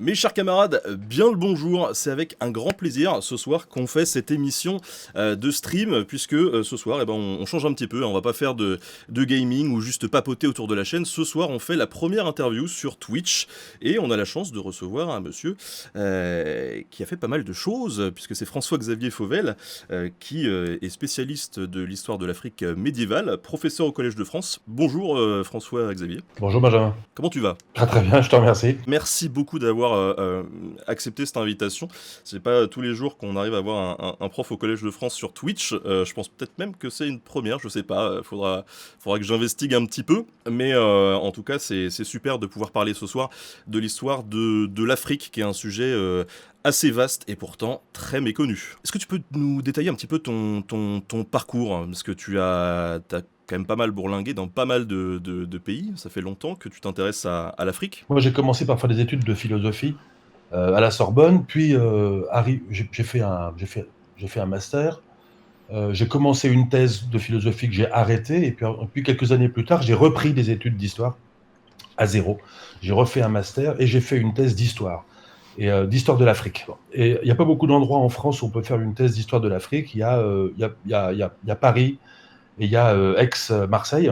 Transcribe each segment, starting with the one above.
Mes chers camarades, bien le bonjour, c'est avec un grand plaisir ce soir qu'on fait cette émission de stream, puisque ce soir on change un petit peu, on va pas faire de gaming ou juste papoter autour de la chaîne. Ce soir on fait la première interview sur Twitch et on a la chance de recevoir un monsieur qui a fait pas mal de choses, puisque c'est François-Xavier Fauvel, qui est spécialiste de l'histoire de l'Afrique médiévale, professeur au Collège de France. Bonjour François-Xavier, Bonjour Benjamin. comment tu vas? Très très bien, je te remercie. Merci beaucoup d'avoir accepté cette invitation. C'est pas tous les jours qu'on arrive à avoir un prof au Collège de France sur Twitch. Je pense peut-être même que c'est une première, je sais pas. Faudra que j'investigue un petit peu. Mais en tout cas, c'est super de pouvoir parler ce soir de l'histoire de l'Afrique, qui est un sujet assez vaste et pourtant très méconnu. Est-ce que tu peux nous détailler un petit peu ton parcours, hein, parce que t'as quand même pas mal bourlingué dans pas mal de pays. Ça fait longtemps que tu t'intéresses à l'Afrique. Moi j'ai commencé par faire des études de philosophie à la Sorbonne, puis j'ai fait un master. J'ai commencé une thèse de philosophie que j'ai arrêtée, et puis quelques années plus tard, j'ai repris des études d'histoire à zéro. J'ai refait un master et j'ai fait une thèse d'histoire, d'histoire de l'Afrique. Et il n'y a pas beaucoup d'endroits en France où on peut faire une thèse d'histoire de l'Afrique. Il y a Paris et il y a Aix-Marseille.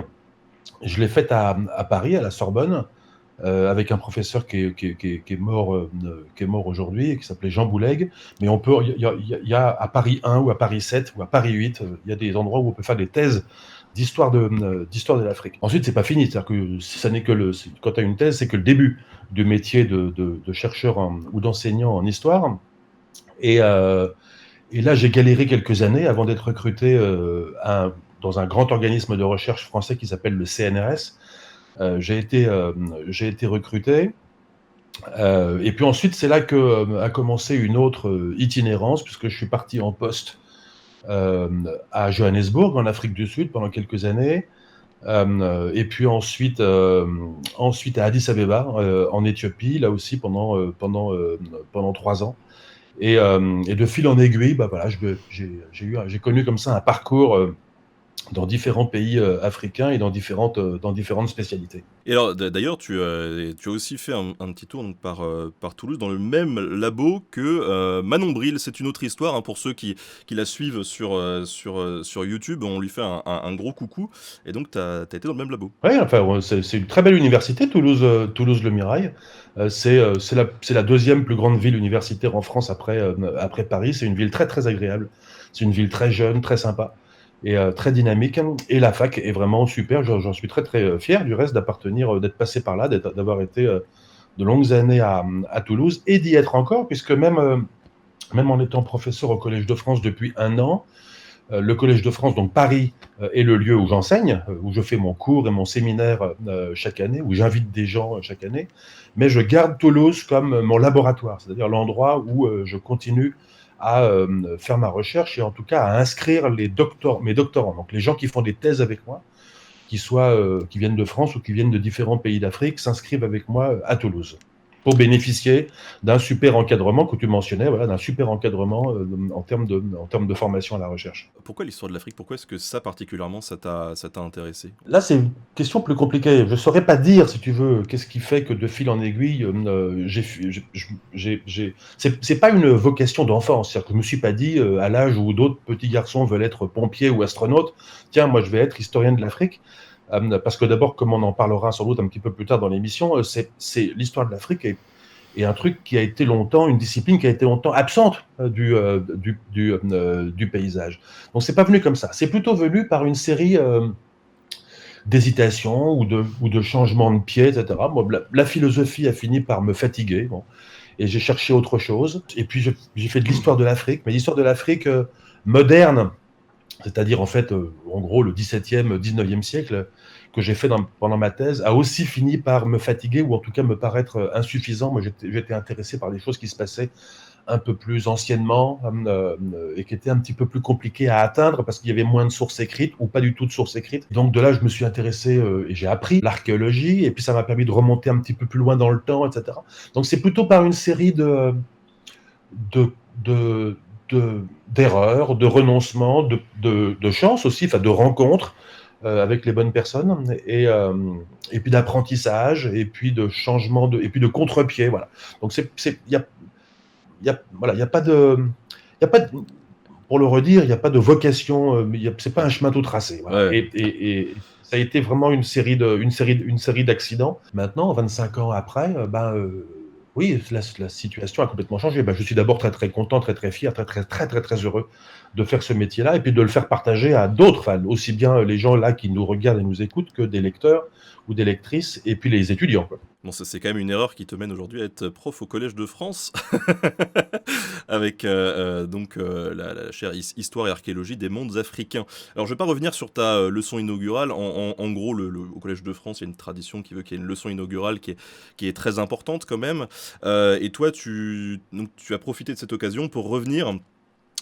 Je l'ai faite à Paris, à la Sorbonne, avec un professeur qui est mort aujourd'hui, qui s'appelait Jean Bouleg. Mais il y a à Paris 1 ou à Paris 7 ou à Paris 8, il y a des endroits où on peut faire des thèses d'histoire de l'Afrique. Ensuite, c'est pas fini, c'est-à-dire que ça n'est que quand tu as une thèse, c'est que le début du métier de chercheur ou d'enseignant en histoire. Et, euh, et là, j'ai galéré quelques années avant d'être recruté dans un grand organisme de recherche français qui s'appelle le CNRS. J'ai été recruté. Et puis ensuite, c'est là que a commencé une autre itinérance, puisque je suis parti en poste à Johannesburg, en Afrique du Sud, pendant quelques années. Et puis ensuite à Addis Abeba, en Éthiopie, là aussi pendant 3 ans. Et de fil en aiguille, bah voilà, j'ai connu comme ça un parcours dans différents pays africains et dans différentes spécialités. Et alors, d'ailleurs, tu as aussi fait un petit tour donc, par Toulouse dans le même labo que Manon Bril. C'est une autre histoire, hein, pour ceux qui la suivent sur YouTube. On lui fait un gros coucou. Et donc, tu as été dans le même labo. Oui, enfin, c'est une très belle université, Toulouse, Toulouse-Le Mirail. C'est la deuxième plus grande ville universitaire en France après Paris. C'est une ville très très agréable. C'est une ville très jeune, très sympa et très dynamique. Et la fac est vraiment super. J'en suis très très fier du reste d'être passé par là, d'avoir été de longues années à Toulouse et d'y être encore, puisque même en étant professeur au Collège de France depuis 1 an, le Collège de France, donc Paris, est le lieu où j'enseigne, où je fais mon cours et mon séminaire chaque année, où j'invite des gens chaque année. Mais je garde Toulouse comme mon laboratoire, c'est-à-dire l'endroit où je continue à faire ma recherche et en tout cas à inscrire mes doctorants, donc les gens qui font des thèses avec moi, qui viennent de France ou qui viennent de différents pays d'Afrique, s'inscrivent avec moi à Toulouse pour bénéficier d'un super encadrement que tu mentionnais, voilà, d'un super encadrement en termes de formation à la recherche. Pourquoi l'histoire de l'Afrique? Pourquoi est-ce que ça particulièrement ça t'a intéressé? Là, c'est une question plus compliquée. Je ne saurais pas dire, si tu veux, qu'est-ce qui fait que de fil en aiguille, c'est pas une vocation d'enfance. C'est-à-dire que je me suis pas dit, à l'âge où d'autres petits garçons veulent être pompiers ou astronautes, tiens, moi, je vais être historien de l'Afrique. Parce que d'abord, comme on en parlera sans doute un petit peu plus tard dans l'émission, c'est l'histoire de l'Afrique est un truc qui a été longtemps, une discipline qui a été longtemps absente du paysage. Donc, c'est pas venu comme ça. C'est plutôt venu par une série d'hésitations ou de changements de pied, etc. Moi, la philosophie a fini par me fatiguer, bon, et j'ai cherché autre chose. Et puis, j'ai fait de l'histoire de l'Afrique, mais l'histoire de l'Afrique moderne, c'est-à-dire en fait, en gros, le XVIIe, XIXe siècle, que j'ai fait pendant ma thèse, a aussi fini par me fatiguer ou en tout cas me paraître insuffisant. Moi, j'étais intéressé par des choses qui se passaient un peu plus anciennement et qui étaient un petit peu plus compliquées à atteindre parce qu'il y avait moins de sources écrites ou pas du tout de sources écrites. Donc de là, je me suis intéressé et j'ai appris l'archéologie et puis ça m'a permis de remonter un petit peu plus loin dans le temps, etc. Donc c'est plutôt par une série de, de, d'erreurs, de renoncements, de chances aussi, enfin de rencontres, avec les bonnes personnes, et puis d'apprentissage, et puis de changement, et puis de contre-pied. Voilà. Donc, voilà, il y a pas de. Il y a pas de- Pour le redire, il n'y a pas de vocation, c'est pas un chemin tout tracé. Voilà. Ouais. Et ça a été vraiment une série d'accidents. Maintenant, 25 ans après, oui, la situation a complètement changé. Ben, je suis d'abord très très content, très très fier, très très très très très heureux de faire ce métier-là et puis de le faire partager à d'autres fans, aussi bien les gens là qui nous regardent et nous écoutent que des lecteurs ou des lectrices et puis les étudiants, quoi. Bon, ça, c'est quand même une erreur qui te mène aujourd'hui à être prof au Collège de France, avec la chaire Histoire et Archéologie des mondes africains. Alors, je vais pas revenir sur ta leçon inaugurale. En gros, au Collège de France, il y a une tradition qui veut qu'il y ait une leçon inaugurale qui est très importante quand même. Et toi, donc, tu as profité de cette occasion pour revenir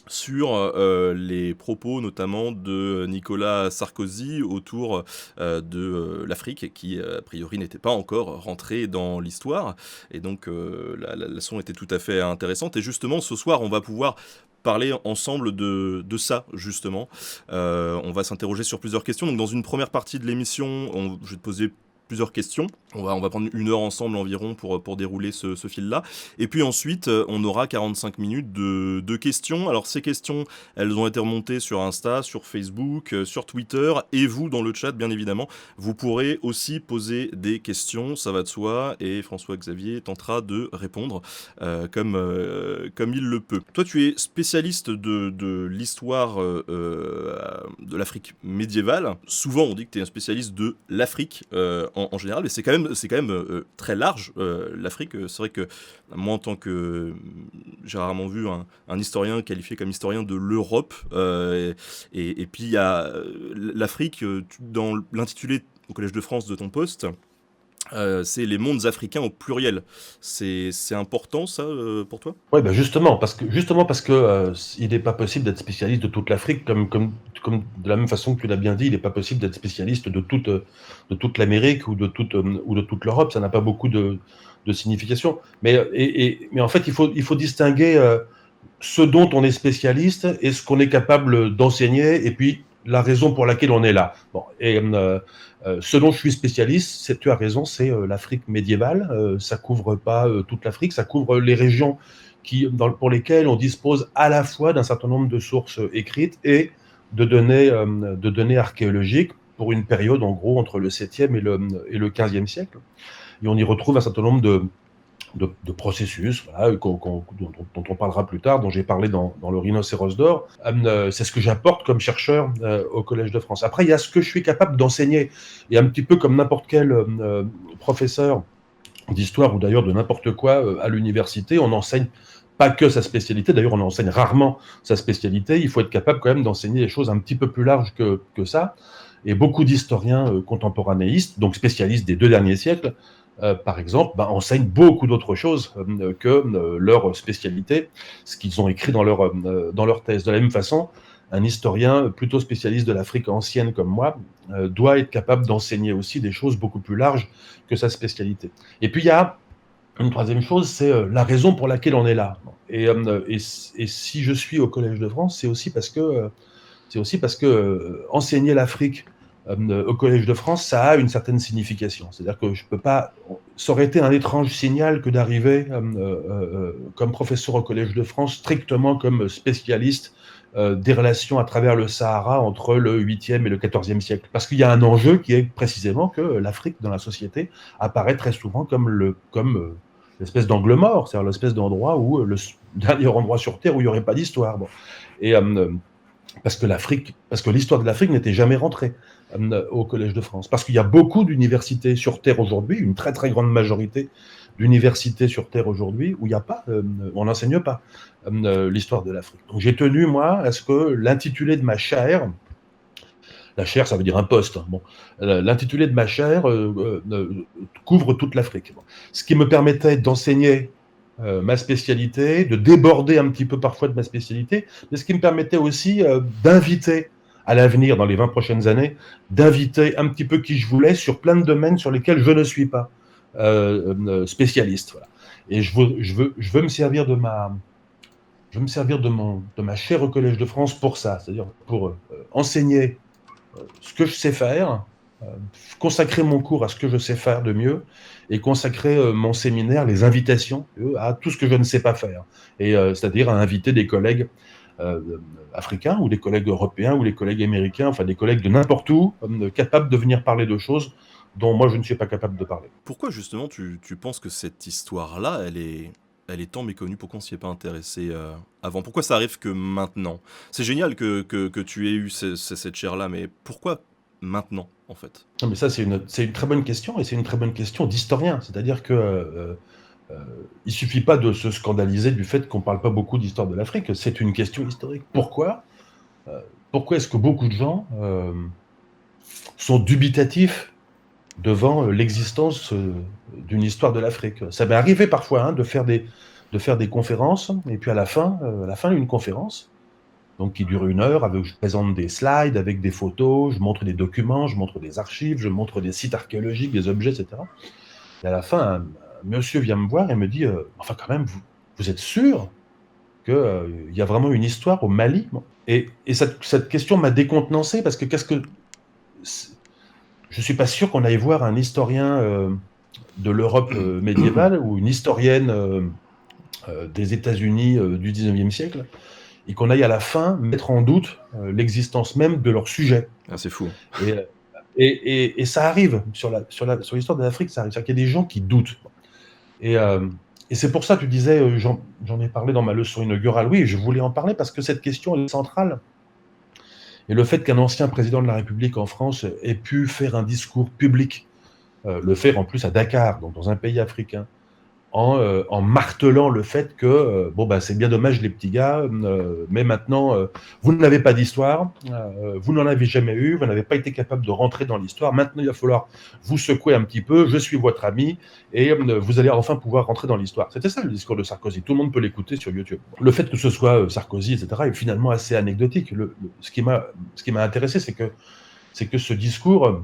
sur les propos notamment de Nicolas Sarkozy autour de l'Afrique qui a priori n'était pas encore rentrée dans l'histoire et donc la leçon était tout à fait intéressante et justement ce soir on va pouvoir parler ensemble de ça justement. On va s'interroger sur plusieurs questions, donc dans une première partie de l'émission je vais te poser plusieurs questions. On va prendre 1 heure ensemble environ pour dérouler ce fil-là. Et puis ensuite, on aura 45 minutes de questions. Alors ces questions, elles ont été remontées sur Insta, sur Facebook, sur Twitter. Et vous, dans le chat, bien évidemment, vous pourrez aussi poser des questions, ça va de soi. Et François-Xavier tentera de répondre comme il le peut. Toi, tu es spécialiste de l'histoire de l'Afrique médiévale. Souvent, on dit que tu es un spécialiste de l'Afrique en général, mais c'est quand même très large, l'Afrique. C'est vrai que moi, en tant que... j'ai rarement vu un historien qualifié comme historien de l'Europe. Et puis, il y a l'Afrique, dans l'intitulé au Collège de France de ton poste, c'est les mondes africains au pluriel. C'est important, ça, pour toi ? Oui, ben justement parce que il n'est pas possible d'être spécialiste de toute l'Afrique, comme de la même façon que tu l'as bien dit, il n'est pas possible d'être spécialiste de toute l'Amérique ou de toute l'Europe. Ça n'a pas beaucoup de signification. Mais en fait, il faut distinguer ce dont on est spécialiste et ce qu'on est capable d'enseigner, et puis la raison pour laquelle on est là. Bon, ce dont je suis spécialiste, tu as raison, c'est l'Afrique médiévale. Ça couvre pas toute l'Afrique, ça couvre les régions pour lesquelles on dispose à la fois d'un certain nombre de sources écrites et de données archéologiques pour une période, en gros, entre le 7e et le 15e siècle. Et on y retrouve un certain nombre de processus, voilà, dont on parlera plus tard, dont j'ai parlé dans le Rhinocéros d'or. C'est ce que j'apporte comme chercheur au Collège de France. Après, il y a ce que je suis capable d'enseigner. Et un petit peu comme n'importe quel professeur d'histoire ou d'ailleurs de n'importe quoi à l'université, on n'enseigne pas que sa spécialité. D'ailleurs, on enseigne rarement sa spécialité. Il faut être capable quand même d'enseigner des choses un petit peu plus larges que ça. Et beaucoup d'historiens contemporanéistes, donc spécialistes des 2 derniers siècles, par exemple, enseignent beaucoup d'autres choses que leur spécialité, ce qu'ils ont écrit dans leur thèse. De la même façon, un historien plutôt spécialiste de l'Afrique ancienne comme moi doit être capable d'enseigner aussi des choses beaucoup plus larges que sa spécialité. Et puis il y a une troisième chose, c'est la raison pour laquelle on est là. Et si je suis au Collège de France, c'est aussi parce que enseigner l'Afrique au Collège de France, ça a une certaine signification. C'est-à-dire que je peux pas. Ça aurait été un étrange signal que d'arriver comme professeur au Collège de France strictement comme spécialiste des relations à travers le Sahara entre le 8e et le 14e siècle. Parce qu'il y a un enjeu qui est précisément que l'Afrique dans la société apparaît très souvent comme l'espèce d'angle mort, c'est-à-dire l'espèce d'endroit où le dernier endroit sur Terre où il n'y aurait pas d'histoire. Bon. Et parce que l'histoire de l'Afrique n'était jamais rentrée au Collège de France. Parce qu'il y a beaucoup d'universités sur Terre aujourd'hui, une très très grande majorité d'universités sur Terre aujourd'hui où il y a pas, on n'enseigne pas l'histoire de l'Afrique. Donc j'ai tenu, moi, à ce que l'intitulé de ma chaire, la chaire, ça veut dire un poste. Bon, l'intitulé de ma chaire couvre toute l'Afrique. Bon. Ce qui me permettait d'enseigner ma spécialité, de déborder un petit peu parfois de ma spécialité, mais ce qui me permettait aussi d'inviter à l'avenir, dans les 20 prochaines années, d'inviter un petit peu qui je voulais sur plein de domaines sur lesquels je ne suis pas spécialiste. Voilà. Et je veux me servir de ma chaire au Collège de France pour ça, c'est-à-dire pour enseigner ce que je sais faire, consacrer mon cours à ce que je sais faire de mieux et consacrer mon séminaire, les invitations, à tout ce que je ne sais pas faire. Et c'est-à-dire à inviter des collègues euh, africains ou des collègues européens ou des collègues américains, enfin des collègues de n'importe où, capables de venir parler de choses dont moi je ne suis pas capable de parler. Pourquoi justement tu penses que cette histoire-là, elle est tant méconnue? Pourquoi on s'y est pas intéressé avant? Pourquoi ça arrive que maintenant? C'est génial que tu aies eu cette chaire-là, mais pourquoi maintenant, en fait? Non, mais ça, c'est une très bonne question, et c'est une très bonne question d'historien. C'est-à-dire que il suffit pas de se scandaliser du fait qu'on parle pas beaucoup d'histoire de l'Afrique. C'est une question historique. Pourquoi est-ce que beaucoup de gens sont dubitatifs devant l'existence d'une histoire de l'Afrique? Ça m'est arrivé parfois de faire des conférences, et puis à la fin d'une conférence, donc qui dure 1 heure, avec, je présente des slides avec des photos, je montre des documents, je montre des archives, je montre des sites archéologiques, des objets, etc. Et à la fin, un monsieur vient me voir et me dit enfin, quand même, vous êtes sûr qu'il y a vraiment une histoire au Mali? Et cette question m'a décontenancé, parce que je ne suis pas sûr qu'on aille voir un historien de l'Europe médiévale ou une historienne des États-Unis du 19e siècle, et qu'on aille à la fin mettre en doute l'existence même de leur sujet. Ah, c'est fou. Et, et ça arrive sur l'histoire de l'Afrique, ça arrive. C'est-à-dire qu'il y a des gens qui doutent. Et, euh, et c'est pour ça, tu disais, j'en ai parlé dans ma leçon inaugurale. Oui, je voulais en parler parce que cette question elle est centrale. Et le fait qu'un ancien président de la République en France ait pu faire un discours public, le faire en plus à Dakar, donc dans un pays africain, en martelant le fait que bon, bah, c'est bien dommage les petits gars, mais maintenant vous n'avez pas d'histoire, vous n'en avez jamais eu, vous n'avez pas été capable de rentrer dans l'histoire, maintenant il va falloir vous secouer un petit peu, je suis votre ami, et vous allez enfin pouvoir rentrer dans l'histoire. C'était ça le discours de Sarkozy, tout le monde peut l'écouter sur YouTube. Le fait que ce soit Sarkozy, etc., est finalement assez anecdotique. Ce qui m'a intéressé, c'est que ce discours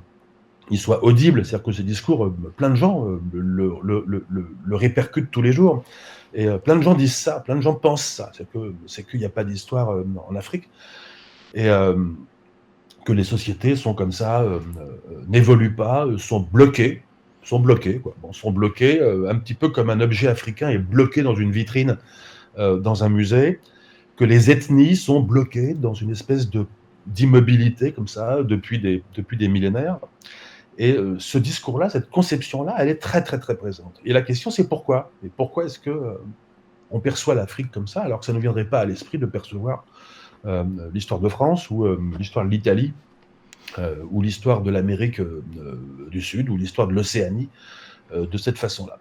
il soit audible, c'est-à-dire que ce discours, plein de gens le répercutent tous les jours. Et plein de gens disent ça, plein de gens pensent ça, c'est qu'il n'y a pas d'histoire en Afrique, et que les sociétés sont comme ça, n'évoluent pas, sont bloquées, quoi. Bon, sont bloquées, un petit peu comme un objet africain est bloqué dans une vitrine dans un musée, que les ethnies sont bloquées dans une espèce d'immobilité comme ça depuis des millénaires. Et ce discours-là, cette conception-là, elle est très, très, très présente. Et la question, c'est pourquoi? Et pourquoi est-ce que on perçoit l'Afrique comme ça, alors que ça ne viendrait pas à l'esprit de percevoir l'histoire de France ou l'histoire de l'Italie ou l'histoire de l'Amérique du Sud ou l'histoire de l'Océanie de cette façon-là?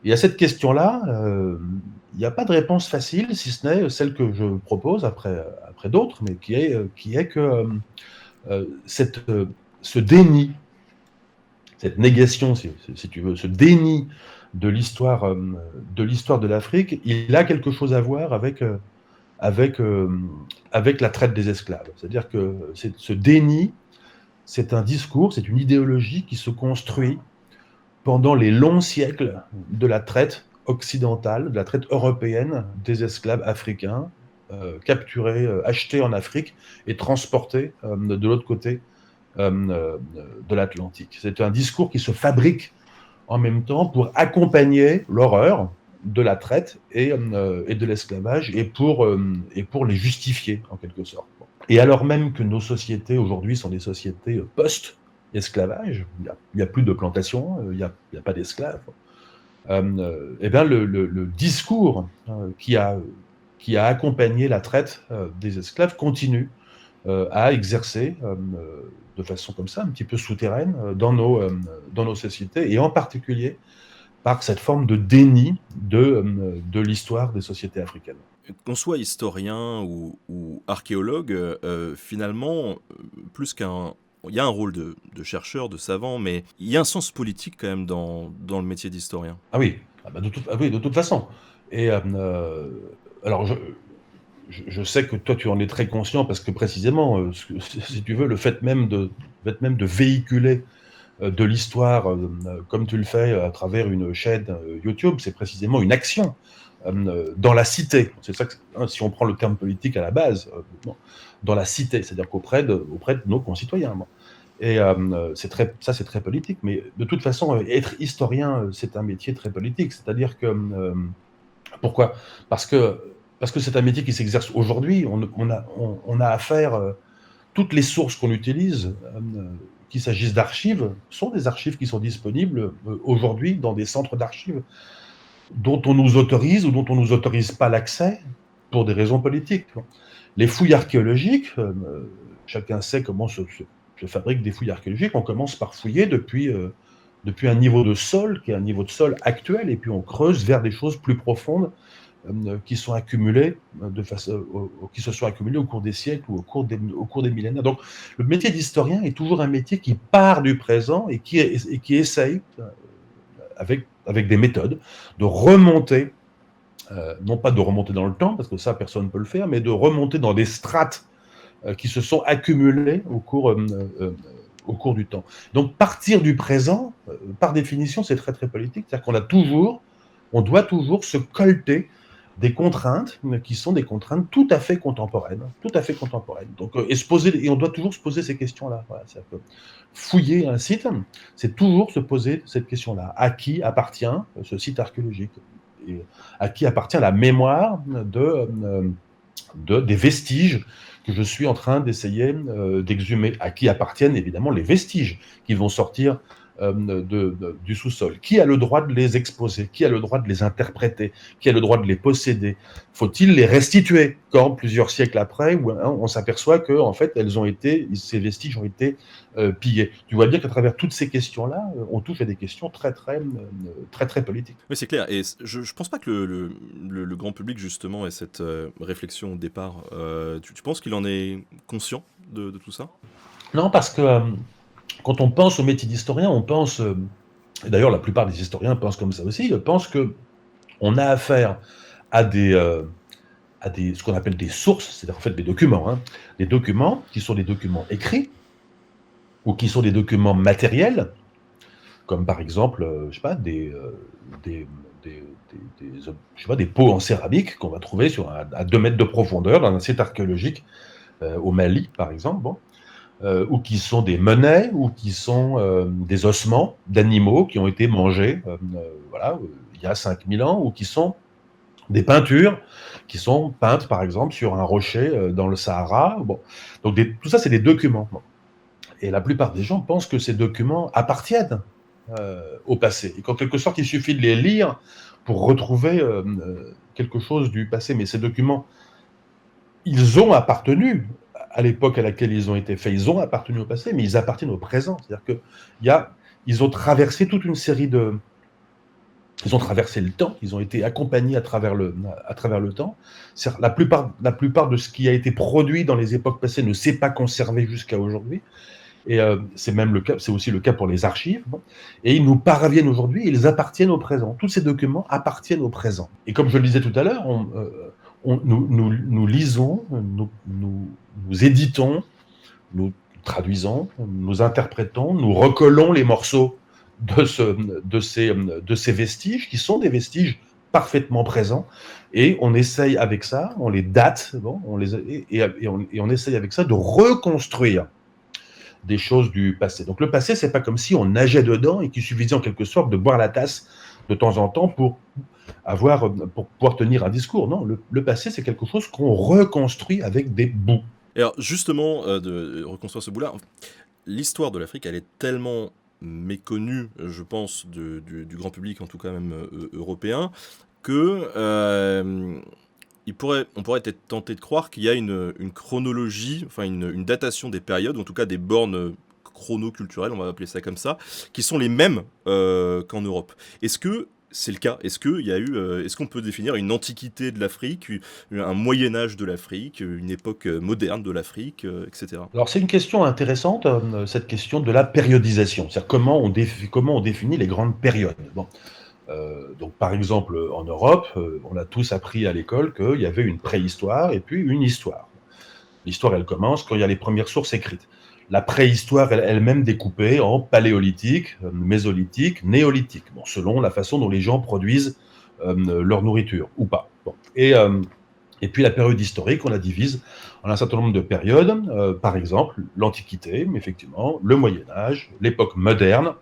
Et à cette question-là, il n'y a pas de réponse facile, si ce n'est celle que je propose après d'autres, mais qui est que ce déni, cette négation, si tu veux, ce déni de l'histoire de l'Afrique, il a quelque chose à voir avec, avec la traite des esclaves. C'est-à-dire que ce déni, c'est un discours, c'est une idéologie qui se construit pendant les longs siècles de la traite occidentale, de la traite européenne des esclaves africains, capturés, achetés en Afrique et transportés de l'autre côté de l'Atlantique. C'est un discours qui se fabrique en même temps pour accompagner l'horreur de la traite et de l'esclavage et pour les justifier en quelque sorte. Et alors même que nos sociétés aujourd'hui sont des sociétés post-esclavage, il n'y a plus de plantation, il n'y a pas d'esclaves, et bien le discours qui a accompagné la traite des esclaves continue à exercer de façon comme ça, un petit peu souterraine, dans nos sociétés, et en particulier par cette forme de déni de l'histoire des sociétés africaines. Qu'on soit historien ou archéologue, finalement, plus qu'un... Il y a un rôle de chercheur, de savant, mais il y a un sens politique quand même dans le métier d'historien. Ah oui, oui, de toute façon. Et alors, je sais que toi, tu en es très conscient, parce que précisément, si tu veux, le fait même de véhiculer de l'histoire comme tu le fais à travers une chaîne YouTube, c'est précisément une action. dans la cité. C'est ça que, si on prend le terme politique à la base, dans la cité, c'est-à-dire auprès de nos concitoyens. Bon. Et c'est très politique, mais de toute façon, être historien, c'est un métier très politique. C'est-à-dire que pourquoi ? Parce que c'est un métier qui s'exerce aujourd'hui. On a affaire, toutes les sources qu'on utilise, qu'il s'agisse d'archives, sont des archives qui sont disponibles aujourd'hui dans des centres d'archives dont on nous autorise ou dont on nous autorise pas l'accès pour des raisons politiques. Les fouilles archéologiques, chacun sait comment se fabriquent des fouilles archéologiques. On commence par fouiller depuis un niveau de sol, qui est un niveau de sol actuel, et puis on creuse vers des choses plus profondes qui sont accumulées qui se sont accumulées au cours des siècles ou au cours des millénaires. Donc, le métier d'historien est toujours un métier qui part du présent et qui essaye, avec des méthodes, de remonter, non pas de remonter dans le temps, parce que ça, personne ne peut le faire, mais de remonter dans des strates qui se sont accumulées au cours du temps. Donc, partir du présent, par définition, c'est très, très politique. C'est-à-dire on doit toujours se colter des contraintes qui sont des contraintes tout à fait contemporaines. Donc, et on doit toujours se poser ces questions-là. Voilà, c'est-à-dire que fouiller un site, c'est toujours se poser cette question-là. À qui appartient ce site archéologique ? Et à qui appartient la mémoire des vestiges que je suis en train d'essayer d'exhumer ? À qui appartiennent évidemment les vestiges qui vont sortir du sous-sol ? Qui a le droit de les exposer ? Qui a le droit de les interpréter ? Qui a le droit de les posséder ? Faut-il les restituer quand, plusieurs siècles après, on s'aperçoit que en fait, ces vestiges ont été pillés ? Tu vois bien qu'à travers toutes ces questions-là, on touche à des questions très, très, très, très politiques. Oui, c'est clair. Et je pense pas que le grand public, justement, ait cette réflexion au départ. Tu penses qu'il en est conscient de tout ça ? Non, parce que quand on pense au métier d'historien, on pense, et d'ailleurs la plupart des historiens pensent comme ça aussi, pensent qu'on a affaire à ce qu'on appelle des sources, c'est-à-dire en fait des documents, des documents qui sont des documents écrits ou qui sont des documents matériels, comme par exemple, je sais pas, des pots en céramique qu'on va trouver à 2 mètres de profondeur dans un site archéologique au Mali, par exemple. Bon. Ou qui sont des monnaies, ou qui sont des ossements d'animaux qui ont été mangés il y a 5000 ans, ou qui sont des peintures qui sont peintes, par exemple, sur un rocher dans le Sahara. Bon. Donc tout ça, c'est des documents. Bon. Et la plupart des gens pensent que ces documents appartiennent au passé. Et qu'en quelque sorte, il suffit de les lire pour retrouver quelque chose du passé. Mais ces documents, ils ont appartenu à l'époque à laquelle ils ont été faits. Ils ont appartenu au passé, mais ils appartiennent au présent. C'est-à-dire qu'ils ont traversé toute une série de... Ils ont traversé le temps, ils ont été accompagnés à travers le temps. La plupart de ce qui a été produit dans les époques passées ne s'est pas conservé jusqu'à aujourd'hui. Et c'est aussi le cas pour les archives. Bon. Et ils nous parviennent aujourd'hui, ils appartiennent au présent. Tous ces documents appartiennent au présent. Et comme je le disais tout à l'heure, nous lisons, nous éditons, nous traduisons, nous interprétons, nous recollons les morceaux de ces vestiges, qui sont des vestiges parfaitement présents, et on essaye avec ça, on les date, et on essaye avec ça de reconstruire des choses du passé. Donc le passé, c'est pas comme si on nageait dedans et qu'il suffisait en quelque sorte de boire la tasse de temps en temps pour pouvoir tenir un discours. Non, le passé, c'est quelque chose qu'on reconstruit avec des bouts. Et alors justement, de reconstruire ce bout-là, l'histoire de l'Afrique, elle est tellement méconnue, je pense, du grand public, en tout cas même européen, que on pourrait être tenté de croire qu'il y a une chronologie, enfin une datation des périodes, en tout cas des bornes chrono-culturelles, on va appeler ça comme ça, qui sont les mêmes qu'en Europe. Est-ce que c'est le cas ? Est-ce qu'on peut définir une antiquité de l'Afrique, un Moyen-Âge de l'Afrique, une époque moderne de l'Afrique, etc. Alors c'est une question intéressante, cette question de la périodisation. C'est-à-dire comment on définit les grandes périodes. Bon. Donc par exemple en Europe, on a tous appris à l'école qu'il y avait une préhistoire et puis une histoire. L'histoire, elle commence quand il y a les premières sources écrites. La préhistoire elle-même découpée en paléolithique, mésolithique, néolithique, selon la façon dont les gens produisent leur nourriture, ou pas. Bon. Et puis la période historique, on la divise en un certain nombre de périodes, par exemple l'Antiquité, effectivement, le Moyen-Âge, l'époque moderne,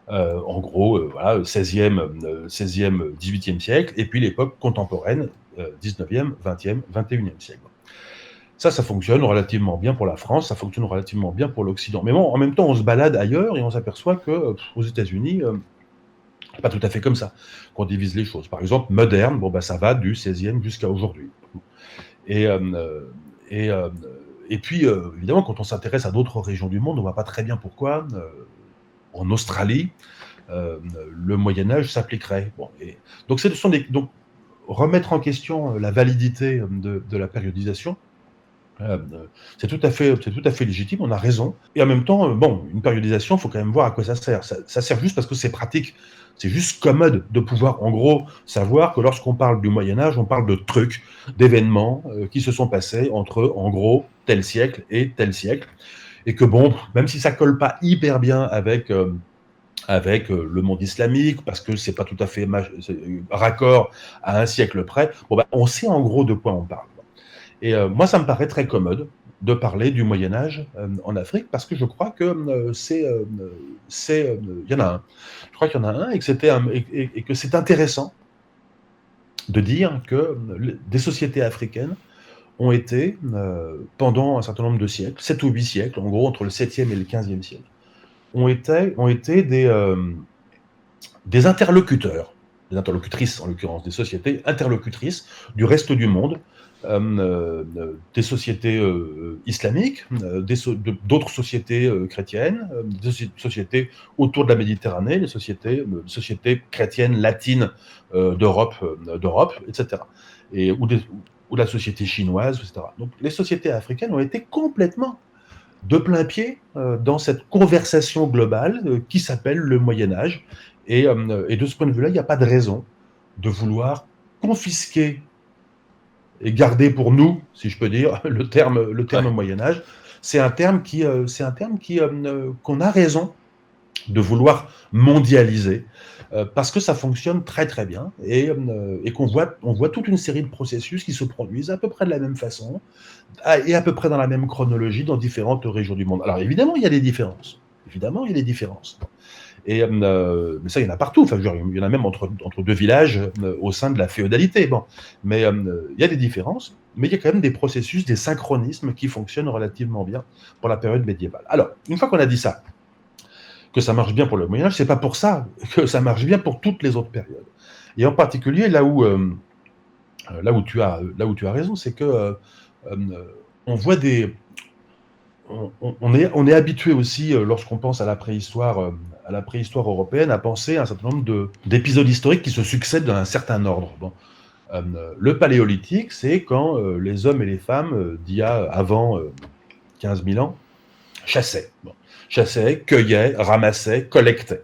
en gros, voilà, 16e, 18e siècle, et puis l'époque contemporaine, 19e, 20e, 21e siècle. Ça fonctionne relativement bien pour la France, ça fonctionne relativement bien pour l'Occident. Mais bon, en même temps, on se balade ailleurs et on s'aperçoit que aux États-Unis, c'est pas tout à fait comme ça qu'on divise les choses. Par exemple, moderne, bon, bah, ça va du 16e jusqu'à aujourd'hui. Et, et, euh, et puis, évidemment, quand on s'intéresse à d'autres régions du monde, on ne voit pas très bien pourquoi, en Australie, le Moyen-Âge s'appliquerait. Bon, donc, donc, remettre en question la validité de la périodisation, c'est tout à fait légitime, on a raison. Et en même temps, bon, une périodisation, il faut quand même voir à quoi ça sert. Ça sert juste parce que c'est pratique. C'est juste commode de pouvoir, en gros, savoir que lorsqu'on parle du Moyen-Âge, on parle de trucs, d'événements qui se sont passés entre, en gros, tel siècle et tel siècle. Et que bon, même si ça colle pas hyper bien avec le monde islamique, parce que c'est pas tout à fait raccord à un siècle près, bon, bah, on sait en gros de quoi on parle. Et moi, ça me paraît très commode de parler du Moyen-Âge en Afrique, parce que je crois que il y en a un. Je crois qu'il y en a un et que c'est intéressant de dire que des sociétés africaines ont été, pendant un certain nombre de siècles, 7 ou 8 siècles, en gros entre le 7e et le 15e siècle, ont été des interlocuteurs, des interlocutrices en l'occurrence, des sociétés interlocutrices du reste du monde, des sociétés islamiques, d'autres sociétés chrétiennes, des sociétés autour de la Méditerranée, des sociétés chrétiennes latines d'Europe, etc. Ou la société chinoise, etc. Donc les sociétés africaines ont été complètement de plein pied dans cette conversation globale qui s'appelle le Moyen-Âge. Et de ce point de vue-là, il n'y a pas de raison de vouloir confisquer et garder pour nous, si je peux dire, le terme Moyen-Âge. C'est un terme qu'on a raison de vouloir mondialiser, parce que ça fonctionne très très bien et qu'on voit toute une série de processus qui se produisent à peu près de la même façon et à peu près dans la même chronologie dans différentes régions du monde. Alors évidemment, il y a des différences. Mais ça, il y en a partout. Enfin, genre, il y en a même entre deux villages au sein de la féodalité. Bon. Mais il y a des différences, mais il y a quand même des processus, des synchronismes qui fonctionnent relativement bien pour la période médiévale. Alors, une fois qu'on a dit ça, que ça marche bien pour le Moyen-Âge, c'est pas pour ça que ça marche bien pour toutes les autres périodes. Et en particulier, là où tu as raison, c'est que on voit on est habitué aussi, lorsqu'on pense à la préhistoire européenne, à penser à un certain nombre d'épisodes historiques qui se succèdent dans un certain ordre. Bon. Le paléolithique, c'est quand les hommes et les femmes avant 15 000 ans chassaient. Bon. Chassaient, cueillaient, ramassaient, collectaient.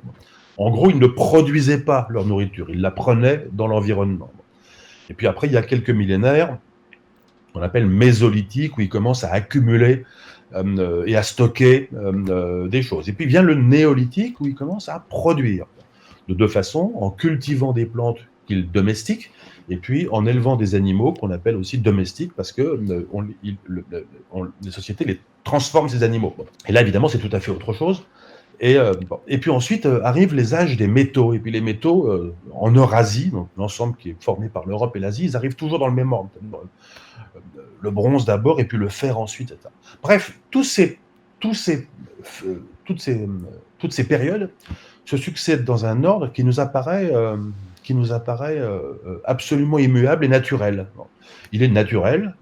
En gros, ils ne produisaient pas leur nourriture, ils la prenaient dans l'environnement. Et puis après, il y a quelques millénaires, on appelle mésolithique, où ils commencent à accumuler et à stocker des choses. Et puis vient le néolithique, où ils commencent à produire de deux façons, en cultivant des plantes qu'ils domestiquent, et puis en élevant des animaux qu'on appelle aussi domestiques, parce que les sociétés les transforment ces animaux. Et là, évidemment, c'est tout à fait autre chose. Et puis ensuite arrivent les âges des métaux. Et puis les métaux, en Eurasie, donc l'ensemble qui est formé par l'Europe et l'Asie, ils arrivent toujours dans le même ordre. Le bronze d'abord, et puis le fer ensuite. Etc. Bref, toutes ces périodes se succèdent dans un ordre qui nous apparaît absolument immuable et naturel. Il est naturel,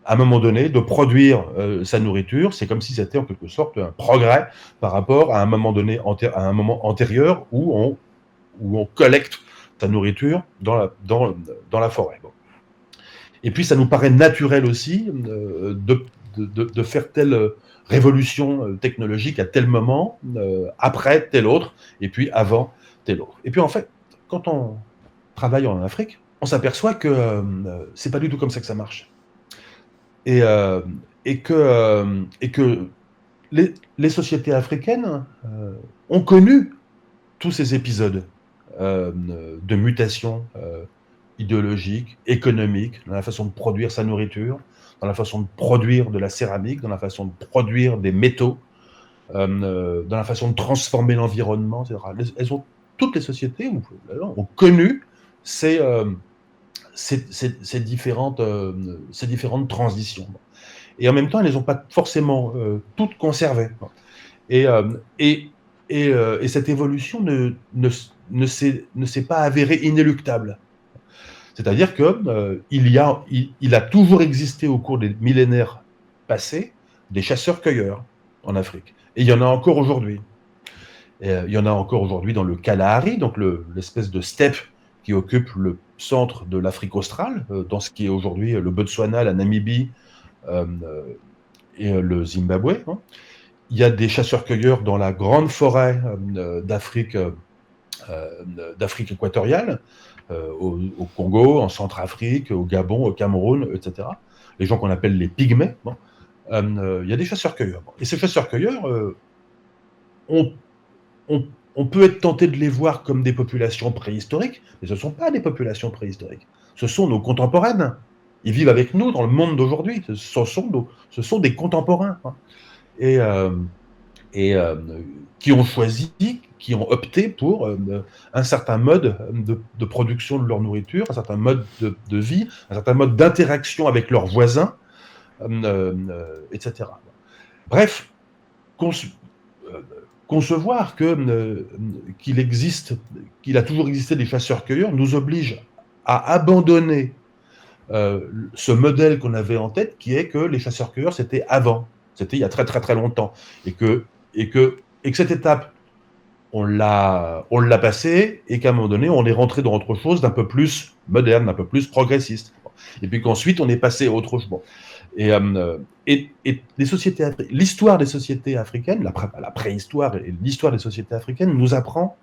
à un moment donné, de produire sa nourriture. C'est comme si c'était en quelque sorte un progrès par rapport à un moment donné, à un moment antérieur où on collecte sa nourriture dans la forêt. Bon. Et puis, ça nous paraît naturel aussi de faire telle révolution technologique à tel moment, après tel autre, et puis avant tel autre. Et puis, en fait, quand on travaille en Afrique, on s'aperçoit que c'est pas du tout comme ça que ça marche. Et que les sociétés africaines ont connu tous ces épisodes de mutation idéologique, économique, dans la façon de produire sa nourriture, dans la façon de produire de la céramique, dans la façon de produire des métaux, dans la façon de transformer l'environnement, etc. Toutes les sociétés ont connu ces, ces différentes transitions. Et en même temps, elles ne les ont pas forcément toutes conservées. Et, euh, et, et cette évolution ne s'est pas avérée inéluctable. C'est-à-dire qu'il a toujours existé au cours des millénaires passés des chasseurs-cueilleurs en Afrique. Et il y en a encore aujourd'hui. Il y en a encore aujourd'hui dans le Kalahari, donc l'espèce de steppe qui occupe le centre de l'Afrique australe, dans ce qui est aujourd'hui le Botswana, la Namibie euh, et le Zimbabwe. Hein. Il y a des chasseurs-cueilleurs dans la grande forêt d'Afrique équatoriale, au Congo, en Centrafrique, au Gabon, au Cameroun, etc. Les gens qu'on appelle les pygmées. Bon. Il y a des chasseurs-cueilleurs. Et ces chasseurs-cueilleurs, on, on peut être tenté de les voir comme des populations préhistoriques, mais ce ne sont pas des populations préhistoriques. Ce sont nos contemporaines. Ils vivent avec nous dans le monde d'aujourd'hui. Ce sont des contemporains. Hein. Et, qui ont choisi, qui ont opté pour un certain mode de production de leur nourriture, un certain mode de vie, un certain mode d'interaction avec leurs voisins, etc. Bref, concevoir qu'il a toujours existé des chasseurs-cueilleurs nous oblige à abandonner ce modèle qu'on avait en tête, qui est que les chasseurs-cueilleurs, c'était avant, c'était il y a très très très longtemps, et que cette étape, on l'a passée, et qu'à un moment donné, on est rentré dans autre chose d'un peu plus moderne, d'un peu plus progressiste. Et puis qu'ensuite, on est passé à autre chose. Bon. Et les sociétés, l'histoire des sociétés africaines, la préhistoire et l'histoire des sociétés africaines nous apprend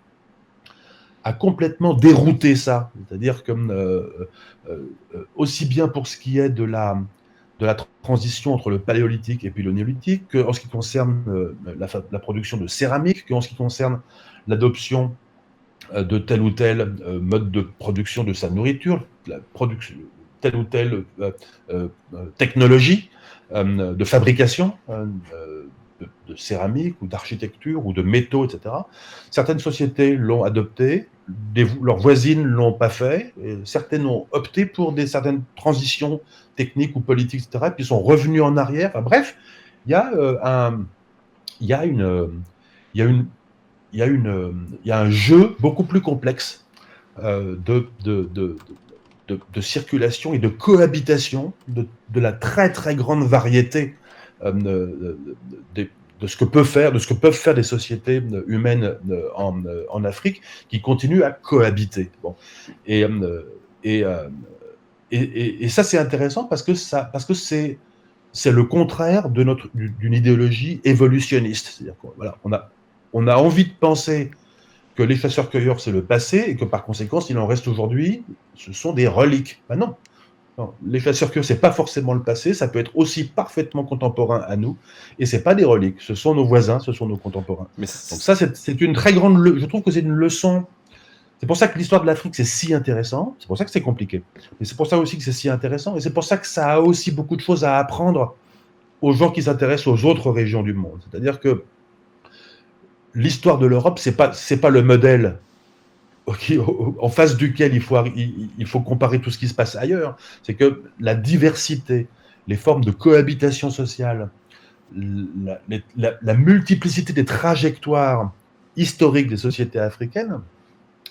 à complètement dérouter ça. C'est-à-dire comme aussi bien pour ce qui est de la transition entre le paléolithique et puis le néolithique, qu'en ce qui concerne la production de céramique, qu'en ce qui concerne l'adoption de tel ou tel mode de production de sa nourriture, telle ou telle technologie de fabrication de céramique ou d'architecture ou de métaux, etc. Certaines sociétés l'ont adopté, leurs voisines ne l'ont pas fait, et certaines ont opté pour certaines transitions techniques ou politiques, etc., puis sont revenus en arrière. Enfin, bref, il y a un jeu beaucoup plus complexe de circulation et de cohabitation de la très très grande variété de ce que peuvent faire des sociétés humaines en Afrique, qui continuent à cohabiter. Bon. Et, et, et ça, c'est intéressant parce que c'est le contraire d'une idéologie évolutionniste. C'est-à-dire on a envie de penser que les chasseurs-cueilleurs, c'est le passé, et que par conséquent, s'il en reste aujourd'hui, ce sont des reliques. Ben non. Non, les chasseurs-cueilleurs, c'est pas forcément le passé, ça peut être aussi parfaitement contemporain à nous, et c'est pas des reliques, ce sont nos voisins, ce sont nos contemporains. Mais Donc ça, c'est une très grande, je trouve que c'est une leçon. C'est pour ça que l'histoire de l'Afrique, c'est si intéressant, c'est pour ça que c'est compliqué, mais c'est pour ça aussi que c'est si intéressant, et c'est pour ça que ça a aussi beaucoup de choses à apprendre aux gens qui s'intéressent aux autres régions du monde. C'est-à-dire que l'histoire de l'Europe, c'est pas le modèle en face duquel il faut comparer tout ce qui se passe ailleurs. C'est que la diversité, les formes de cohabitation sociale, la multiplicité des trajectoires historiques des sociétés africaines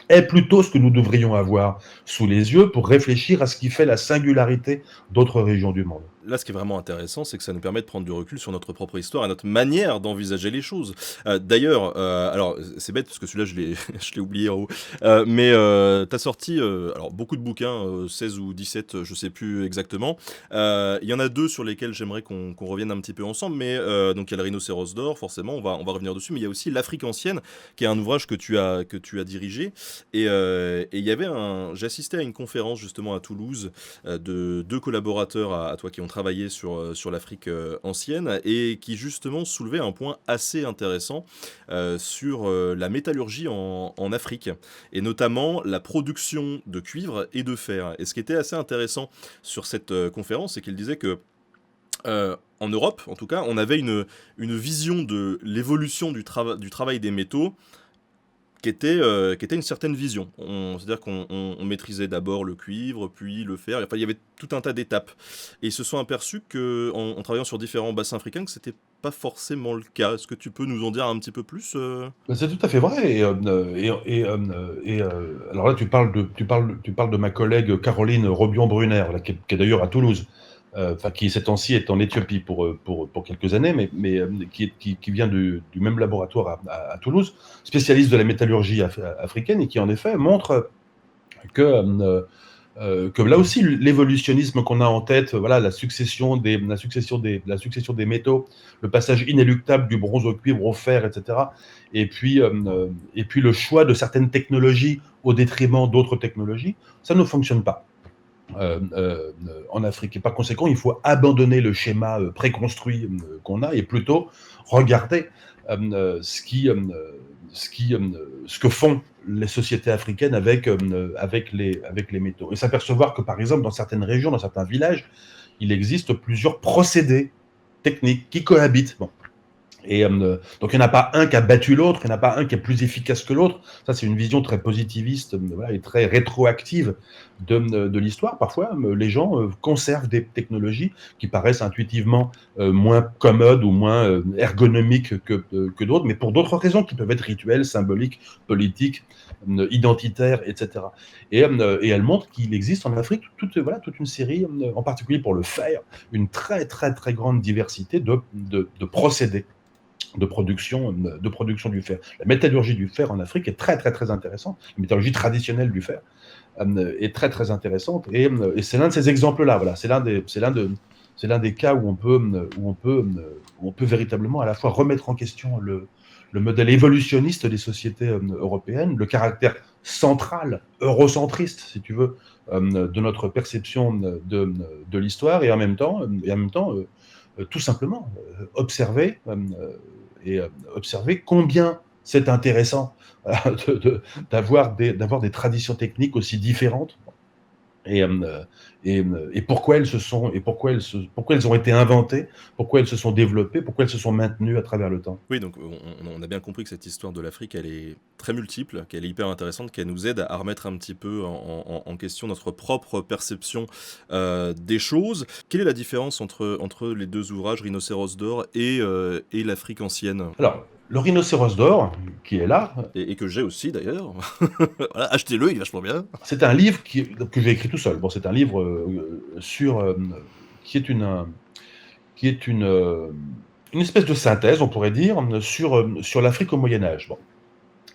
est plutôt ce que nous devrions avoir sous les yeux pour réfléchir à ce qui fait la singularité d'autres régions du monde. Là, ce qui est vraiment intéressant, c'est que ça nous permet de prendre du recul sur notre propre histoire et notre manière d'envisager les choses. D'ailleurs, alors c'est bête parce que celui-là, je l'ai oublié en haut, mais t'as sorti alors beaucoup de bouquins, 16 ou 17, je sais plus exactement. Il y en a deux sur lesquels j'aimerais qu'on revienne un petit peu ensemble, mais donc il y a le Rhinocéros d'or, forcément, on va revenir dessus, mais il y a aussi l'Afrique ancienne, qui est un ouvrage que tu as dirigé, et il y avait j'ai assisté à une conférence justement à Toulouse de deux collaborateurs à toi qui ont travaillé travaillé sur l'Afrique ancienne et qui justement soulevait un point assez intéressant sur la métallurgie en Afrique et notamment la production de cuivre et de fer. Et ce qui était assez intéressant sur cette conférence, c'est qu'il disait que en Europe, en tout cas, on avait une vision de l'évolution du travail des métaux qui était une certaine vision. C'est-à-dire qu'on maîtrisait d'abord le cuivre, puis le fer. Enfin, il y avait tout un tas d'étapes. Et ils se sont aperçus en travaillant sur différents bassins africains que c'était pas forcément le cas. Est-ce que tu peux nous en dire un petit peu plus Ben, c'est tout à fait vrai. Alors là, tu parles de ma collègue Caroline Robion-Brunner, là, qui est d'ailleurs à Toulouse, enfin qui ces temps-ci est en Éthiopie pour quelques années, mais qui vient du même laboratoire à Toulouse, spécialiste de la métallurgie africaine et qui en effet montre que que là aussi l'évolutionnisme qu'on a en tête, voilà, la succession des métaux, le passage inéluctable du bronze au cuivre au fer, etc. Et puis le choix de certaines technologies au détriment d'autres technologies, ça ne fonctionne pas en Afrique. Et par conséquent, il faut abandonner le schéma préconstruit qu'on a et plutôt regarder ce que font les sociétés africaines avec les métaux. Et s'apercevoir que, par exemple, dans certaines régions, dans certains villages, il existe plusieurs procédés techniques qui cohabitent. Bon. Et donc, il n'y en a pas un qui a battu l'autre, il n'y en a pas un qui est plus efficace que l'autre. Ça, c'est une vision très positiviste voilà, et très rétroactive de l'histoire. Parfois, les gens conservent des technologies qui paraissent intuitivement moins commodes ou moins ergonomiques que d'autres, mais pour d'autres raisons qui peuvent être rituelles, symboliques, politiques, identitaires, etc. Et elle montre qu'il existe en Afrique toute une série, en particulier pour le fer, une très, très, très grande diversité de procédés de production du fer. La métallurgie du fer en Afrique est très, très, très intéressante. La métallurgie traditionnelle du fer est très, très intéressante. Et c'est l'un de ces exemples-là. Voilà. C'est l'un des cas où on peut véritablement à la fois remettre en question le modèle évolutionniste des sociétés européennes, le caractère central, eurocentriste, si tu veux, de notre perception de l'histoire, et en même temps tout simplement observer observer combien c'est intéressant d'avoir des traditions techniques aussi différentes et, pourquoi pourquoi elles ont été inventées, pourquoi elles se sont développées, pourquoi elles se sont maintenues à travers le temps. Oui, donc on a bien compris que cette histoire de l'Afrique, elle est très multiple, qu'elle est hyper intéressante, qu'elle nous aide à remettre un petit peu en question notre propre perception des choses. Quelle est la différence entre les deux ouvrages, Rhinocéros d'or et l'Afrique ancienne? Alors, le Rhinocéros d'or, qui est là... Et que j'ai aussi d'ailleurs. Voilà, achetez-le, il est vachement bien. C'est un livre que j'ai écrit tout seul. Bon, c'est un livre qui est une espèce de synthèse, on pourrait dire, sur l'Afrique au Moyen-Âge. Bon.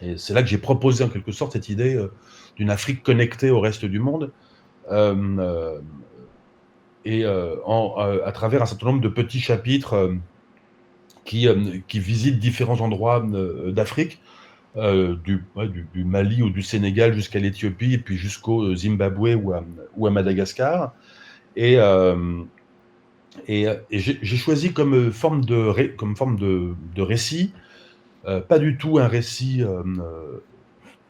Et c'est là que j'ai proposé en quelque sorte cette idée d'une Afrique connectée au reste du monde, à travers un certain nombre de petits chapitres qui visitent différents endroits d'Afrique, du Mali ou du Sénégal jusqu'à l'Éthiopie, et puis jusqu'au Zimbabwe ou à Madagascar. Et j'ai choisi comme forme de récit, pas du tout un récit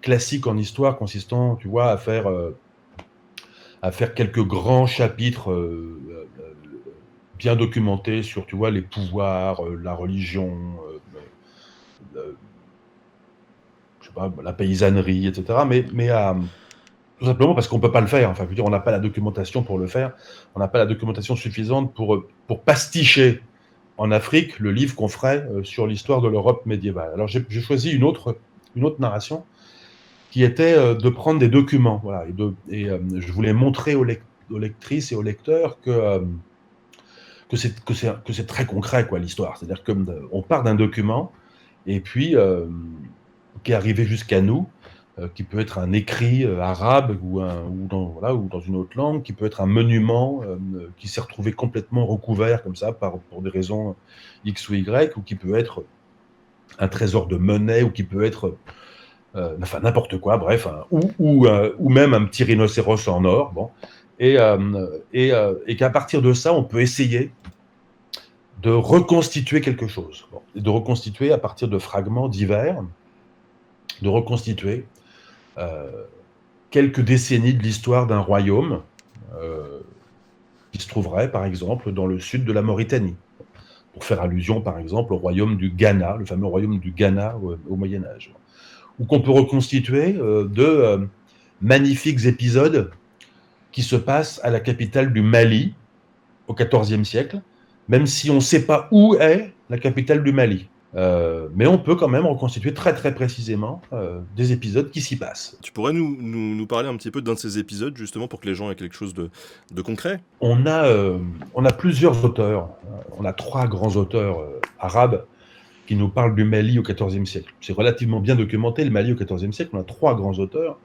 classique en histoire consistant, tu vois, à faire quelques grands chapitres bien documentés sur, tu vois, les pouvoirs, la religion, je sais pas, la paysannerie, etc. Mais tout simplement parce qu'on ne peut pas le faire. Enfin, je veux dire, on n'a pas la documentation pour le faire. On n'a pas la documentation suffisante pour pasticher en Afrique le livre qu'on ferait sur l'histoire de l'Europe médiévale. Alors j'ai choisi une autre narration qui était de prendre des documents. Voilà, je voulais montrer aux lectrices et aux lecteurs que c'est très concret, quoi, l'histoire. C'est-à-dire qu'on part d'un document et puis qui est arrivé jusqu'à nous, qui peut être un écrit arabe ou dans une autre langue, qui peut être un monument qui s'est retrouvé complètement recouvert comme ça pour des raisons X ou Y, ou qui peut être un trésor de monnaie, ou qui peut être enfin n'importe quoi, bref, ou même un petit rhinocéros en or. Bon. et qu'à partir de ça, on peut essayer de reconstituer quelque chose. Bon, de reconstituer à partir de fragments divers, de reconstituer euh, quelques décennies de l'histoire d'un royaume euh, qui se trouverait, par exemple, dans le sud de la Mauritanie, pour faire allusion, par exemple, au royaume du Ghana, le fameux royaume du Ghana au Moyen Âge, ou qu'on peut reconstituer de magnifiques épisodes qui se passent à la capitale du Mali au XIVe siècle, même si on ne sait pas où est la capitale du Mali. Mais on peut quand même reconstituer très très précisément des épisodes qui s'y passent. Tu pourrais nous parler un petit peu d'un de ces épisodes, justement, pour que les gens aient quelque chose de concret? On a plusieurs auteurs. On a trois grands auteurs arabes qui nous parlent du Mali au XIVe siècle. C'est relativement bien documenté, le Mali au XIVe siècle. On a trois grands auteurs.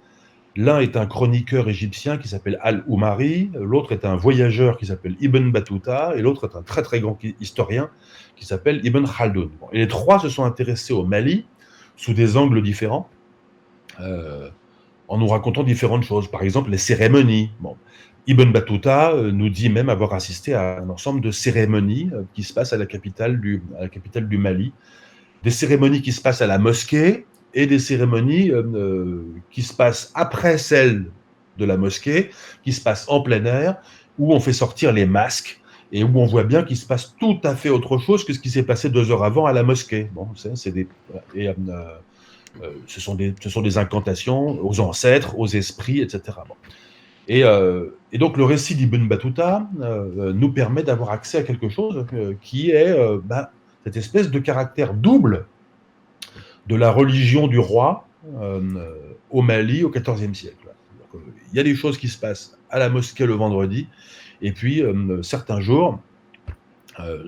L'un est un chroniqueur égyptien qui s'appelle Al-Oumari, l'autre est un voyageur qui s'appelle Ibn Battuta, et l'autre est un très très grand historien qui s'appelle Ibn Khaldoun. Bon, et les trois se sont intéressés au Mali sous des angles différents, euh, en nous racontant différentes choses. Par exemple, les cérémonies. Bon. Ibn Battuta nous dit même avoir assisté à un ensemble de cérémonies qui se passent à la capitale du Mali, des cérémonies qui se passent à la mosquée et des cérémonies qui se passent après celles de la mosquée, qui se passent en plein air, où on fait sortir les masques et où on voit bien qu'il se passe tout à fait autre chose que ce qui s'est passé 2 heures avant à la mosquée. Bon, ce sont des incantations aux ancêtres, aux esprits, etc. Bon. Et donc le récit d'Ibn Battuta nous permet d'avoir accès à quelque chose qui est cette espèce de caractère double de la religion du roi au Mali au XIVe siècle. Donc, il y a des choses qui se passent à la mosquée le vendredi, et puis certains jours,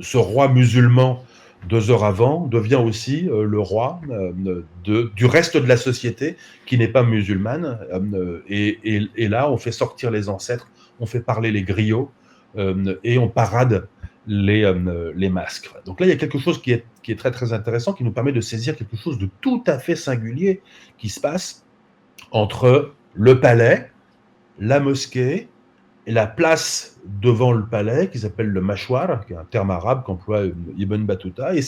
ce roi musulman 2 heures avant devient aussi le roi du reste de la société qui n'est pas musulmane. Et là, on fait sortir les ancêtres, on fait parler les griots et on parade les masques. Donc là, il y a quelque chose qui est très très intéressant, qui nous permet de saisir quelque chose de tout à fait singulier qui se passe entre le palais, la mosquée et la place devant le palais, qui s'appelle le mashwar, qui est un terme arabe qu'emploie Ibn Battuta, et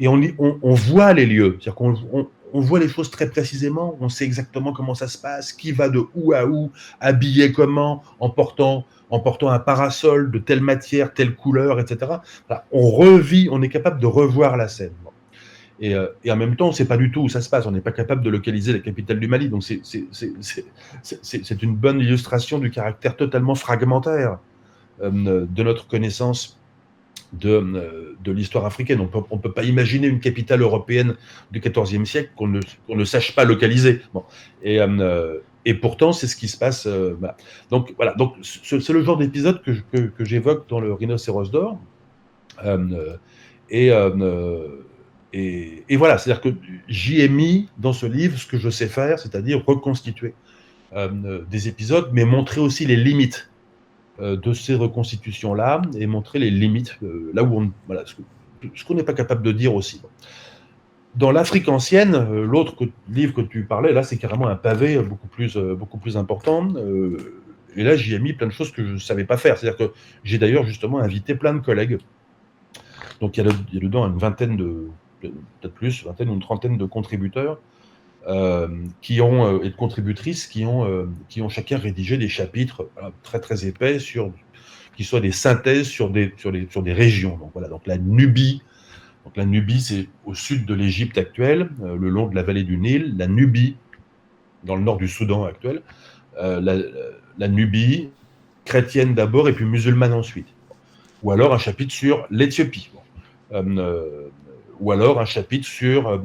on voit les lieux, c'est-à-dire qu'on voit les choses très précisément, on sait exactement comment ça se passe, qui va de où à où, habillé comment, en portant un parasol de telle matière, telle couleur, etc. Voilà, on revit, on est capable de revoir la scène. Et en même temps, on ne sait pas du tout où ça se passe. On n'est pas capable de localiser la capitale du Mali. Donc, c'est une bonne illustration du caractère totalement fragmentaire de notre connaissance de l'histoire africaine. On ne peut pas imaginer une capitale européenne du XIVe siècle qu'on ne sache pas localiser. Bon. Et pourtant, c'est ce qui se passe. Voilà. Donc, voilà. Donc, c'est le genre d'épisode que j'évoque dans le Rhinocéros d'or. Et, voilà, c'est-à-dire que j'y ai mis dans ce livre ce que je sais faire, c'est-à-dire reconstituer des épisodes, mais montrer aussi les limites de ces reconstitutions-là et montrer les limites, là où voilà, ce qu'on n'est pas capable de dire aussi. Dans l'Afrique ancienne, l'autre livre que tu parlais, là, c'est carrément un pavé beaucoup plus important. Et là, j'y ai mis plein de choses que je ne savais pas faire. C'est-à-dire que j'ai d'ailleurs justement invité plein de collègues. Donc il y a dedans une vingtaine peut-être plus, une vingtaine ou une trentaine de contributeurs et de contributrices qui ont chacun rédigé des chapitres très très épais qui soient des synthèses sur des régions. Donc voilà, donc la Nubie, c'est au sud de l'Égypte actuelle, le long de la vallée du Nil. La Nubie, dans le nord du Soudan actuel. La Nubie, chrétienne d'abord et puis musulmane ensuite. Ou alors un chapitre sur l'Éthiopie. Ou alors un chapitre sur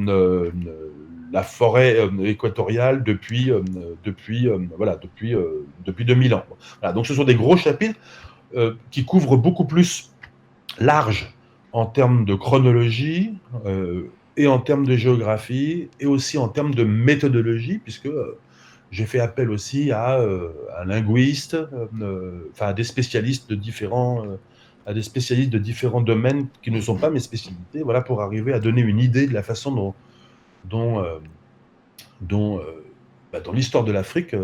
la forêt équatoriale depuis 2000 ans. Voilà, donc ce sont des gros chapitres qui couvrent beaucoup plus large en termes de chronologie et en termes de géographie et aussi en termes de méthodologie, puisque j'ai fait appel aussi à un linguiste, à des spécialistes de différents domaines qui ne sont pas mes spécialités, voilà, pour arriver à donner une idée de la façon dont dans l'histoire de l'Afrique,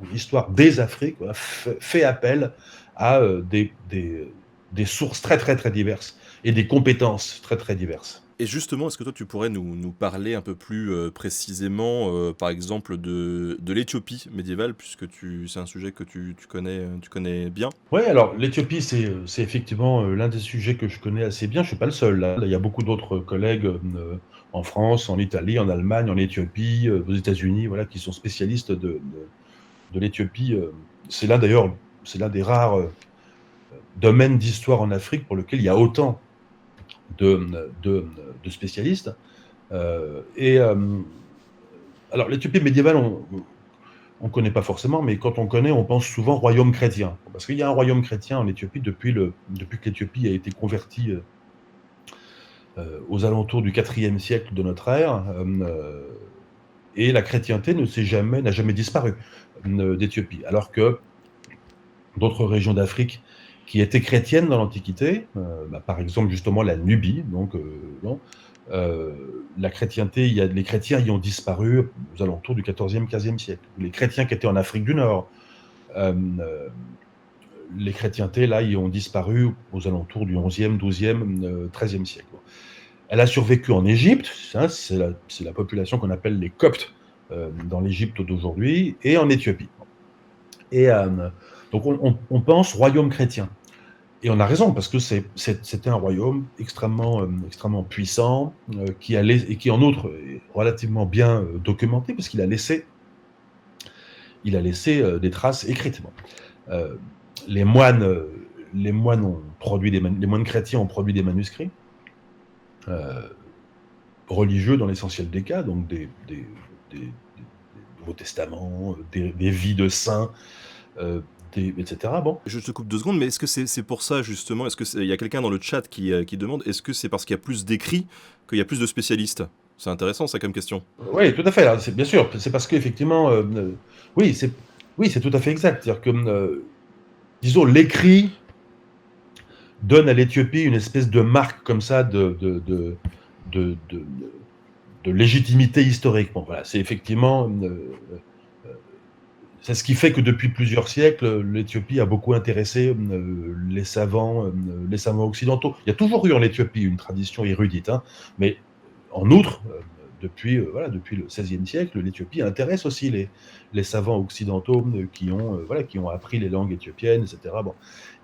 ou Histoire des Afriques, voilà, fait appel à des sources très très très diverses et des compétences très très diverses. Et justement, est-ce que toi tu pourrais nous parler un peu plus précisément, par exemple, de l'Éthiopie médiévale, puisque c'est un sujet que tu connais bien? Oui, alors l'Éthiopie, c'est effectivement l'un des sujets que je connais assez bien. Je suis pas le seul. Là. Il y a beaucoup d'autres collègues en France, en Italie, en Allemagne, en Éthiopie, aux États-Unis, voilà, qui sont spécialistes de l'Éthiopie. C'est là d'ailleurs, c'est l'un des rares domaines d'histoire en Afrique pour lequel il y a autant de spécialistes. Et alors l'Éthiopie médiévale, on ne connaît pas forcément, mais quand on connaît, on pense souvent royaume chrétien. Parce qu'il y a un royaume chrétien en Éthiopie depuis que l'Éthiopie a été convertie aux alentours du IVe siècle de notre ère. Et la chrétienté n'a jamais disparu d'Éthiopie. Alors que d'autres régions d'Afrique qui étaient chrétiennes dans l'Antiquité, par exemple justement la Nubie, donc non, la chrétienté, les chrétiens y ont disparu aux alentours du XIVe, XVe siècle. Les chrétiens qui étaient en Afrique du Nord, euh, les chrétientés là y ont disparu aux alentours du XIe, XIIe, XIIIe siècle. Elle a survécu en Égypte, hein, c'est la population qu'on appelle les Coptes dans l'Égypte d'aujourd'hui, et en Éthiopie. Et donc on pense royaume chrétien. Et on a raison, parce que c'était un royaume extrêmement puissant, et qui en outre est relativement bien documenté, parce qu'il a laissé des traces écrites. Bon. Euh, les moines, les moines les moines chrétiens ont produit des manuscrits religieux dans l'essentiel des cas, donc des Nouveaux Testaments, des vies de saints, etc. Bon. Je te coupe 2 secondes, mais est-ce que c'est pour ça justement? Il y a quelqu'un dans le chat qui demande, est-ce que c'est parce qu'il y a plus d'écrits qu'il y a plus de spécialistes? C'est intéressant ça comme question. Oui, tout à fait. C'est bien sûr. C'est parce qu'effectivement, oui, c'est tout à fait exact. C'est-à-dire que, disons, l'écrit donne à l'Éthiopie une espèce de marque comme ça de, de, de légitimité historique. Bon, voilà, c'est effectivement, c'est ce qui fait que depuis plusieurs siècles, l'Éthiopie a beaucoup intéressé les savants occidentaux. Il y a toujours eu en Éthiopie une tradition érudite, hein, mais en outre, depuis le XVIe siècle, l'Éthiopie intéresse aussi les savants occidentaux qui ont appris les langues éthiopiennes, etc. Bon,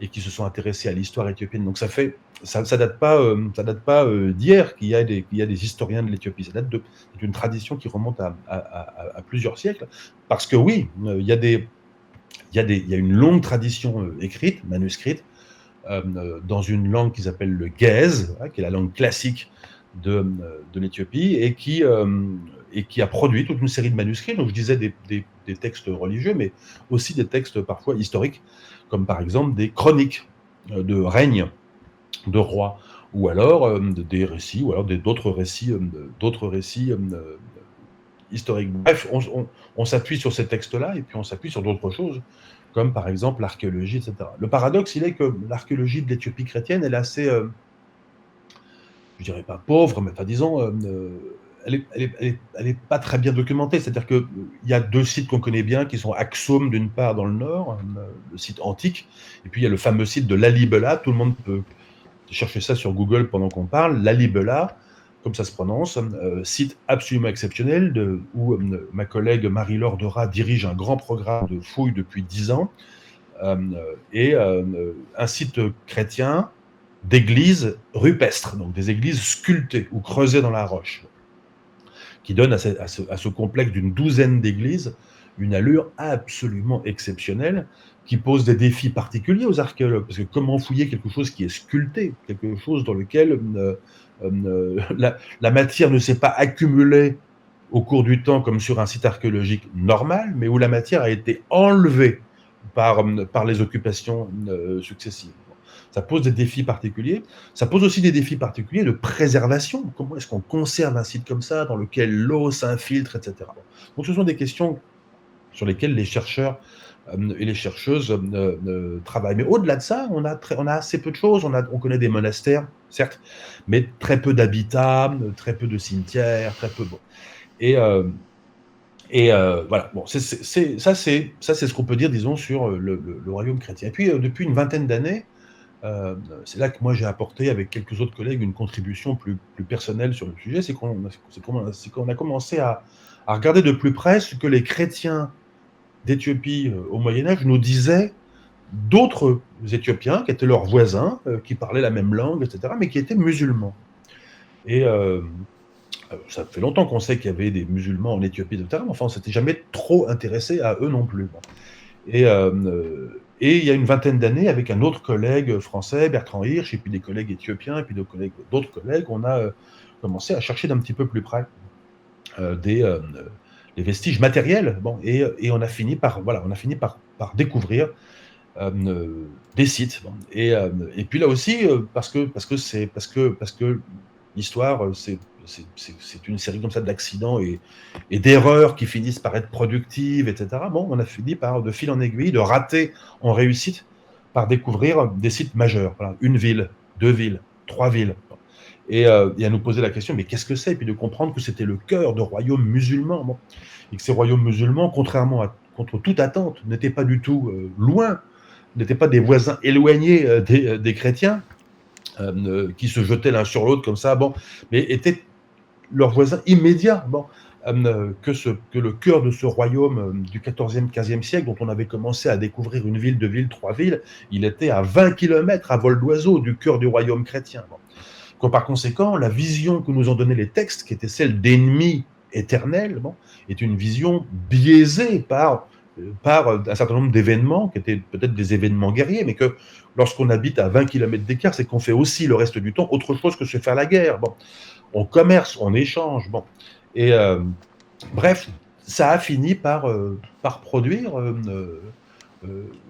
et qui se sont intéressés à l'histoire éthiopienne. Donc ça date pas d'hier qu'il y a des historiens de l'Éthiopie. C'est une tradition qui remonte à plusieurs siècles. Parce que oui, il y a une longue tradition écrite, manuscrite, dans une langue qui s'appelle le Ge'ez, qui est la langue classique de l'Éthiopie, et qui a produit toute une série de manuscrits. Donc je disais des textes religieux, mais aussi des textes parfois historiques, comme par exemple des chroniques de règne de rois, ou alors des récits, ou alors d'autres récits historiques. Bref, on s'appuie sur ces textes-là, et puis on s'appuie sur d'autres choses, comme par exemple l'archéologie, etc. Le paradoxe, il est que l'archéologie de l'Éthiopie chrétienne, elle est assez, je dirais pas pauvre, mais disons, elle est pas très bien documentée. C'est-à-dire qu'il y a 2 sites qu'on connaît bien, qui sont Axum, d'une part, dans le nord, le site antique, et puis il y a le fameux site de Lalibela. Tout le monde peut chercher ça sur Google pendant qu'on parle. Lalibela, comme ça se prononce, site absolument exceptionnel, où ma collègue Marie-Laure Dora dirige un grand programme de fouilles depuis 10 ans, et un site chrétien d'églises rupestres, donc des églises sculptées ou creusées dans la roche, qui donne à ce complexe d'une douzaine d'églises une allure absolument exceptionnelle, qui pose des défis particuliers aux archéologues, parce que comment fouiller quelque chose qui est sculpté, quelque chose dans lequel la matière ne s'est pas accumulée au cours du temps comme sur un site archéologique normal, mais où la matière a été enlevée par les occupations successives. Ça pose des défis particuliers. Ça pose aussi des défis particuliers de préservation. Comment est-ce qu'on conserve un site comme ça, dans lequel l'eau s'infiltre, etc. Donc ce sont des questions sur lesquelles les chercheurs et les chercheuses travaillent. Mais au-delà de ça, on a assez peu de choses. On connaît des monastères, certes, mais très peu d'habitats, très peu de cimetières, très peu. Bon. Et Et voilà, bon, ça, c'est ce qu'on peut dire, disons, sur le royaume chrétien. Et puis, depuis une vingtaine d'années, c'est là que moi j'ai apporté, avec quelques autres collègues, une contribution plus personnelle sur le sujet. C'est qu'on a commencé à regarder de plus près ce que les chrétiens d'Éthiopie au Moyen-Âge nous disaient d'autres Éthiopiens qui étaient leurs voisins, qui parlaient la même langue, etc., mais qui étaient musulmans. Et ça fait longtemps qu'on sait qu'il y avait des musulmans en Éthiopie, etc., mais enfin, on s'était jamais trop intéressé à eux non plus. Bon. Et il y a une vingtaine d'années, avec un autre collègue français, Bertrand Hirsch, et puis des collègues éthiopiens, et puis d'autres collègues, on a commencé à chercher d'un petit peu plus près les vestiges matériels. Bon, et on a fini par découvrir des sites. Bon. Et puis là aussi, parce que l'histoire, c'est une série comme ça d'accidents et d'erreurs qui finissent par être productives, etc. Bon, on a fini par, de fil en aiguille, de rater en réussite, par découvrir des sites majeurs. Voilà, une ville, deux villes, trois villes. Et à nous poser la question, mais qu'est-ce que c'est? Et puis de comprendre que c'était le cœur de royaumes musulmans. Bon. Et que ces royaumes musulmans, contre toute attente, n'étaient pas du tout loin, n'étaient pas des voisins éloignés des chrétiens, qui se jetaient l'un sur l'autre comme ça, bon, mais étaient leurs voisins immédiats. Bon, que le cœur de ce royaume du 14e, 15e siècle, dont on avait commencé à découvrir une ville, deux villes, trois villes, il était à 20 kilomètres à vol d'oiseau du cœur du royaume chrétien. Bon. Par conséquent, la vision que nous ont donnée les textes, qui était celle d'ennemis éternels, bon, est une vision biaisée par un certain nombre d'événements, qui étaient peut-être des événements guerriers, mais que lorsqu'on habite à 20 kilomètres d'écart, c'est qu'on fait aussi le reste du temps autre chose que se faire la guerre. Bon. On commerce, on échange. Bon. Et bref, ça a fini par produire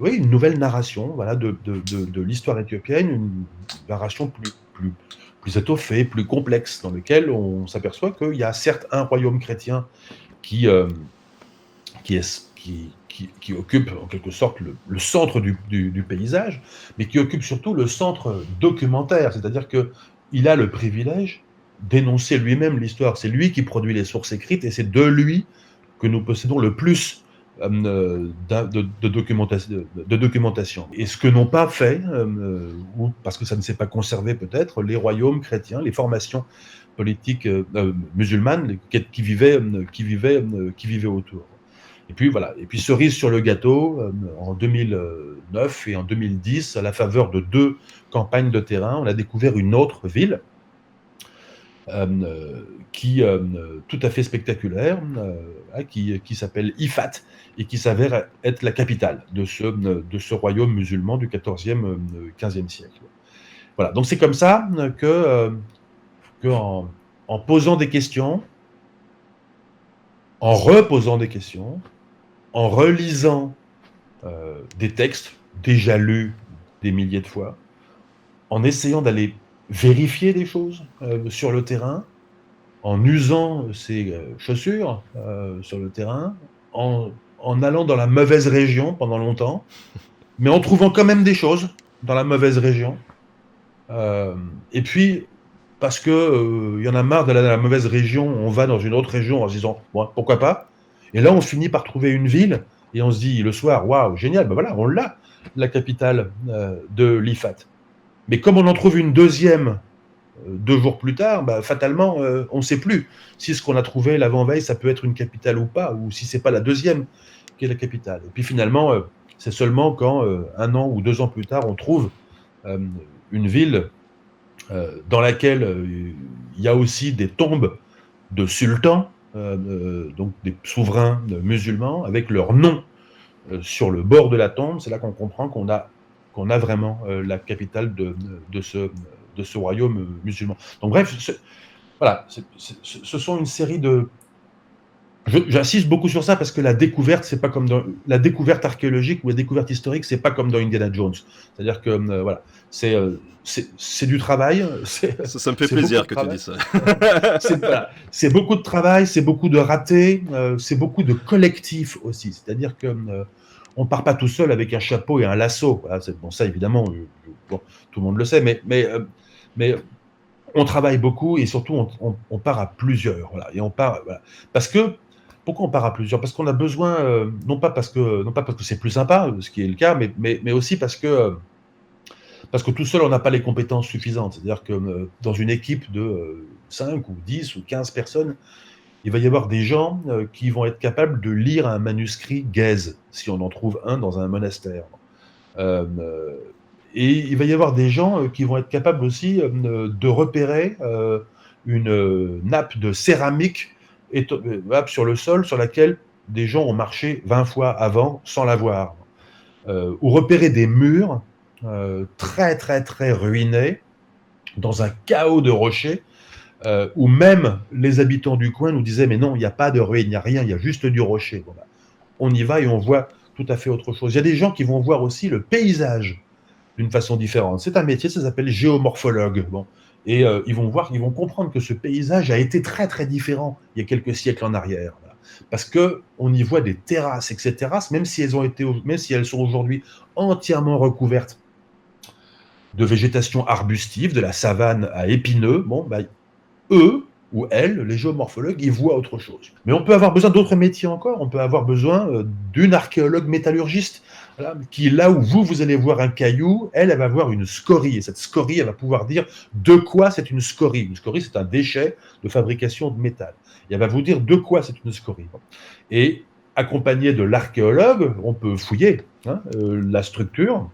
oui, une nouvelle narration, voilà, de l'histoire éthiopienne, une narration plus étoffée, plus complexe, dans laquelle on s'aperçoit qu'il y a certes un royaume chrétien qui occupe en quelque sorte le centre du paysage, mais qui occupe surtout le centre documentaire, c'est-à-dire qu'il a le privilège d'énoncer lui-même l'histoire. C'est lui qui produit les sources écrites, et c'est de lui que nous possédons le plus de documentation. Et ce que n'ont pas fait, ou parce que ça ne s'est pas conservé peut-être, les royaumes chrétiens, les formations politiques musulmanes qui vivaient autour. Et puis voilà. Et puis cerise sur le gâteau, en 2009 et en 2010, à la faveur de deux campagnes de terrain, on a découvert une autre ville tout à fait spectaculaire, qui s'appelle Ifat, et qui s'avère être la capitale de ce royaume musulman du 14e, 15e siècle. Voilà, donc c'est comme ça que en posant des questions, en reposant des questions, en relisant des textes déjà lus des milliers de fois, en essayant d'aller vérifier des choses sur le terrain, en usant ses chaussures sur le terrain, en allant dans la mauvaise région pendant longtemps, mais en trouvant quand même des choses dans la mauvaise région. Et puis, parce que y en a marre d'aller dans la mauvaise région, on va dans une autre région en se disant, bon, pourquoi pas? Et là, on finit par trouver une ville, et on se dit le soir, waouh, génial, ben voilà, on l'a, la capitale de l'Ifat. Mais comme on en trouve une deuxième 2 jours plus tard, bah, fatalement, on ne sait plus si ce qu'on a trouvé l'avant-veille, ça peut être une capitale ou pas, ou si c'est pas la deuxième qui est la capitale. Et puis finalement, c'est seulement quand, 1 an ou 2 ans plus tard, on trouve une ville dans laquelle il y a aussi des tombes de sultans, donc des souverains musulmans, avec leur nom sur le bord de la tombe. C'est là qu'on comprend qu'on a vraiment la capitale de ce royaume musulman. Donc bref, voilà, ce sont une série de... J'insiste beaucoup sur ça parce que la découverte, c'est pas comme dans la découverte archéologique ou la découverte historique, c'est pas comme dans Indiana Jones. C'est-à-dire que voilà, c'est du travail. Ça me fait plaisir que tu dis ça. Voilà, c'est beaucoup de travail, c'est beaucoup de ratés, c'est beaucoup de collectif aussi. C'est-à-dire que on part pas tout seul avec un chapeau et un lasso. Voilà, bon, ça évidemment, bon, tout le monde le sait, mais on travaille beaucoup et surtout on part à plusieurs. Voilà, et on part voilà, parce que Pourquoi on part à plusieurs? Parce qu'on a besoin, non pas parce que c'est plus sympa, ce qui est le cas, mais aussi parce que tout seul, on n'a pas les compétences suffisantes. C'est-à-dire que dans une équipe de 5 ou 10 ou 15 personnes, il va y avoir des gens qui vont être capables de lire un manuscrit Gèze, si on en trouve un dans un monastère. Euh, euh, et il va y avoir des gens qui vont être capables aussi de repérer une nappe de céramique sur le sol sur laquelle des gens ont marché 20 fois avant sans la voir. Ou repérer des murs très très très ruinés dans un chaos de rochers où même les habitants du coin nous disaient mais non, il n'y a pas de ruine, il n'y a rien, il y a juste du rocher. Bon, bah, on y va et on voit tout à fait autre chose. Il y a des gens qui vont voir aussi le paysage d'une façon différente. C'est un métier, ça s'appelle géomorphologue. Bon. Et ils vont comprendre que ce paysage a été très très différent il y a quelques siècles en arrière. Voilà. Parce que on y voit des terrasses, et ces terrasses, même si elles sont aujourd'hui entièrement recouvertes de végétation arbustive, de la savane à épineux, bon, bah, eux ou elles, les géomorphologues, ils voient autre chose. Mais on peut avoir besoin d'autres métiers encore. On peut avoir besoin d'une archéologue métallurgiste, voilà, qui, là où vous allez voir un caillou, elle va voir une scorie. Et cette scorie, elle va pouvoir dire de quoi c'est une scorie. Une scorie, c'est un déchet de fabrication de métal. Et elle va vous dire de quoi c'est une scorie. Et accompagné de l'archéologue, on peut fouiller la structure.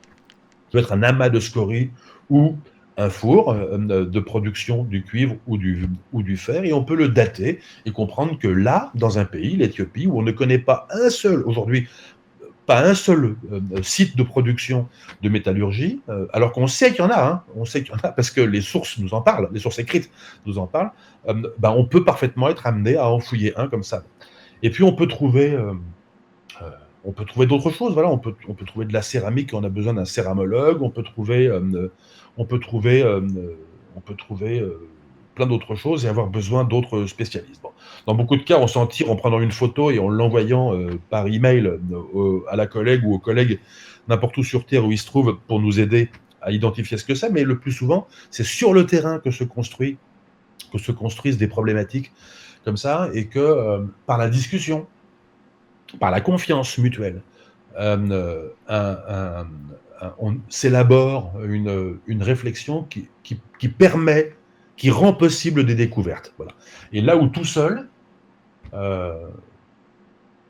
Ça peut être un amas de scories ou un four de production du cuivre ou du fer, et on peut le dater et comprendre que là, dans un pays, l'Éthiopie, où on ne connaît pas un seul, aujourd'hui, pas un seul site de production de métallurgie, alors qu'on sait qu'il y en a, hein, on sait qu'il y en a parce que les sources nous en parlent, les sources écrites nous en parlent, on peut parfaitement être amené à en fouiller un comme ça. Et puis euh, on peut trouver d'autres choses. Voilà, on peut trouver de la céramique, on a besoin d'un céramologue. On peut trouver, on peut trouver plein d'autres choses et avoir besoin d'autres spécialistes. Bon. Dans beaucoup de cas, on s'en tire en prenant une photo et en l'envoyant par email à la collègue ou au collègue n'importe où sur Terre où il se trouve pour nous aider à identifier ce que c'est. Mais le plus souvent, c'est sur le terrain que se construisent des problématiques comme ça et que par la discussion, par la confiance mutuelle, on s'élabore une réflexion qui permet, qui rend possible des découvertes. Voilà. Et là où tout seul, euh,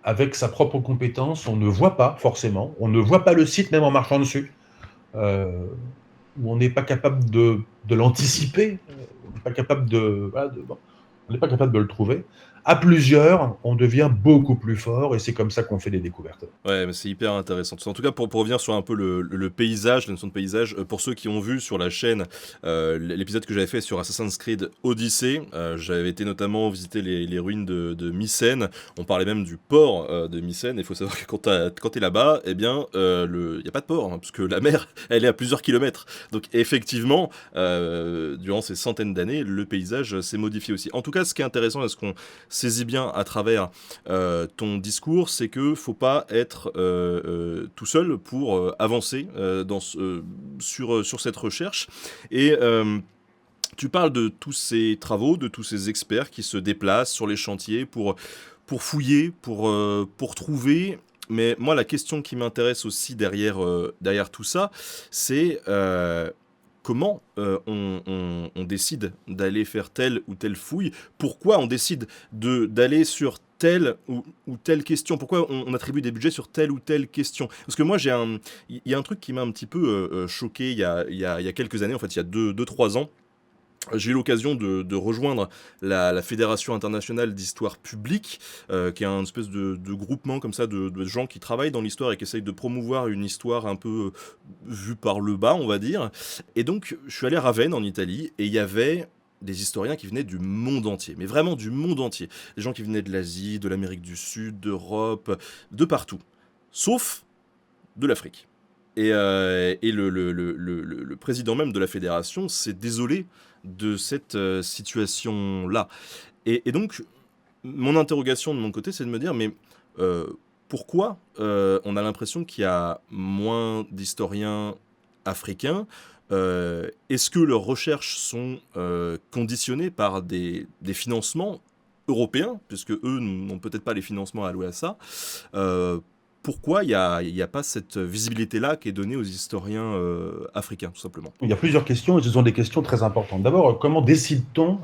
avec sa propre compétence, on ne voit pas forcément, on ne voit pas le site même en marchant dessus, euh, où on n'est pas capable de l'anticiper, on n'est pas capable bon, on n'est pas capable de le trouver. À plusieurs, on devient beaucoup plus fort et c'est comme ça qu'on fait des découvertes. Ouais, mais c'est hyper intéressant. En tout cas, pour revenir sur un peu le paysage, la notion de paysage, pour ceux qui ont vu sur la chaîne l'épisode que j'avais fait sur Assassin's Creed Odyssey, j'avais été notamment visiter les ruines de Mycène. On parlait même du port de Mycène. Il faut savoir que quand t'es là-bas, eh bien, y a pas de port, hein, parce que la mer, elle est à plusieurs kilomètres. Donc, effectivement, durant ces centaines d'années, le paysage s'est modifié aussi. En tout cas, ce qui est intéressant, et ce qu'on saisit bien à travers ton discours, c'est que faut pas être tout seul pour avancer sur cette recherche. Et tu parles de tous ces travaux, de tous ces experts qui se déplacent sur les chantiers pour fouiller, pour trouver. Mais moi, la question qui m'intéresse aussi derrière tout ça, c'est comment on décide d'aller faire telle ou telle fouille. Pourquoi on décide d'aller sur telle ou telle question. Pourquoi on attribue des budgets sur telle ou telle question. Parce que moi, il y a un truc qui m'a un petit peu choqué il y a quelques années, en fait, il y a 3 ans. J'ai eu l'occasion de rejoindre la Fédération internationale d'histoire publique, qui est un espèce de groupement comme ça de gens qui travaillent dans l'histoire et qui essayent de promouvoir une histoire un peu vue par le bas, on va dire. Et donc, je suis allé à Ravenne, en Italie, et il y avait des historiens qui venaient du monde entier, mais vraiment du monde entier. Des gens qui venaient de l'Asie, de l'Amérique du Sud, d'Europe, de partout. Sauf de l'Afrique. Et le président même de la fédération s'est désolé de cette situation-là. Et donc, mon interrogation de mon côté, c'est de me dire, mais euh, pourquoi on a l'impression qu'il y a moins d'historiens africains? Est-ce que leurs recherches sont conditionnées par des financements européens, puisque eux n'ont peut-être pas les financements alloués à ça. Euh, Pourquoi il y a pas cette visibilité-là qui est donnée aux historiens africains, tout simplement? Il y a plusieurs questions et ce sont des questions très importantes. D'abord, comment décide-t-on,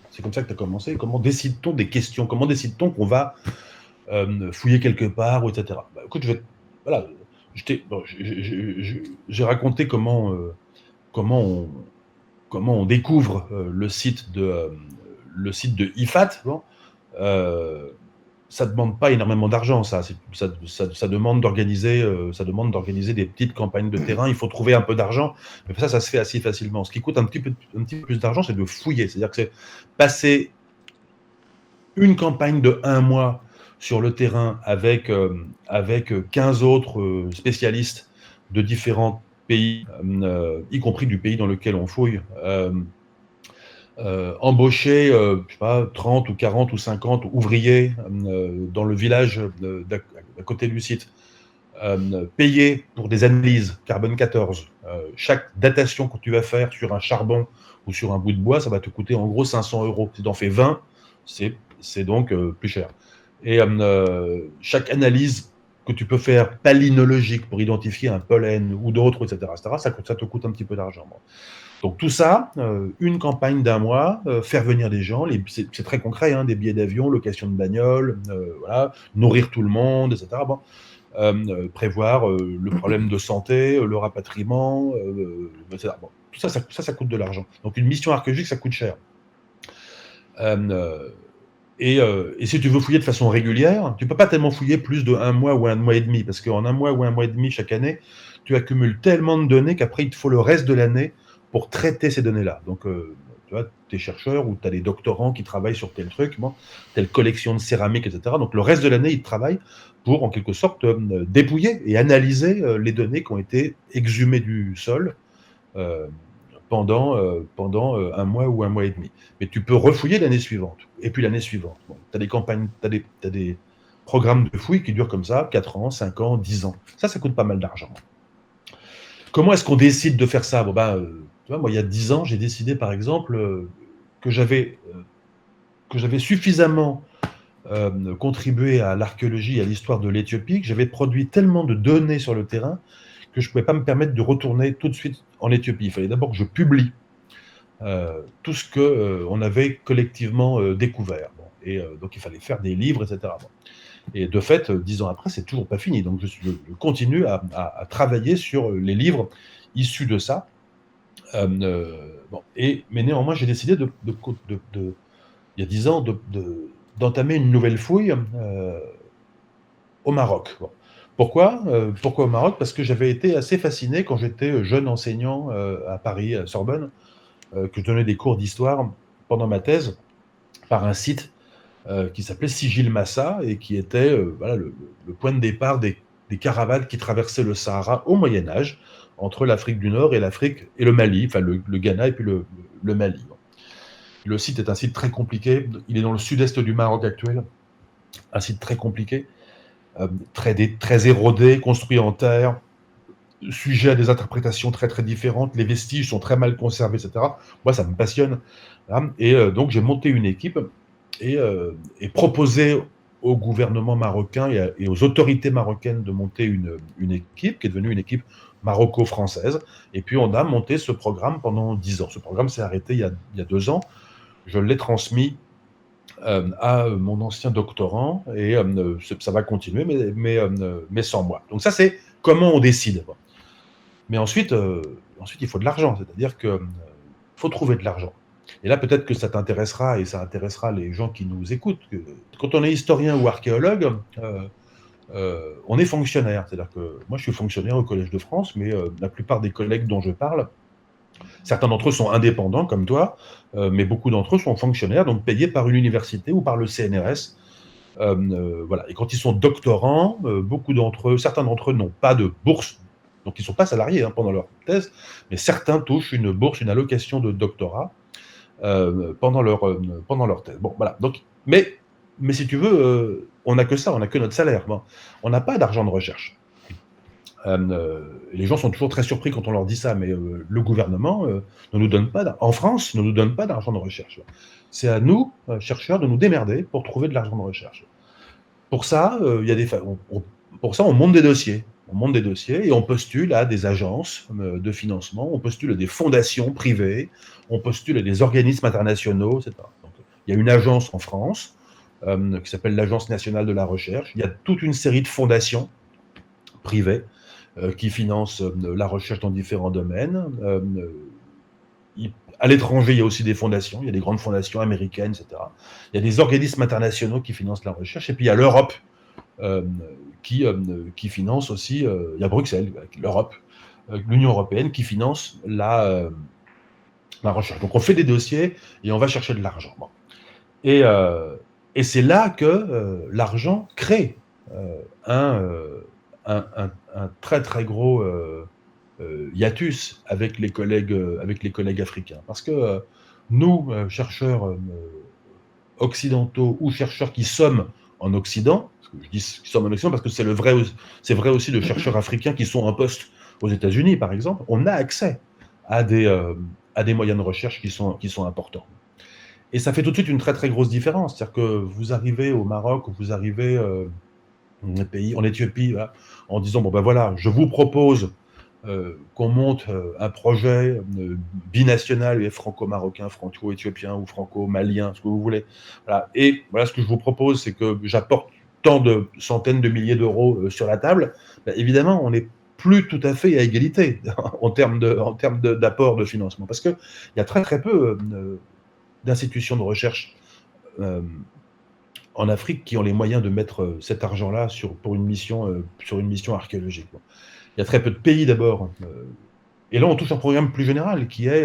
c'est comme ça que tu as commencé, comment décide-t-on des questions? Comment décide-t-on qu'on va fouiller quelque part, ou etc. Bah, écoute, voilà, bon, j'ai raconté comment, on, comment on découvre le site de IFAT. Bon. Ça ne demande pas énormément d'argent, ça demande d'organiser des petites campagnes de terrain. Il faut trouver un peu d'argent, mais ça se fait assez facilement. Ce qui coûte un petit peu plus d'argent, c'est de fouiller. C'est-à-dire que c'est passer une campagne de 1 mois sur le terrain avec 15 autres spécialistes de différents pays, y compris du pays dans lequel on fouille, embaucher, je sais pas, 30 ou 40 ou 50 ouvriers dans le village à côté du site, payer pour des analyses carbone 14. Chaque datation que tu vas faire sur un charbon ou sur un bout de bois, ça va te coûter en gros 500 euros. Si tu en fais 20, c'est donc plus cher. Et chaque analyse que tu peux faire palynologique pour identifier un pollen ou d'autres, etc., ça te coûte un petit peu d'argent. Bon. Donc tout ça, une campagne d'1 mois, faire venir des gens, c'est très concret, hein, des billets d'avion, location de bagnole, voilà, nourrir tout le monde, etc. Bon. Prévoir le problème de santé, le rapatriement, etc. Bon. Tout ça, ça coûte de l'argent. Donc une mission archéologique, ça coûte cher. Et si tu veux fouiller de façon régulière, tu ne peux pas tellement fouiller plus de 1 mois ou 1 mois et demi, parce qu'en 1 mois ou 1 mois et demi chaque année, tu accumules tellement de données qu'après, il te faut le reste de l'année pour traiter ces données-là. Donc, tu vois, tu es chercheur ou tu as des doctorants qui travaillent sur tel truc, bon, telle collection de céramique, etc. Donc, le reste de l'année, ils travaillent pour, en quelque sorte, dépouiller et analyser les données qui ont été exhumées du sol pendant 1 mois ou 1 mois et demi. Mais tu peux refouiller l'année suivante, et puis l'année suivante. Bon, tu as des campagnes, t'as des programmes de fouilles qui durent comme ça, 4 ans, 5 ans, 10 ans. Ça coûte pas mal d'argent. Comment est-ce qu'on décide de faire ça? Bon, tu vois, moi, il y a 10 ans, j'ai décidé, par exemple, que j'avais suffisamment contribué à l'archéologie et à l'histoire de l'Éthiopie, que j'avais produit tellement de données sur le terrain que je ne pouvais pas me permettre de retourner tout de suite en Éthiopie. Il fallait d'abord que je publie tout ce qu'on avait collectivement découvert. Bon. Et donc, il fallait faire des livres, etc. Bon. Et de fait, 10 ans après, c'est toujours pas fini. Donc, je continue à travailler sur les livres issus de ça. Bon. Mais néanmoins, j'ai décidé, il y a 10 ans, d'entamer une nouvelle fouille au Maroc. Bon. Pourquoi au Maroc? Parce que j'avais été assez fasciné quand j'étais jeune enseignant à Paris, à Sorbonne, que je donnais des cours d'histoire pendant ma thèse, par un site qui s'appelait Sigil Massa et qui était voilà, le point de départ des caravanes qui traversaient le Sahara au Moyen-Âge, entre l'Afrique du Nord et l'Afrique et le Mali, enfin le Ghana et puis le Mali. Le site est un site très compliqué, il est dans le sud-est du Maroc actuel, un site très compliqué, très érodé, construit en terre, sujet à des interprétations très très différentes, les vestiges sont très mal conservés, etc. Moi, ça me passionne. Hein, et donc, j'ai monté une équipe et proposé au gouvernement marocain et aux autorités marocaines de monter une équipe qui est devenue une équipe maroco-française. Et puis, on a monté ce programme pendant 10 ans. Ce programme s'est arrêté il y a 2 ans. Je l'ai transmis à mon ancien doctorant et ça va continuer, mais sans moi. Donc ça, c'est comment on décide. Mais ensuite, il faut de l'argent, c'est-à-dire qu'il faut trouver de l'argent. Et là, peut-être que ça t'intéressera et ça intéressera les gens qui nous écoutent. Quand on est historien ou archéologue, on est fonctionnaire. C'est-à-dire que moi, je suis fonctionnaire au Collège de France, mais la plupart des collègues dont je parle, certains d'entre eux sont indépendants, comme toi, mais beaucoup d'entre eux sont fonctionnaires, donc payés par une université ou par le CNRS. Voilà. Et quand ils sont doctorants, certains d'entre eux n'ont pas de bourse, donc ils ne sont pas salariés pendant leur thèse, mais certains touchent une bourse, une allocation de doctorat pendant leur thèse. Bon, voilà. Donc, mais si tu veux, on n'a que ça, on n'a que notre salaire. Bon. On n'a pas d'argent de recherche. Les gens sont toujours très surpris quand on leur dit ça, mais le gouvernement ne nous donne pas en France, ne nous donne pas d'argent de recherche. C'est à nous, chercheurs, de nous démerder pour trouver de l'argent de recherche. Pour ça, pour ça, on monte des dossiers. On monte des dossiers et on postule à des agences de financement, on postule à des fondations privées, on postule à des organismes internationaux, etc. Donc, il y a une agence en France qui s'appelle l'Agence nationale de la recherche. Il y a toute une série de fondations privées qui financent la recherche dans différents domaines. À l'étranger, il y a aussi des fondations, il y a des grandes fondations américaines, etc. Il y a des organismes internationaux qui financent la recherche, et puis il y a l'Europe qui finance aussi, il y a Bruxelles, l'Europe, l'Union européenne qui finance la recherche. Donc on fait des dossiers et on va chercher de l'argent. Bon. Et c'est là que l'argent crée un très très gros hiatus avec les collègues africains. Parce que nous, chercheurs occidentaux ou chercheurs qui sommes en Occident, je dis qui sommes en Occident parce que c'est vrai aussi de chercheurs africains qui sont en poste aux États-Unis, par exemple, on a accès à des moyens de recherche qui sont importants. Et ça fait tout de suite une très très grosse différence. C'est-à-dire que vous arrivez au Maroc, ou vous arrivez en Éthiopie, là, en disant, bon ben voilà, je vous propose qu'on monte un projet binational et franco-marocain, franco-éthiopien ou franco-malien, ce que vous voulez. Voilà. Et voilà, ce que je vous propose, c'est que j'apporte tant de centaines de milliers d'euros sur la table. Ben, évidemment, on n'est plus tout à fait à égalité en termes d'apport de financement, parce qu'il y a très très peu d'institutions de recherche en Afrique qui ont les moyens de mettre cet argent-là sur une mission archéologique. Bon. Il y a très peu de pays d'abord. Et là, on touche un programme plus général qui est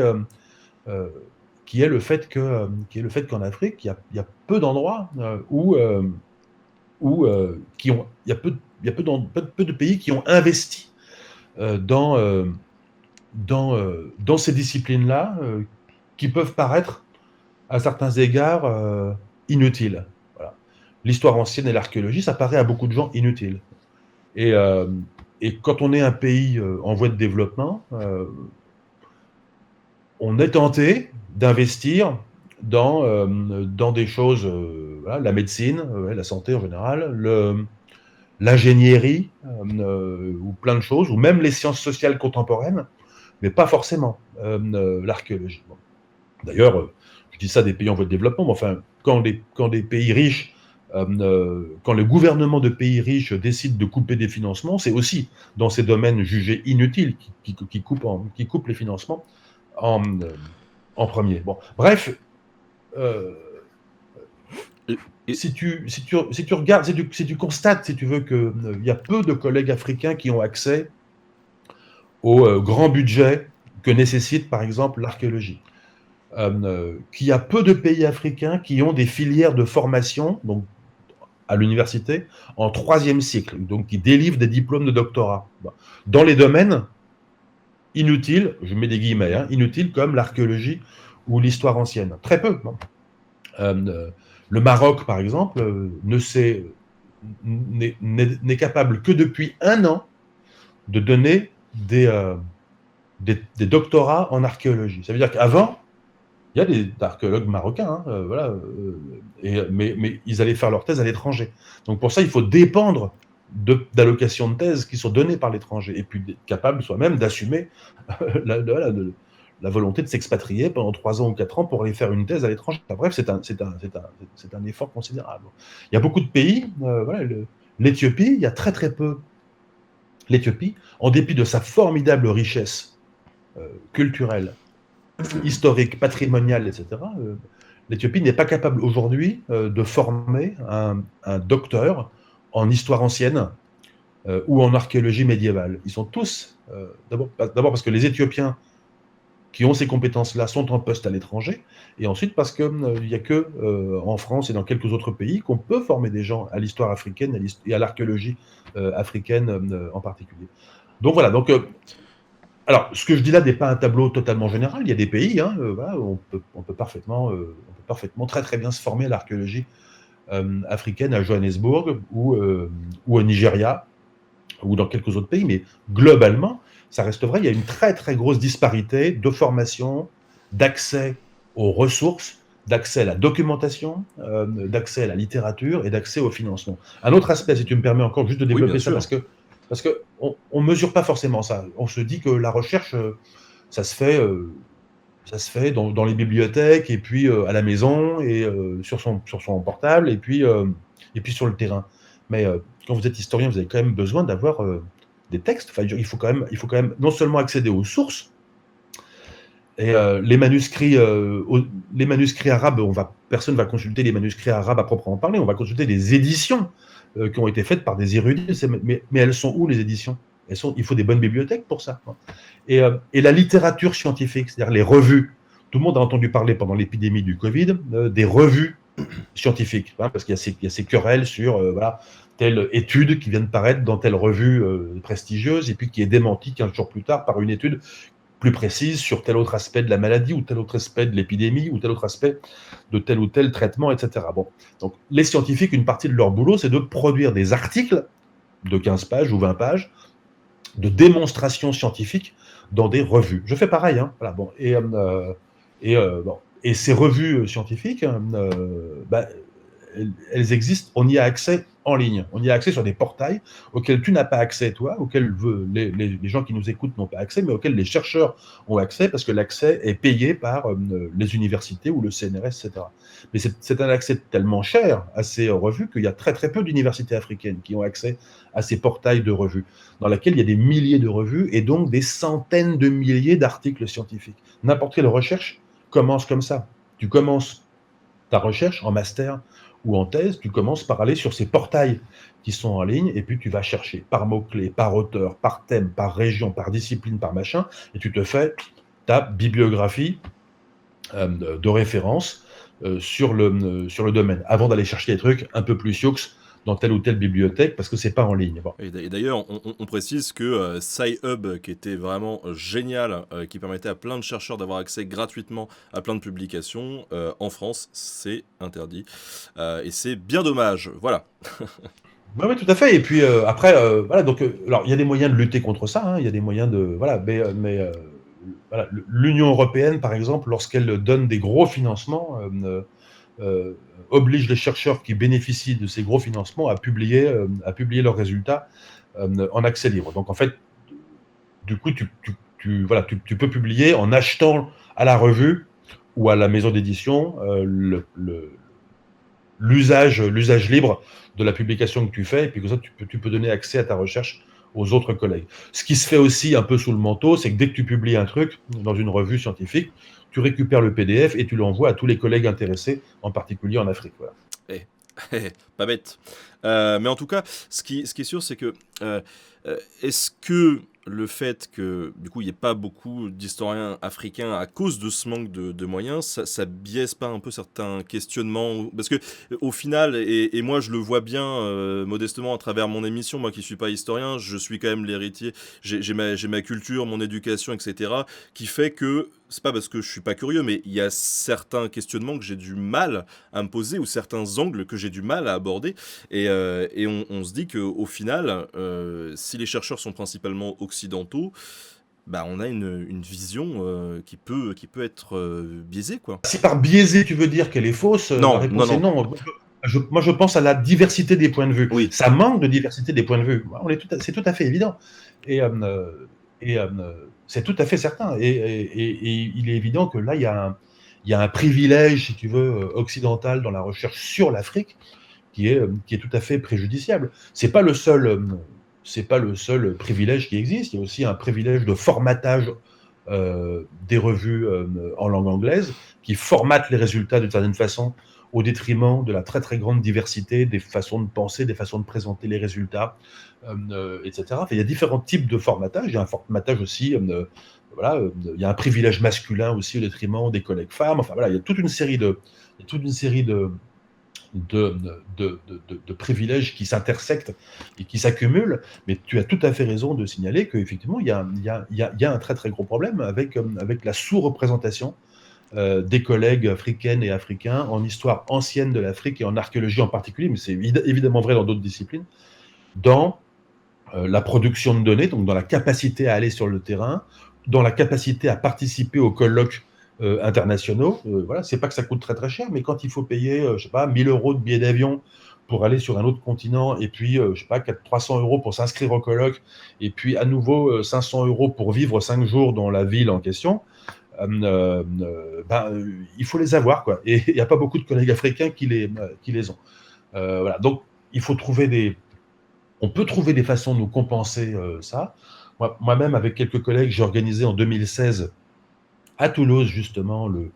le fait qu'en Afrique, il y a peu d'endroits où il y a peu de pays qui ont investi dans ces disciplines-là qui peuvent paraître à certains égards inutiles. Voilà. L'histoire ancienne et l'archéologie, ça paraît à beaucoup de gens inutile. Et quand on est un pays en voie de développement, on est tenté d'investir dans des choses, voilà, la médecine, la santé en général, l'ingénierie, ou plein de choses, ou même les sciences sociales contemporaines, mais pas forcément l'archéologie. Bon. D'ailleurs, je dis ça des pays en voie de développement, mais enfin, quand des pays riches, quand le gouvernement de pays riches décide de couper des financements, c'est aussi dans ces domaines jugés inutiles qui coupent les financements en premier. Bon, bref, si tu regardes, si tu constates, si tu veux, qu'il y a peu de collègues africains qui ont accès au grand budget que nécessite, par exemple, l'archéologie. Qu'il y a peu de pays africains qui ont des filières de formation, donc à l'université, en 3e cycle, donc qui délivrent des diplômes de doctorat. Dans les domaines inutiles, je mets des guillemets, inutiles comme l'archéologie ou l'histoire ancienne. Très peu. Le Maroc, par exemple, n'est capable que depuis 1 an de donner des doctorats en archéologie. Ça veut dire qu'avant, il y a des archéologues marocains, voilà, mais ils allaient faire leur thèse à l'étranger. Donc pour ça, il faut dépendre d'allocations de thèse qui sont données par l'étranger, et puis d'être capable soi-même d'assumer la volonté de s'expatrier pendant 3 ans ou 4 ans pour aller faire une thèse à l'étranger. Bref, c'est un effort considérable. Il y a beaucoup de pays, voilà, l'Éthiopie, il y a très très peu. L'Éthiopie, en dépit de sa formidable richesse culturelle, historique, patrimoniale, etc., l'Éthiopie n'est pas capable aujourd'hui de former un docteur en histoire ancienne ou en archéologie médiévale. Ils sont tous, d'abord parce que les Éthiopiens qui ont ces compétences-là sont en poste à l'étranger, et ensuite parce qu'il n'y a que en France et dans quelques autres pays qu'on peut former des gens à l'histoire africaine et à l'archéologie africaine en particulier. Donc voilà, alors, ce que je dis là n'est pas un tableau totalement général. Il y a des pays voilà, où on peut parfaitement très très bien se former à l'archéologie africaine à Johannesburg ou au Nigeria ou dans quelques autres pays, mais globalement, ça reste vrai, il y a une très très grosse disparité de formation, d'accès aux ressources, d'accès à la documentation, d'accès à la littérature et d'accès au financement. Un autre aspect, si tu me permets encore juste de Oui, bien développer ça, sûr. parce que on mesure pas forcément ça. On se dit que la recherche, ça se fait, ça se fait dans les bibliothèques et puis à la maison et sur son portable et puis sur le terrain. Mais quand vous êtes historien, vous avez quand même besoin d'avoir des textes. Enfin, il faut quand même non seulement accéder aux sources, et les manuscrits arabes, personne ne va consulter les manuscrits arabes à proprement parler, on va consulter des éditions qui ont été faites par des érudits. Mais elles sont où les éditions? Il faut des bonnes bibliothèques pour ça, quoi. Et la littérature scientifique, c'est-à-dire les revues. Tout le monde a entendu parler pendant l'épidémie du Covid des revues scientifiques, hein, parce qu'il y a ces querelles sur voilà, telle étude qui vient de paraître dans telle revue prestigieuse et puis qui est démentie 15 jours plus tard par une étude plus précise sur tel autre aspect de la maladie ou tel autre aspect de l'épidémie ou tel autre aspect de tel ou tel traitement, etc. Bon. Donc, les scientifiques, une partie de leur boulot, c'est de produire des articles de 15 pages ou 20 pages de démonstrations scientifiques dans des revues. Je fais pareil, hein. Voilà, bon. Et ces revues scientifiques, bah, elles existent, on y a accès en ligne. On y a accès sur des portails auxquels tu n'as pas accès, toi, auxquels les gens qui nous écoutent n'ont pas accès, mais auxquels les chercheurs ont accès parce que l'accès est payé par les universités ou le CNRS, etc. Mais c'est un accès tellement cher à ces revues qu'il y a très très peu d'universités africaines qui ont accès à ces portails de revues, dans lesquels il y a des milliers de revues et donc des centaines de milliers d'articles scientifiques. N'importe quelle recherche commence comme ça. Tu commences ta recherche en master ou en thèse, tu commences par aller sur ces portails qui sont en ligne et puis tu vas chercher par mots-clés, par auteur, par thème, par région, par discipline, par machin, et tu te fais ta bibliographie de référence sur le domaine, avant d'aller chercher des trucs un peu plus sioux dans telle ou telle bibliothèque, parce que c'est pas en ligne. Bon. Et d'ailleurs, on précise que SciHub, qui était vraiment génial, qui permettait à plein de chercheurs d'avoir accès gratuitement à plein de publications, en France, c'est interdit. Et c'est bien dommage. Voilà. Oui, ouais, tout à fait. Et puis après, voilà, donc, alors il y a des moyens de lutter contre ça, hein, il y a des moyens de, voilà, mais voilà, l'Union européenne, par exemple, lorsqu'elle donne des gros financements, oblige les chercheurs qui bénéficient de ces gros financements à publier leurs résultats en accès libre. Donc en fait, du coup, voilà, tu peux publier en achetant à la revue ou à la maison d'édition l'usage libre de la publication que tu fais, et puis que ça, tu peux donner accès à ta recherche aux autres collègues. Ce qui se fait aussi un peu sous le manteau, c'est que dès que tu publies un truc dans une revue scientifique, tu récupères le PDF et tu l'envoies à tous les collègues intéressés, en particulier en Afrique. Voilà. Eh, pas bête. Mais en tout cas, ce qui est sûr, c'est que est-ce que le fait que du coup il n'y ait pas beaucoup d'historiens africains à cause de ce manque de moyens, ça biaise pas un peu certains questionnements? Parce que au final, et moi je le vois bien modestement à travers mon émission, moi qui suis pas historien, je suis quand même l'héritier, j'ai ma culture, mon éducation, etc., qui fait que c'est pas parce que je suis pas curieux, mais il y a certains questionnements que j'ai du mal à me poser ou certains angles que j'ai du mal à aborder. Et on se dit qu'au final, si les chercheurs sont principalement occidentaux, bah on a une vision qui peut être biaisée, quoi. Si par biaisé tu veux dire qu'elle est fausse, la Non, non, réponse est non. non. Moi, je pense à la diversité des points de vue. Oui. Ça manque de diversité des points de vue. C'est tout à fait évident. Et, c'est tout à fait certain. Et il est évident que là, il y a un privilège, si tu veux, occidental dans la recherche sur l'Afrique qui est tout à fait préjudiciable. C'est pas le seul privilège qui existe. Il y a aussi un privilège de formatage des revues en langue anglaise qui formatent les résultats d'une certaine façon au détriment de la très très grande diversité des façons de penser, des façons de présenter les résultats, etc. Enfin, il y a différents types de formatage. Il y a un formatage aussi, voilà, il y a un privilège masculin aussi au détriment des collègues femmes. Enfin voilà, il y a toute une série de privilèges qui s'intersectent et qui s'accumulent, mais tu as tout à fait raison de signaler qu'effectivement, il y a un très très gros problème avec la sous-représentation des collègues africaines et africains en histoire ancienne de l'Afrique et en archéologie en particulier, mais c'est évidemment vrai dans d'autres disciplines, dans la production de données, donc dans la capacité à aller sur le terrain, dans la capacité à participer aux colloques internationaux. Voilà, c'est pas que ça coûte très très cher, mais quand il faut payer, je sais pas, 1000 euros de billets d'avion pour aller sur un autre continent, et puis, je sais pas, 300 euros pour s'inscrire au colloque, et puis à nouveau 500 euros pour vivre 5 jours dans la ville en question, il faut les avoir, quoi. Et il n'y a pas beaucoup de collègues africains qui les ont. Voilà. Donc, il faut on peut trouver des façons de nous compenser ça. Moi-même, avec quelques collègues, j'ai organisé en 2016 à Toulouse, justement, le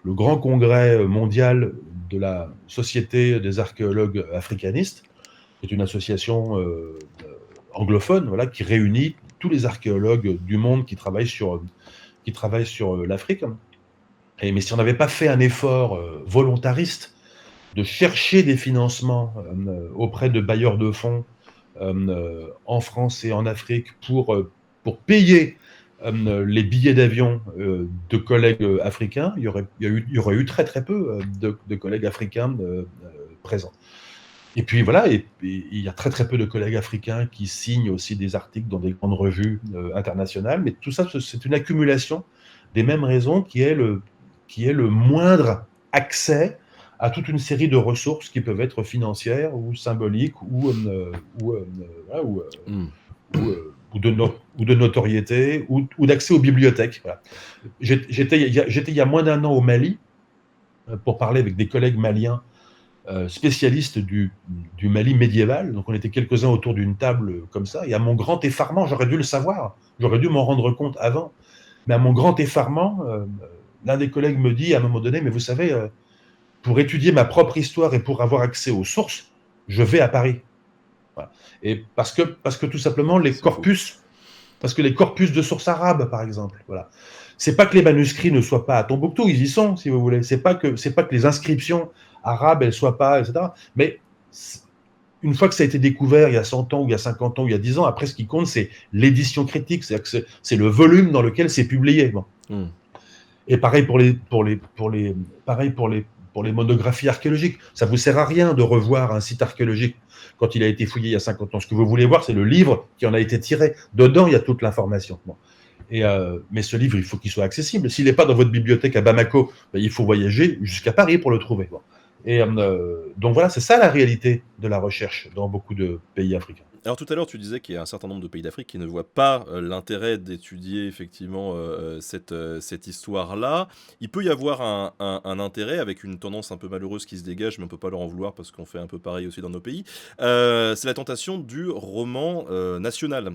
grand congrès mondial de la Société des archéologues africanistes, qui est une association anglophone, voilà, qui réunit tous les archéologues du monde qui travaillent sur l'Afrique. Mais si on n'avait pas fait un effort volontariste de chercher des financements auprès de bailleurs de fonds en France et en Afrique pour payer les billets d'avion de collègues africains, il y aurait eu très très peu de collègues africains présents. Et puis voilà, et il y a très très peu de collègues africains qui signent aussi des articles dans des grandes revues internationales, mais tout ça, c'est une accumulation des mêmes raisons qui est le moindre accès à toute une série de ressources qui peuvent être financières ou symboliques ou de notoriété ou d'accès aux bibliothèques. Voilà. J'étais il y a moins d'un an au Mali pour parler avec des collègues maliens spécialistes du Mali médiéval. Donc on était quelques-uns autour d'une table comme ça, et à mon grand effarement, j'aurais dû le savoir, j'aurais dû m'en rendre compte avant, mais à mon grand effarement, l'un des collègues me dit à un moment donné, mais vous savez, pour étudier ma propre histoire et pour avoir accès aux sources, je vais à Paris. Voilà. Et parce que tout simplement parce que les corpus de sources arabes, par exemple, voilà. C'est pas que les manuscrits ne soient pas à Tombouctou, ils y sont, si vous voulez. C'est pas que les inscriptions arabes, elles soient pas, etc. Mais une fois que ça a été découvert il y a 100 ans, ou il y a 50 ans, ou il y a 10 ans, après, ce qui compte, c'est l'édition critique, c'est le volume dans lequel c'est publié. Bon. Et pareil pour les monographies archéologiques. Ça vous sert à rien de revoir un site archéologique quand il a été fouillé il y a 50 ans. Ce que vous voulez voir, c'est le livre qui en a été tiré. Dedans, il y a toute l'information. Bon. Mais ce livre, il faut qu'il soit accessible. S'il n'est pas dans votre bibliothèque à Bamako, il faut voyager jusqu'à Paris pour le trouver. Bon. Et donc voilà, c'est ça la réalité de la recherche dans beaucoup de pays africains. Alors tout à l'heure, tu disais qu'il y a un certain nombre de pays d'Afrique qui ne voient pas l'intérêt d'étudier effectivement cette histoire-là. Il peut y avoir un intérêt avec une tendance un peu malheureuse qui se dégage, mais on ne peut pas leur en vouloir parce qu'on fait un peu pareil aussi dans nos pays. C'est la tentation du roman national.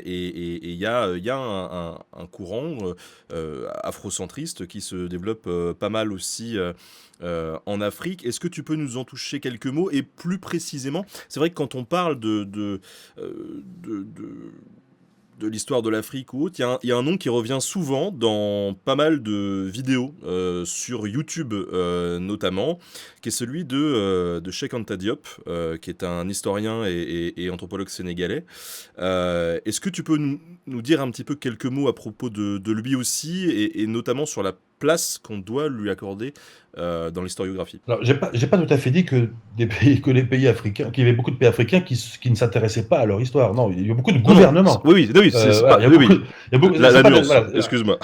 Et il y a un courant afrocentriste qui se développe pas mal aussi en Afrique. Est-ce que tu peux nous en toucher quelques mots? Et plus précisément, c'est vrai que quand on parle de l'histoire de l'Afrique ou autre, il y a un nom qui revient souvent dans pas mal de vidéos sur YouTube notamment, qui est celui de Cheikh Anta Diop, qui est un historien et anthropologue sénégalais. Est-ce que tu peux nous dire un petit peu quelques mots à propos de lui aussi, et notamment sur la place qu'on doit lui accorder dans l'historiographie? Alors, j'ai pas tout à fait dit que les pays africains, qu'il y avait beaucoup de pays africains qui ne s'intéressaient pas à leur histoire. Non, il y a beaucoup de gouvernements. Oui, c'est pas. La nuance. Excuse-moi.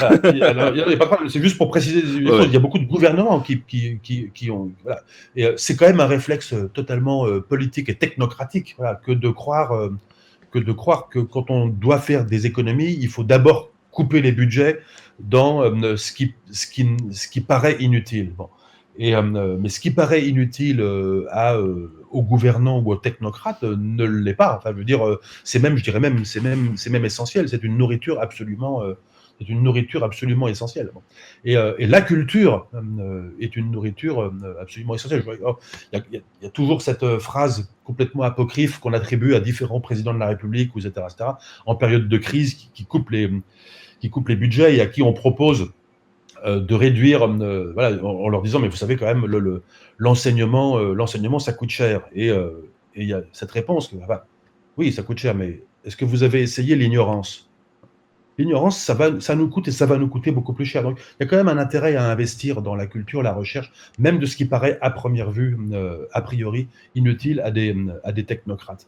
C'est juste pour préciser des choses. Il y a beaucoup de gouvernements qui ont. Voilà. Et c'est quand même un réflexe totalement politique et technocratique, voilà, que de croire que quand on doit faire des économies, il faut d'abord couper les budgets dans ce qui paraît inutile. Bon. Mais ce qui paraît inutile aux gouvernants ou aux technocrates ne l'est pas. Enfin, je veux dire, c'est même essentiel. C'est une nourriture absolument essentielle. Bon. Et la culture est une nourriture absolument essentielle. Il y a toujours cette phrase complètement apocryphe qu'on attribue à différents présidents de la République, etc., en période de crise, qui coupe les budgets et à qui on propose de réduire, voilà, en leur disant, mais vous savez quand même, l'enseignement, ça coûte cher. Et il y a cette réponse, oui, ça coûte cher, mais est-ce que vous avez essayé l'ignorance? L'ignorance, ça nous coûte et ça va nous coûter beaucoup plus cher. Donc, il y a quand même un intérêt à investir dans la culture, la recherche, même de ce qui paraît à première vue, a priori, inutile à des technocrates.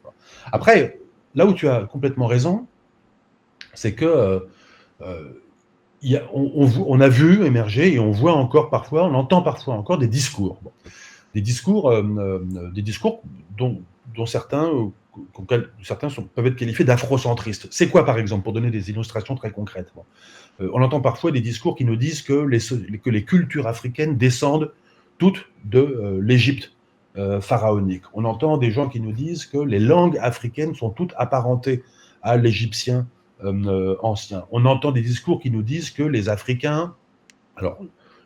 Après, là où tu as complètement raison, c'est que on a vu émerger et on voit encore parfois, on entend parfois encore des discours. Bon. Des discours dont certains, peuvent être qualifiés d'afrocentristes. C'est quoi, par exemple, pour donner des illustrations très concrètes? Bon. On entend parfois des discours qui nous disent que les cultures africaines descendent toutes de l'Égypte pharaonique. On entend des gens qui nous disent que les langues africaines sont toutes apparentées à l'égyptien ancien. On entend des discours qui nous disent que les Africains, alors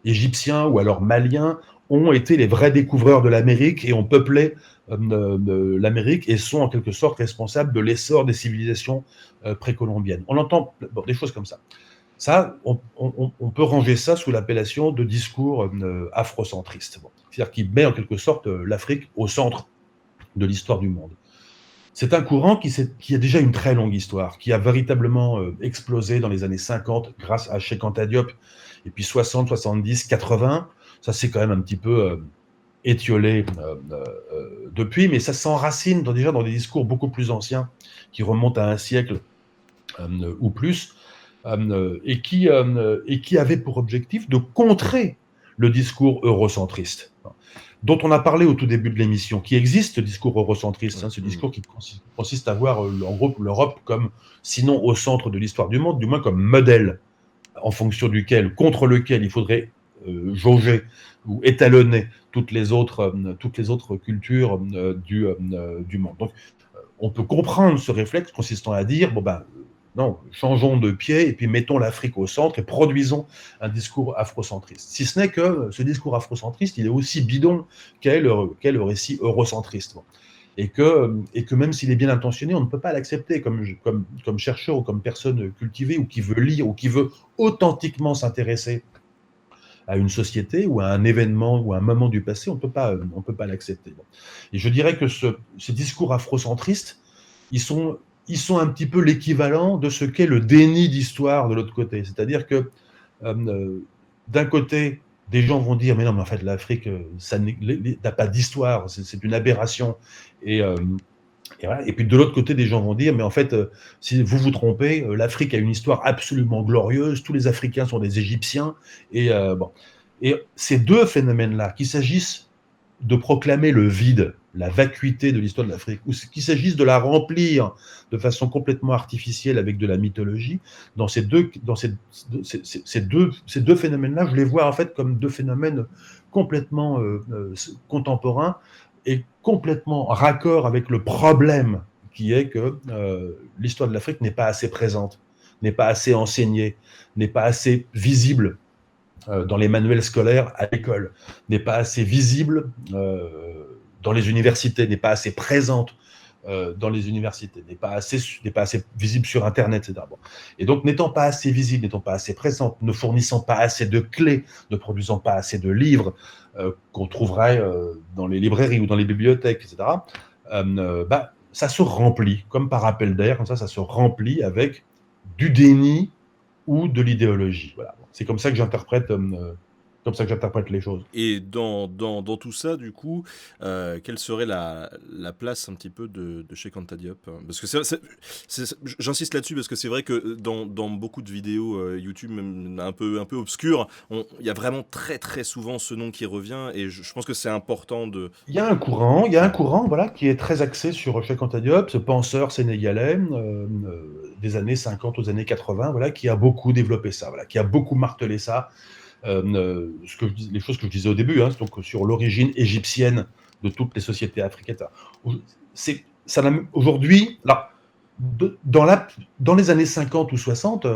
égyptiens ou alors maliens, ont été les vrais découvreurs de l'Amérique et ont peuplé l'Amérique et sont en quelque sorte responsables de l'essor des civilisations précolombiennes. On entend des choses comme ça. Ça, on peut ranger ça sous l'appellation de discours afrocentristes. Bon. C'est-à-dire qui met en quelque sorte l'Afrique au centre de l'histoire du monde. C'est un courant qui a déjà une très longue histoire, qui a véritablement explosé dans les années 50 grâce à Cheikh Anta Diop, et puis 60, 70, 80. Ça s'est quand même un petit peu étiolé depuis, mais ça s'enracine déjà dans des discours beaucoup plus anciens, qui remontent à un siècle ou plus, et qui avaient pour objectif de contrer le discours eurocentriste, dont on a parlé au tout début de l'émission, qui existe, ce discours eurocentriste, ce discours qui consiste à voir en gros l'Europe comme, sinon au centre de l'histoire du monde, du moins comme modèle en fonction contre lequel il faudrait jauger ou étalonner toutes les autres cultures du monde. Donc, on peut comprendre ce réflexe consistant à dire, non, changeons de pied et puis mettons l'Afrique au centre et produisons un discours afrocentriste. Si ce n'est que ce discours afrocentriste, il est aussi bidon qu'est le récit eurocentriste. Et que même s'il est bien intentionné, on ne peut pas l'accepter comme chercheur ou comme personne cultivée ou qui veut lire ou qui veut authentiquement s'intéresser à une société ou à un événement ou à un moment du passé, on ne peut pas l'accepter. Et je dirais que ces discours afrocentristes, ils sont un petit peu l'équivalent de ce qu'est le déni d'histoire de l'autre côté. C'est-à-dire que d'un côté, des gens vont dire « mais non, mais en fait, l'Afrique, ça n'a pas d'histoire, c'est une aberration ». Et voilà. Et puis de l'autre côté, des gens vont dire « mais en fait, si vous vous trompez, l'Afrique a une histoire absolument glorieuse, tous les Africains sont des Égyptiens ». Et ces deux phénomènes-là, qu'il s'agisse de proclamer le vide, la vacuité de l'histoire de l'Afrique, ou qu'il s'agisse de la remplir de façon complètement artificielle avec de la mythologie, dans ces deux phénomènes-là, je les vois en fait comme deux phénomènes complètement contemporains et complètement raccord avec le problème qui est que l'histoire de l'Afrique n'est pas assez présente, n'est pas assez enseignée, n'est pas assez visible dans les manuels scolaires à l'école, n'est pas assez visible dans les universités, n'est pas assez présente dans les universités, n'est pas assez visible sur Internet, etc. Bon. Et donc, n'étant pas assez visible, n'étant pas assez présente, ne fournissant pas assez de clés, ne produisant pas assez de livres qu'on trouverait dans les librairies ou dans les bibliothèques, etc., ça se remplit, comme par appel d'air, comme ça se remplit avec du déni ou de l'idéologie. Voilà. C'est comme ça que j'interprète les choses. Et dans tout ça, du coup, quelle serait la place un petit peu de Cheikh Anta Diop? Parce que j'insiste là-dessus parce que c'est vrai que dans beaucoup de vidéos YouTube, même un peu obscures, il y a vraiment très très souvent ce nom qui revient et je pense que c'est important de... Il y a un courant voilà, qui est très axé sur Cheikh Anta Diop, ce penseur sénégalais des années 50 aux années 80, voilà, qui a beaucoup développé ça, voilà, qui a beaucoup martelé ça. Les choses que je disais au début, donc sur l'origine égyptienne de toutes les sociétés africaines. Aujourd'hui, dans les années 50 ou 60,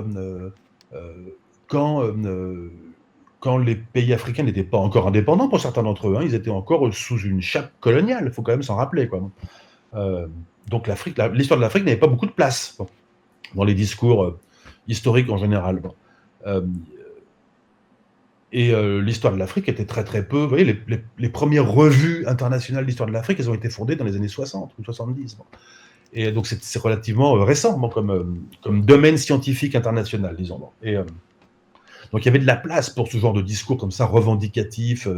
quand les pays africains n'étaient pas encore indépendants pour certains d'entre eux, ils étaient encore sous une chape coloniale, il faut quand même s'en rappeler, quoi. Donc l'histoire de l'Afrique n'avait pas beaucoup de place dans les discours historiques en général. Et l'histoire de l'Afrique était très très peu. Vous voyez, les premières revues internationales d'histoire de l'Afrique, elles ont été fondées dans les années 60 ou 70. Et donc c'est relativement récent comme domaine scientifique international, disons. Et donc il y avait de la place pour ce genre de discours comme ça, revendicatif,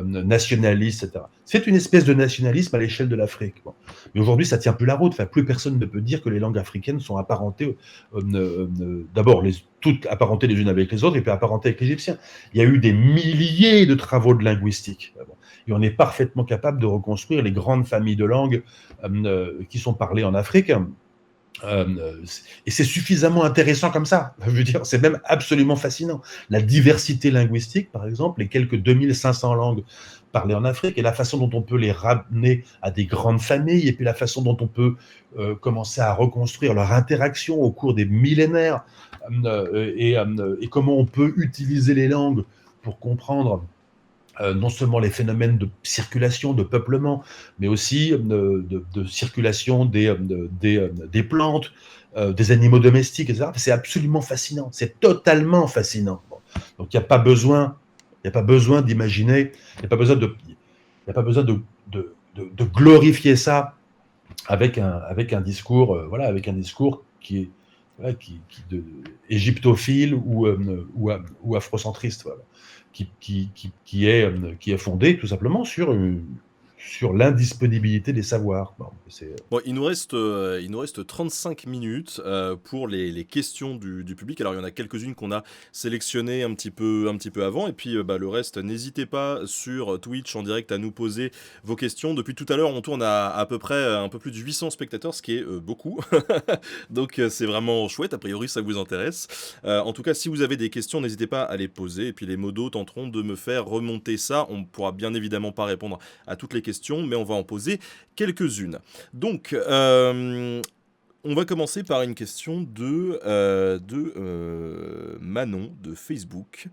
nationaliste, etc. C'est une espèce de nationalisme à l'échelle de l'Afrique. Bon. Mais aujourd'hui, ça tient plus la route. Enfin, plus personne ne peut dire que les langues africaines sont apparentées, d'abord, toutes apparentées les unes avec les autres, et puis apparentées avec l'Égyptien. Il y a eu des milliers de travaux de linguistique. Bon. Et on est parfaitement capable de reconstruire les grandes familles de langues qui sont parlées en Afrique. Et c'est suffisamment intéressant comme ça. Je veux dire, c'est même absolument fascinant. La diversité linguistique, par exemple, les quelques 2500 langues parlées en Afrique, et la façon dont on peut les ramener à des grandes familles, et puis la façon dont on peut commencer à reconstruire leur interaction au cours des millénaires, et comment on peut utiliser les langues pour comprendre non seulement les phénomènes de circulation, de peuplement, mais aussi de circulation des plantes, des animaux domestiques, etc. C'est absolument fascinant. C'est totalement fascinant. Bon. Donc, il n'y a pas besoin d'imaginer, il n'y a pas besoin de glorifier ça avec un discours, avec un discours qui est égyptophile ou afrocentriste. Voilà. Qui est fondé tout simplement sur l'indisponibilité des savoirs. Bon, Bon, il nous reste 35 minutes pour les questions du public. Alors, il y en a quelques-unes qu'on a sélectionnées un petit peu avant. Et puis, le reste, n'hésitez pas sur Twitch en direct à nous poser vos questions. Depuis tout à l'heure, on tourne à peu près un peu plus de 800 spectateurs, ce qui est beaucoup. Donc, c'est vraiment chouette. A priori, ça vous intéresse. En tout cas, si vous avez des questions, n'hésitez pas à les poser. Et puis, les modos tenteront de me faire remonter ça. On ne pourra bien évidemment pas répondre à toutes les questions, mais on va en poser quelques-unes. Donc, on va commencer par une question de Manon de Facebook,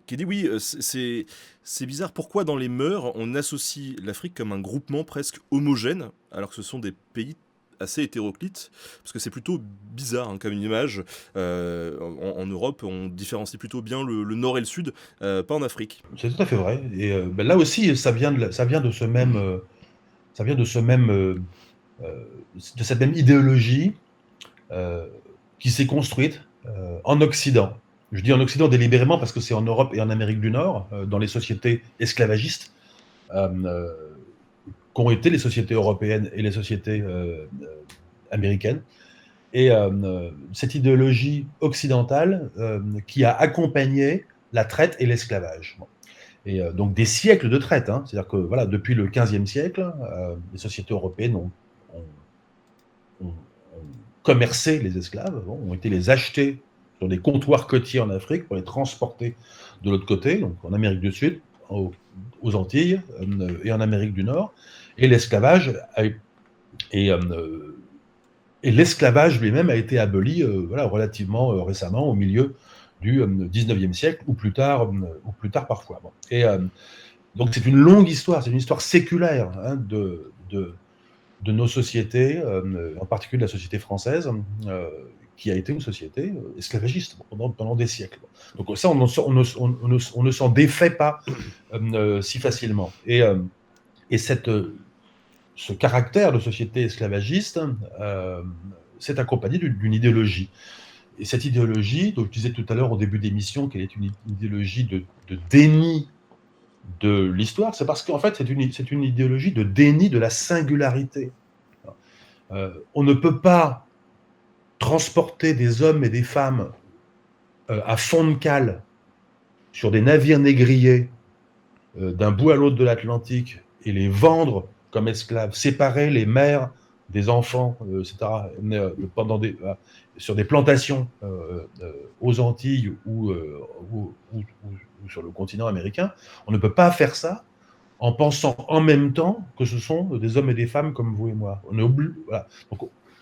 qui dit oui, c'est bizarre, pourquoi dans les mœurs on associe l'Afrique comme un groupement presque homogène, alors que ce sont des pays assez hétéroclites, parce que c'est plutôt bizarre comme une image. En Europe, on différencie plutôt bien le nord et le sud, pas en Afrique. c'est tout à fait vrai. Et là aussi, ça vient de ce même... ça vient de cette même idéologie qui s'est construite en Occident. Je dis en Occident délibérément parce que c'est en Europe et en Amérique du Nord, dans les sociétés esclavagistes, qu'ont été les sociétés européennes et les sociétés américaines. Et cette idéologie occidentale qui a accompagné la traite et l'esclavage. Bon. Et donc des siècles de traite. Hein. C'est-à-dire que voilà, depuis le XVe siècle, les sociétés européennes ont commercé les esclaves, ont été les acheter sur des comptoirs côtiers en Afrique pour les transporter de l'autre côté, donc en Amérique du Sud, aux Antilles et en Amérique du Nord. Et l'esclavage l'esclavage lui-même a été aboli relativement récemment, au milieu du 19e siècle, ou plus tard parfois. Bon. Et donc c'est une longue histoire, c'est une histoire séculaire hein, de nos sociétés, en particulier de la société française, qui a été une société esclavagiste pendant des siècles. Donc ça, on ne s'en défait pas si facilement. Et ce caractère de société esclavagiste s'est accompagné d'une idéologie. Et cette idéologie, dont je disais tout à l'heure au début d'émission qu'elle est une idéologie de déni de l'histoire, c'est parce qu'en fait, c'est une idéologie de déni de la singularité. On ne peut pas transporter des hommes et des femmes à fond de cale sur des navires négriers d'un bout à l'autre de l'Atlantique et les vendre comme esclaves, séparer les mères des enfants, etc., sur des plantations aux Antilles ou sur le continent américain. On ne peut pas faire ça en pensant en même temps que ce sont des hommes et des femmes comme vous et moi. On est voilà.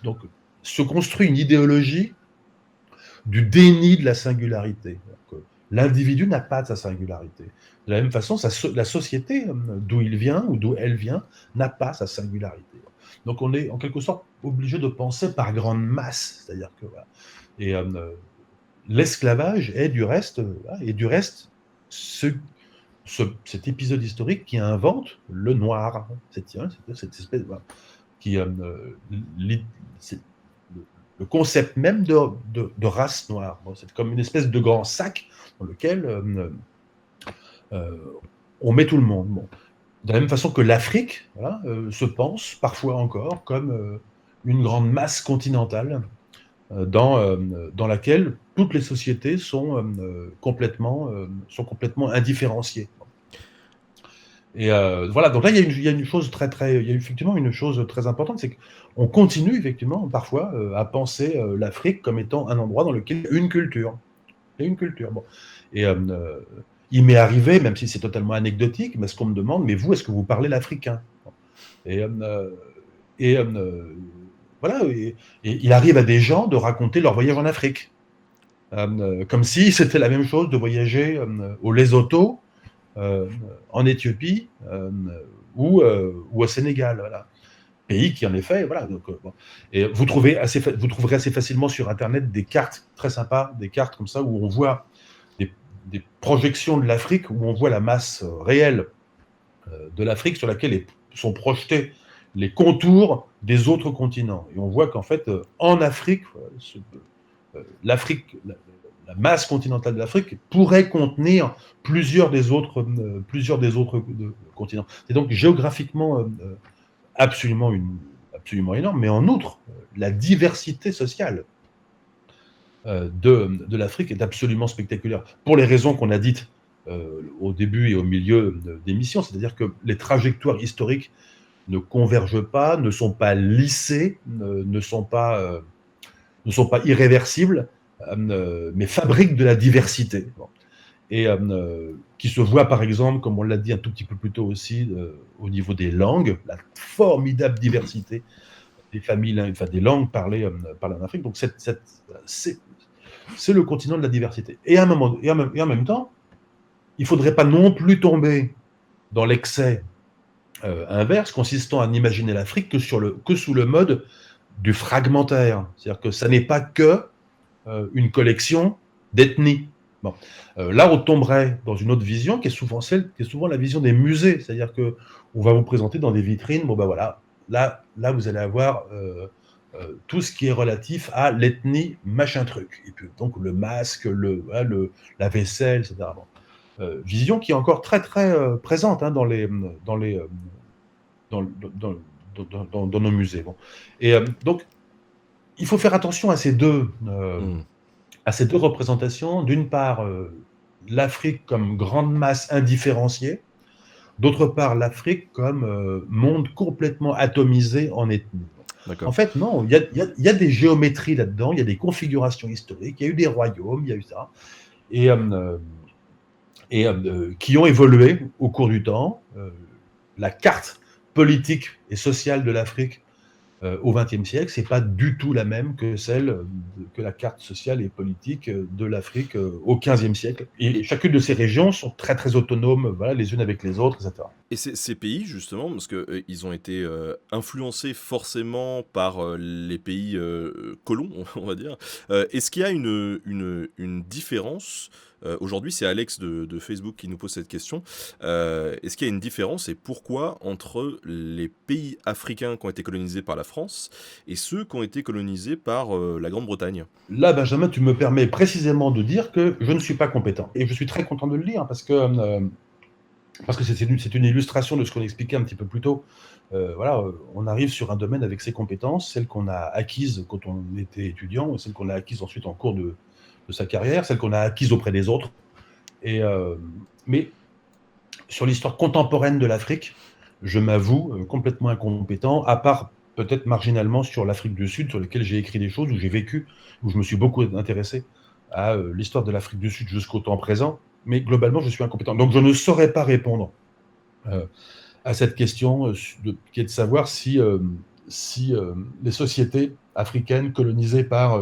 Donc, se construit une idéologie du déni de la singularité. L'individu n'a pas de sa singularité. De la même façon, la société, d'où il vient ou d'où elle vient, n'a pas sa singularité. Donc on est en quelque sorte obligé de penser par grande masse. C'est-à-dire que voilà. Et l'esclavage est du reste cet épisode historique qui invente le noir. Cette espèce qui c'est le concept même de race noire. C'est comme une espèce de grand sac dans lequel Euh, on met tout le monde. Bon. De la même façon que l'Afrique, voilà, se pense parfois encore comme une grande masse continentale dans laquelle toutes les sociétés sont complètement indifférenciées. Et voilà, donc là, il y a une chose il y a effectivement une chose très importante, c'est qu'on continue effectivement parfois à penser l'Afrique comme étant un endroit dans lequel il y a une culture. Il y a une culture. Bon. Et il m'est arrivé, même si c'est totalement anecdotique, mais ce qu'on me demande, mais vous, est-ce que vous parlez l'africain? Et, et voilà, et il arrive à des gens de raconter leur voyage en Afrique. Comme si c'était la même chose de voyager au Lesotho, euh, en Éthiopie ou au Sénégal. Voilà. Pays qui, en effet, voilà. Donc, bon. Et vous trouverez assez facilement sur Internet des cartes très sympas, des cartes comme ça où on voit des projections de l'Afrique, où on voit la masse réelle de l'Afrique sur laquelle sont projetés les contours des autres continents. Et on voit qu'en fait, en Afrique, l'Afrique, la masse continentale de l'Afrique pourrait contenir plusieurs des autres continents. C'est donc géographiquement absolument, absolument énorme, mais en outre, la diversité sociale de l'Afrique est absolument spectaculaire, pour les raisons qu'on a dites au début et au milieu d'émission, c'est-à-dire que les trajectoires historiques ne convergent pas, ne sont pas lissées, ne sont pas irréversibles, mais fabriquent de la diversité. Bon. Et qui se voit par exemple, comme on l'a dit un tout petit peu plus tôt aussi, au niveau des langues, la formidable diversité des familles, enfin des langues parlées en Afrique. Donc c'est le continent de la diversité. Et en même temps, il ne faudrait pas non plus tomber dans l'excès inverse, consistant à n'imaginer l'Afrique que sous le mode du fragmentaire. C'est-à-dire que ça n'est pas que une collection d'ethnies. Bon. Là, on tomberait dans une autre vision qui est souvent la vision des musées. C'est-à-dire qu'on va vous présenter dans des vitrines, bon ben voilà, là vous allez avoir tout ce qui est relatif à l'ethnie machin truc. Et puis donc le masque, la vaisselle, etc. Bon. Vision qui est encore très très présente hein, dans, dans nos musées. Bon. Et donc, il faut faire attention à ces deux représentations. D'une part, l'Afrique comme grande masse indifférenciée, d'autre part, l'Afrique comme monde complètement atomisé en ethnie. En fait, non, il y a des géométries là-dedans, il y a des configurations historiques, il y a eu des royaumes, il y a eu ça, et qui ont évolué au cours du temps. La carte politique et sociale de l'Afrique au XXe siècle, c'est pas du tout la même que que la carte sociale et politique de l'Afrique au XVe siècle. Et chacune de ces régions sont très très autonomes, voilà, les unes avec les autres, etc. Et ces pays, justement, parce que ils ont été influencés forcément par les pays colons, on va dire, est-ce qu'il y a une différence aujourd'hui, c'est Alex de Facebook qui nous pose cette question. Est-ce qu'il y a une différence et pourquoi entre les pays africains qui ont été colonisés par la France et ceux qui ont été colonisés par la Grande-Bretagne? Là, Benjamin, tu me permets précisément de dire que je ne suis pas compétent. Et je suis très content de le dire parce que c'est une illustration de ce qu'on expliquait un petit peu plus tôt. Voilà, on arrive sur un domaine avec ses compétences, celles qu'on a acquises quand on était étudiant, celles qu'on a acquises ensuite en cours de sa carrière, celles qu'on a acquises auprès des autres. Mais sur l'histoire contemporaine de l'Afrique, je m'avoue complètement incompétent, à part peut-être marginalement sur l'Afrique du Sud, sur laquelle j'ai écrit des choses, où j'ai vécu, où je me suis beaucoup intéressé à l'histoire de l'Afrique du Sud jusqu'au temps présent. Mais globalement, je suis incompétent. Donc, je ne saurais pas répondre à cette question qui est de savoir si les sociétés africaines colonisées par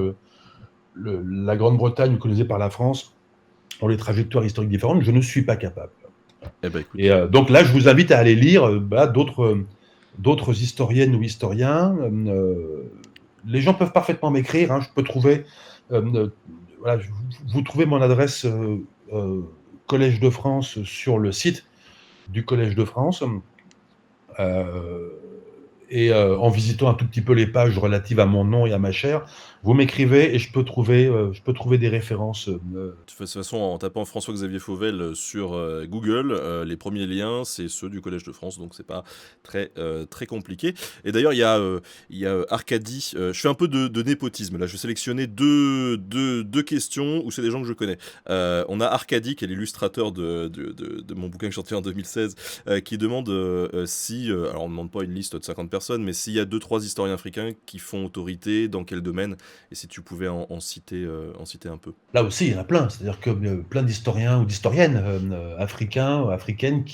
la Grande-Bretagne ou colonisées par la France ont des trajectoires historiques différentes. Je ne suis pas capable. Eh ben, écoute. Et donc là, je vous invite à aller lire d'autres historiennes ou historiens. Les gens peuvent parfaitement m'écrire. Hein, je peux trouver. Voilà, vous trouvez mon adresse Collège de France sur le site du Collège de France. et en visitant un tout petit peu les pages relatives à mon nom et à ma chair, vous m'écrivez et je peux trouver des références. De toute façon, en tapant François-Xavier Fauvel sur Google, les premiers liens, c'est ceux du Collège de France, donc c'est pas très compliqué. Et d'ailleurs, il y a Arcadie. Je fais un peu de népotisme. Là, je vais sélectionner deux questions où c'est des gens que je connais. On a Arcadie, qui est l'illustrateur de mon bouquin que j'ai sorti en 2016, qui demande si, alors on ne demande pas une liste de 50 personnes, mais s'il y a 2-3 historiens africains qui font autorité, dans quel domaine, et si tu pouvais en citer un peu. Là aussi, il y en a plein. C'est-à-dire que plein d'historiens ou d'historiennes africains ou africaines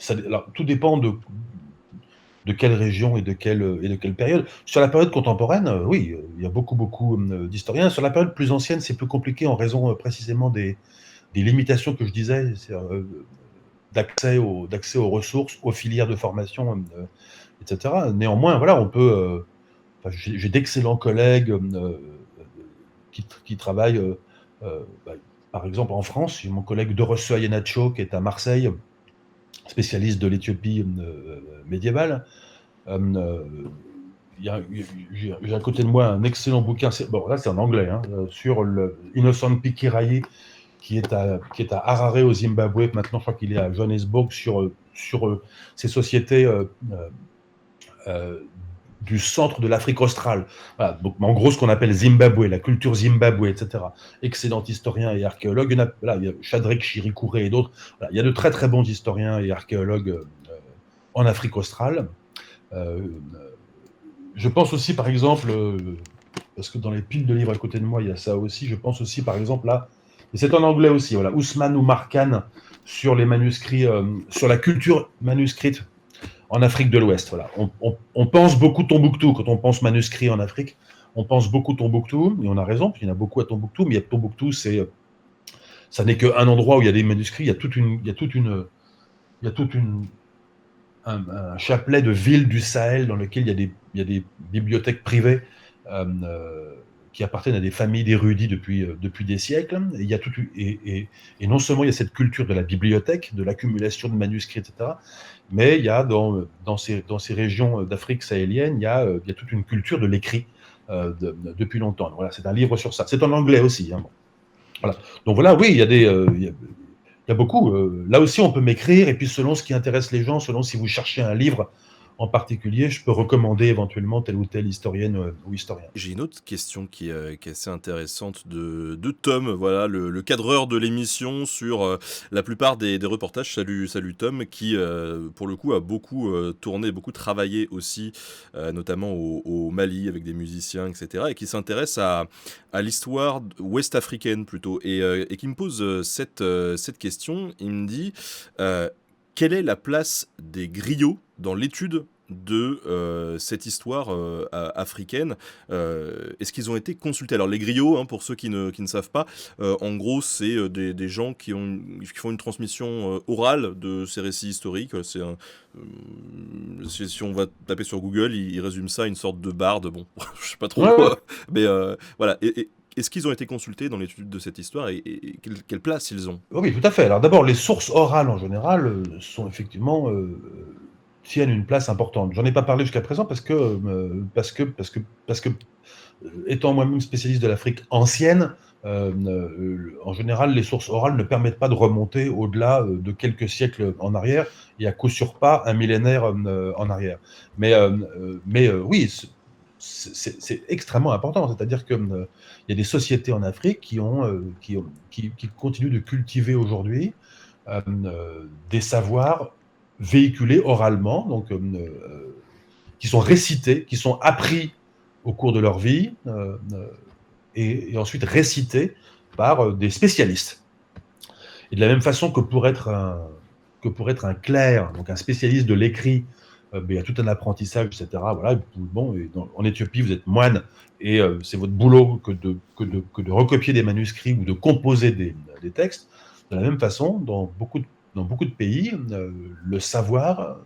alors, tout dépend de quelle région et de quelle période. Sur la période contemporaine, oui, il y a beaucoup d'historiens. Sur la période plus ancienne, c'est plus compliqué en raison précisément des limitations que je disais, d'accès aux ressources, aux filières de formation, etc. Néanmoins, voilà, j'ai d'excellents collègues qui travaillent, bah, par exemple en France. J'ai mon collègue Dorothée Ayanacho qui est à Marseille, spécialiste de l'Éthiopie médiévale. J'ai à côté de moi un excellent bouquin, là c'est en anglais, sur le Innocent Pikirayi, qui est à Harare au Zimbabwe. Maintenant, je crois qu'il est à Johannesburg sur ces sociétés du centre de l'Afrique australe. Voilà, donc, en gros, ce qu'on appelle Zimbabwe, la culture Zimbabwe, etc. Excellent historien et archéologue. Il y a Shadrach Chirikure et d'autres. Voilà, il y a de très très bons historiens et archéologues en Afrique australe. Je pense aussi, par exemple, parce que dans les piles de livres à côté de moi, il y a ça aussi. Je pense aussi, par exemple, là, et c'est en anglais aussi, voilà, Ousmane Oumar Khan sur les manuscrits, sur la culture manuscrite en Afrique de l'Ouest. Voilà. On pense beaucoup Tombouctou quand on pense manuscrit en Afrique. On pense beaucoup Tombouctou, et on a raison, puis il y en a beaucoup à Tombouctou, mais Tombouctou, ça n'est qu'un endroit où il y a des manuscrits. Il y a un chapelet de villes du Sahel dans lequel il y a des bibliothèques privées qui appartiennent à des familles d'érudits depuis des siècles. Et non seulement il y a cette culture de la bibliothèque, de l'accumulation de manuscrits, etc., mais il y a dans ces régions d'Afrique sahélienne, il y a toute une culture de l'écrit depuis longtemps. Voilà, c'est un livre sur ça. C'est en anglais aussi. Bon. Voilà. Donc voilà, oui, il y a beaucoup. Là aussi, on peut m'écrire, et puis selon ce qui intéresse les gens, selon si vous cherchez un livre en particulier, je peux recommander éventuellement telle ou telle historienne ou historien. J'ai une autre question qui est assez intéressante de Tom, voilà, le cadreur de l'émission sur la plupart des reportages. Salut Tom, qui pour le coup a beaucoup tourné, beaucoup travaillé aussi, notamment au Mali avec des musiciens, etc. Et qui s'intéresse à l'histoire ouest-africaine plutôt. Et qui me pose cette question. Il me dit quelle est la place des griots dans l'étude de cette histoire africaine. Est-ce qu'ils ont été consultés? Alors les griots, pour ceux qui ne savent pas, en gros c'est des gens qui font une transmission orale de ces récits historiques. Si on va taper sur Google, il résume ça à une sorte de barde. Bon, je sais pas trop, Ouais, ouais. mais voilà. Est-ce qu'ils ont été consultés dans l'étude de cette histoire, et quelle place ils ont? Oui, tout à fait. Alors d'abord, les sources orales en général sont effectivement tiennent une place importante. J'en ai pas parlé jusqu'à présent parce que étant moi-même spécialiste de l'Afrique ancienne, en général, les sources orales ne permettent pas de remonter au-delà de quelques siècles en arrière, et à coup sûr pas un millénaire en arrière. Mais oui, c'est extrêmement important. C'est-à-dire que il y a des sociétés en Afrique qui continuent de cultiver aujourd'hui des savoirs véhiculés oralement, donc qui sont récités, qui sont appris au cours de leur vie et ensuite récités par des spécialistes. Et de la même façon que pour être un clerc, donc un spécialiste de l'écrit, il y a tout un apprentissage, etc. Voilà. Bon, en Éthiopie, vous êtes moine, et c'est votre boulot que de recopier des manuscrits ou de composer des textes. De la même façon, dans beaucoup de pays, le savoir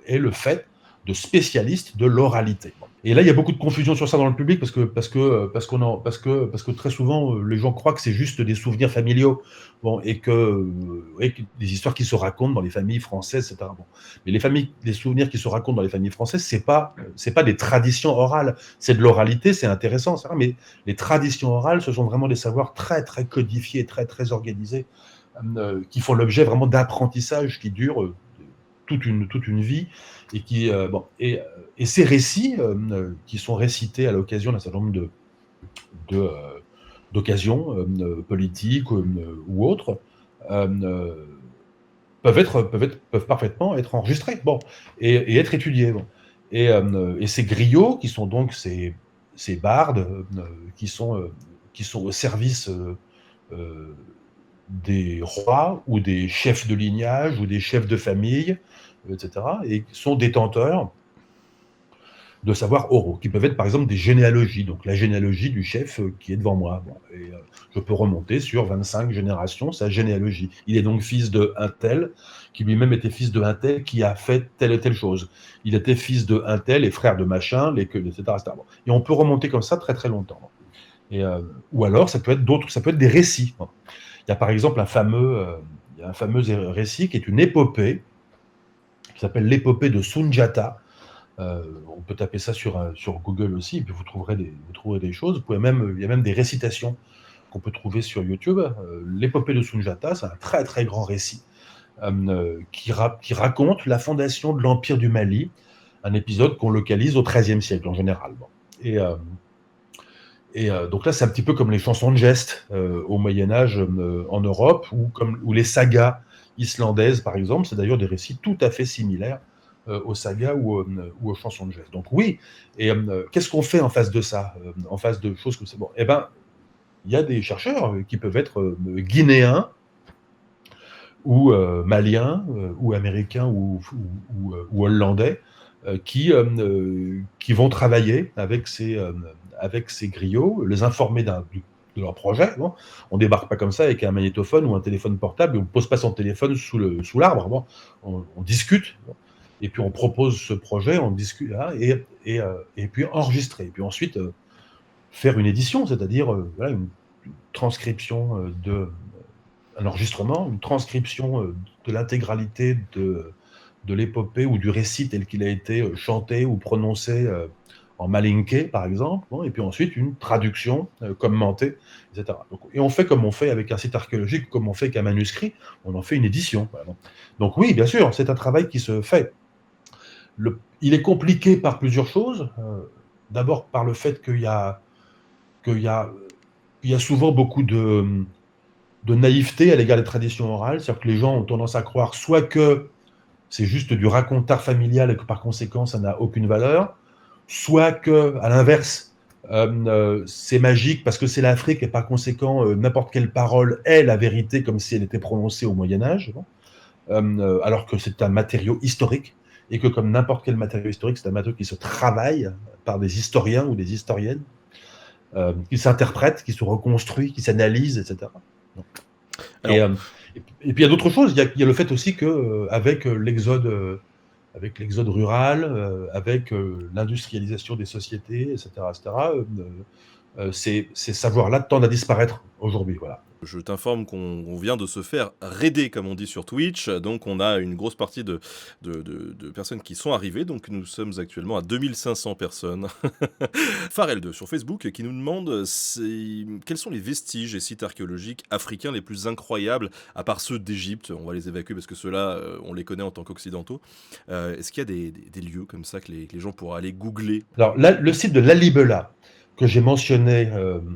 est le fait de spécialistes de l'oralité. Et là, il y a beaucoup de confusion sur ça dans le public parce que très souvent, les gens croient que c'est juste des souvenirs familiaux, bon, et que des histoires qui se racontent dans les familles françaises, etc. Bon. Mais les souvenirs qui se racontent dans les familles françaises, c'est pas des traditions orales, c'est de l'oralité, c'est intéressant, etc. Mais les traditions orales, ce sont vraiment des savoirs très très codifiés, très très organisés, qui font l'objet vraiment d'apprentissage qui durent toute une vie et et ces récits qui sont récités à l'occasion d'un certain nombre de, d'occasions politiques ou autres peuvent parfaitement être enregistrés, bon, et être étudiés, bon. Et ces griots qui sont donc ces bardes qui sont au service des rois ou des chefs de lignage ou des chefs de famille, etc., et sont détenteurs de savoirs oraux, qui peuvent être par exemple des généalogies, donc la généalogie du chef qui est devant moi. Bon, et je peux remonter sur 25 générations sa généalogie. Il est donc fils de un tel, qui lui-même était fils de un tel, qui a fait telle et telle chose. Il était fils de un tel et frère de machin, etc. etc. Bon. Et on peut remonter comme ça très très longtemps. Et, ou alors ça peut être des récits. Bon. Il y a par exemple un fameux récit qui est une épopée, qui s'appelle l'épopée de Sundiata. On peut taper ça sur Google aussi, et puis vous trouverez des choses. Il y a même des récitations qu'on peut trouver sur YouTube. L'épopée de Sundiata, c'est un très très grand récit qui raconte la fondation de l'Empire du Mali, un épisode qu'on localise au XIIIe siècle en général. Bon. Et donc là, c'est un petit peu comme les chansons de geste au Moyen-Âge en Europe, ou les sagas islandaises, par exemple. C'est d'ailleurs des récits tout à fait similaires aux sagas ou aux chansons de geste. Donc oui, et qu'est-ce qu'on fait en face de ça, en face de choses comme ça? Bon, eh ben, il y a des chercheurs qui peuvent être guinéens, ou maliens, ou américains, ou hollandais, qui vont travailler avec ces griots, les informer de leur projet. Bon. On ne débarque pas comme ça avec un magnétophone ou un téléphone portable, et on ne pose pas son téléphone sous l'arbre. Bon. On discute, bon. Et puis on propose ce projet, on discute, hein, et puis enregistrer. Et puis ensuite, faire une édition, c'est-à-dire voilà, une transcription un enregistrement, une transcription de l'intégralité de l'épopée ou du récit tel qu'il a été chanté ou prononcé en malinké, par exemple, bon, et puis ensuite une traduction commentée, etc. Donc, et on fait comme on fait avec un site archéologique, comme on fait avec un manuscrit, on en fait une édition. Voilà. Donc oui, bien sûr, c'est un travail qui se fait. Il est compliqué par plusieurs choses. D'abord par le fait qu'il y a souvent beaucoup de naïveté à l'égard des traditions orales, c'est-à-dire que les gens ont tendance à croire soit que c'est juste du racontard familial et que par conséquent ça n'a aucune valeur, soit que, à l'inverse, c'est magique parce que c'est l'Afrique et par conséquent n'importe quelle parole est la vérité comme si elle était prononcée au Moyen-Âge, bon, alors que c'est un matériau historique et que comme n'importe quel matériau historique, c'est un matériau qui se travaille par des historiens ou des historiennes, qui s'interprètent, qui se reconstruit, qui s'analyse, etc. Alors, et puis il y a d'autres choses. Il y a le fait aussi que avec l'exode rural, avec l'industrialisation des sociétés, etc., ces savoirs-là tendent à disparaître aujourd'hui. Voilà. Je t'informe qu'on vient de se faire raider, comme on dit sur Twitch. Donc, on a une grosse partie de personnes qui sont arrivées. Donc, nous sommes actuellement à 2500 personnes. Farel2 sur Facebook qui nous demande quels sont les vestiges et sites archéologiques africains les plus incroyables, à part ceux d'Égypte. On va les évacuer parce que ceux-là, on les connaît en tant qu'occidentaux. Est-ce qu'il y a des lieux comme ça que les gens pourraient aller googler? Alors, là, le site de Lalibela, que j'ai mentionné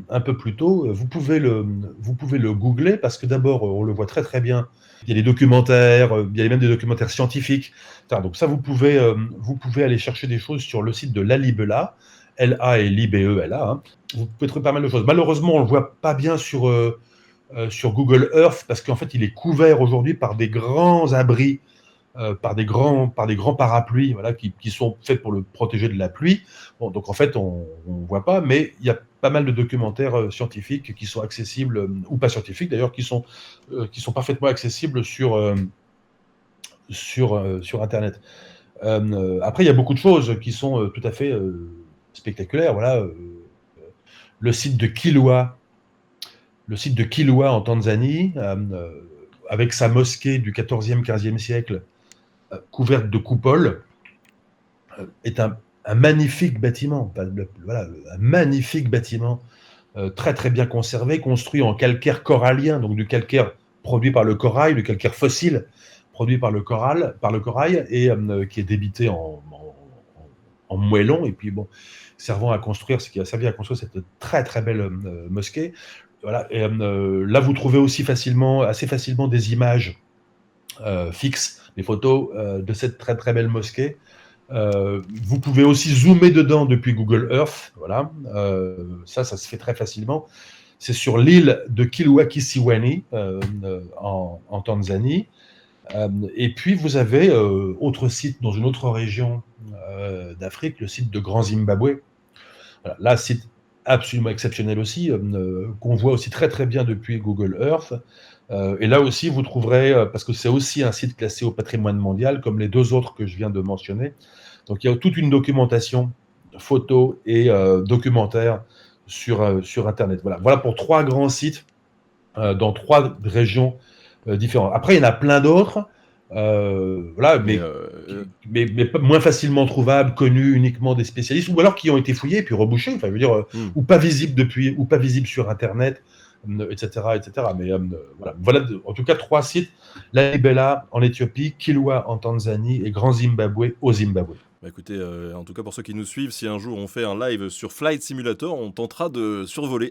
un peu plus tôt, vous pouvez le googler parce que d'abord, on le voit très très bien. Il y a des documentaires, il y a même des documentaires scientifiques. Donc ça, vous pouvez aller chercher des choses sur le site de Lalibela, L-A-L-I-B-E-L-A. Hein. Vous pouvez trouver pas mal de choses. Malheureusement, on ne le voit pas bien sur Google Earth parce qu'en fait, il est couvert aujourd'hui par des grands abris, par des grands parapluies, voilà, qui sont faits pour le protéger de la pluie. Bon, donc en fait, on ne voit pas, mais il y a pas mal de documentaires scientifiques qui sont accessibles, ou pas scientifiques d'ailleurs, qui sont parfaitement accessibles sur Internet. Après, il y a beaucoup de choses qui sont tout à fait spectaculaires. Voilà, le site de Kilwa, le site de Kilwa en Tanzanie, avec sa mosquée du 14e, 15e siècle, couverte de coupoles, est un magnifique bâtiment. Enfin, voilà, un magnifique bâtiment, très très bien conservé, construit en calcaire corallien, donc du calcaire produit par le corail, du calcaire fossile produit par le corail, et qui est débité en moellon, et puis bon, servant à construire, ce qui a servi à construire cette très très belle mosquée. Voilà. Et là, vous trouvez aussi assez facilement des images fixes, des photos de cette très très belle mosquée. Vous pouvez aussi zoomer dedans depuis Google Earth. Voilà. Ça se fait très facilement. C'est sur l'île de Kilwa Kisiwani en Tanzanie. Et puis vous avez autre site dans une autre région d'Afrique, le site de Grand Zimbabwe. Voilà. Là, site absolument exceptionnel aussi, qu'on voit aussi très très bien depuis Google Earth. Et là aussi, vous trouverez, parce que c'est aussi un site classé au patrimoine mondial, comme les deux autres que je viens de mentionner. Donc il y a toute une documentation, photos et documentaires sur Internet. Voilà pour 3 grands sites dans 3 régions différentes. Après, il y en a plein d'autres, voilà, Mais mais moins facilement trouvables, connus uniquement des spécialistes, ou alors qui ont été fouillés et puis rebouchés, enfin, je veux dire, hmm. ou pas visibles depuis, ou pas visibles sur Internet, etc., etc. Mais voilà, en tout cas 3 sites: Lalibela en Éthiopie, Kilwa en Tanzanie et Grand Zimbabwe au Zimbabwe. Bah écoutez, en tout cas pour ceux qui nous suivent, si un jour on fait un live sur Flight Simulator, on tentera de survoler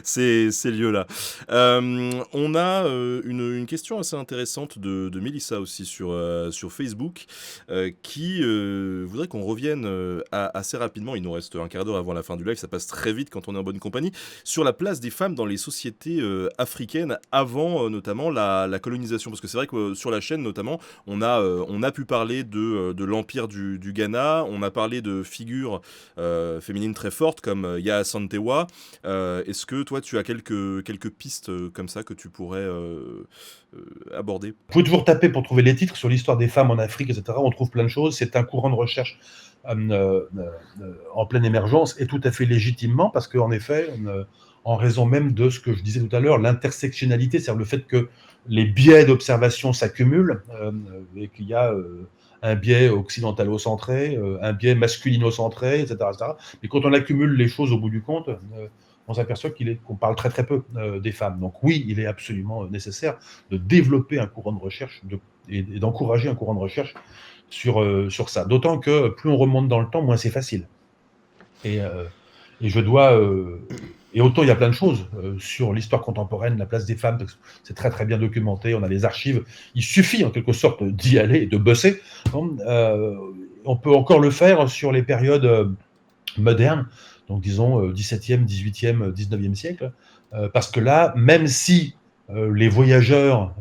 ces lieux-là. On a une question assez intéressante de Mélissa aussi sur Facebook, qui voudrait qu'on revienne assez rapidement, il nous reste un quart d'heure avant la fin du live, ça passe très vite quand on est en bonne compagnie, sur la place des femmes dans les sociétés africaines avant notamment la colonisation. Parce que c'est vrai que sur la chaîne notamment, on a pu parler de l'empire du Ghana, on a parlé de figures féminines très fortes comme Yaa Santewa. Est-ce que toi tu as quelques pistes comme ça que tu pourrais aborder? Vous pouvez toujours taper pour trouver les titres sur l'histoire des femmes en Afrique, etc. On trouve plein de choses. C'est un courant de recherche en pleine émergence, et tout à fait légitimement, parce qu'en effet, en raison même de ce que je disais tout à l'heure, l'intersectionnalité, c'est-à-dire le fait que les biais d'observation s'accumulent, et qu'il y a un biais occidentalo-centré, un biais masculino-centré, etc., etc. Mais quand on accumule les choses au bout du compte, on s'aperçoit qu'on parle très très peu des femmes. Donc oui, il est absolument nécessaire de développer un courant de recherche et d'encourager un courant de recherche sur ça. D'autant que plus on remonte dans le temps, moins c'est facile. Et je dois... et autant il y a plein de choses sur l'histoire contemporaine, la place des femmes, c'est très très bien documenté, on a les archives, il suffit en quelque sorte d'y aller et de bosser. On peut encore le faire sur les périodes modernes, donc disons 17e, 18e, 19e siècle, parce que là, même si les voyageurs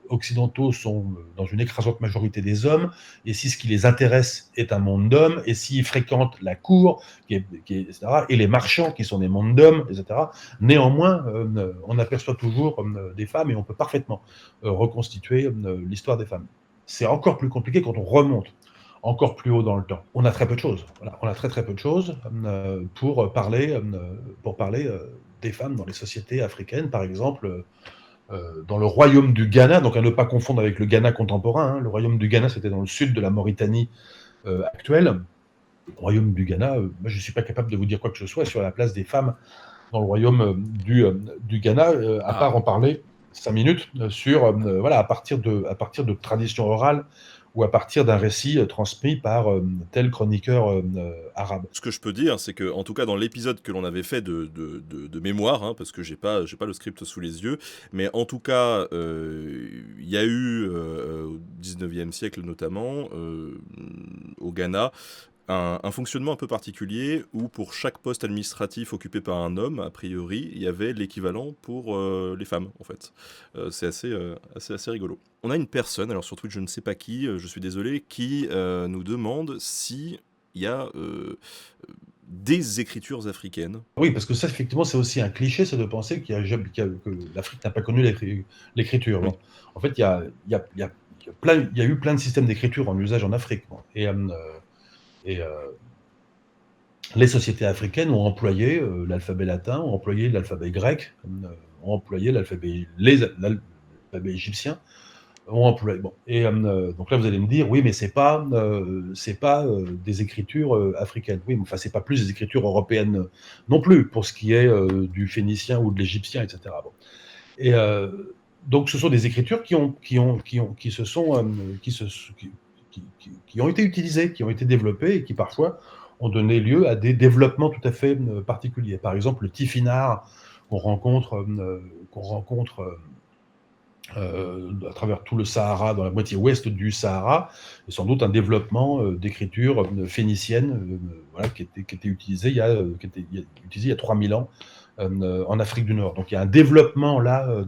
occidentaux sont dans une écrasante majorité des hommes, et si ce qui les intéresse est un monde d'hommes, et s'ils fréquentent la cour, etc., et les marchands qui sont des mondes d'hommes, etc., néanmoins, on aperçoit toujours des femmes, et on peut parfaitement reconstituer l'histoire des femmes. C'est encore plus compliqué quand on remonte encore plus haut dans le temps. On a très peu de choses. Voilà. On a très très peu de choses pour parler des femmes dans les sociétés africaines, par exemple. Dans le royaume du Ghana, donc à ne pas confondre avec le Ghana contemporain. Le royaume du Ghana, c'était dans le sud de la Mauritanie actuelle. Le royaume du Ghana, moi, je ne suis pas capable de vous dire quoi que ce soit sur la place des femmes dans le royaume du Ghana, à part en parler 5 minutes sur, voilà, à partir de traditions orales ou à partir d'un récit transmis par tel chroniqueur arabe. Ce que je peux dire, c'est que, en tout cas, dans l'épisode que l'on avait fait de mémoire, hein, parce que j'ai pas le script sous les yeux, mais en tout cas, il y a eu, au 19e siècle notamment, au Ghana, un fonctionnement un peu particulier où pour chaque poste administratif occupé par un homme, a priori, il y avait l'équivalent pour les femmes, en fait. C'est assez rigolo. On a une personne, alors sur Twitch, je ne sais pas qui, je suis désolé, qui nous demande si il y a des écritures africaines. Oui, parce que ça, effectivement, c'est aussi un cliché, c'est de penser que l'Afrique n'a pas connu l'écriture. Oui. Bon. En fait, il y a il y a eu plein de systèmes d'écriture en usage en Afrique. Bon. Et les sociétés africaines ont employé l'alphabet latin, ont employé l'alphabet grec, ont employé l'alphabet égyptien, ont employé. Bon. Et donc là, vous allez me dire, oui, mais c'est pas des écritures africaines. Oui, mais enfin, c'est pas plus des écritures européennes non plus, pour ce qui est du phénicien ou de l'égyptien, etc. Bon. Et donc, ce sont des écritures qui ont été utilisées, qui ont été développées et qui parfois ont donné lieu à des développements tout à fait particuliers. Par exemple, le tifinagh qu'on rencontre à travers tout le Sahara, dans la moitié ouest du Sahara, est sans doute un développement d'écriture phénicienne voilà, qui était utilisé il y a 3000 ans en Afrique du Nord. Donc il y a un développement là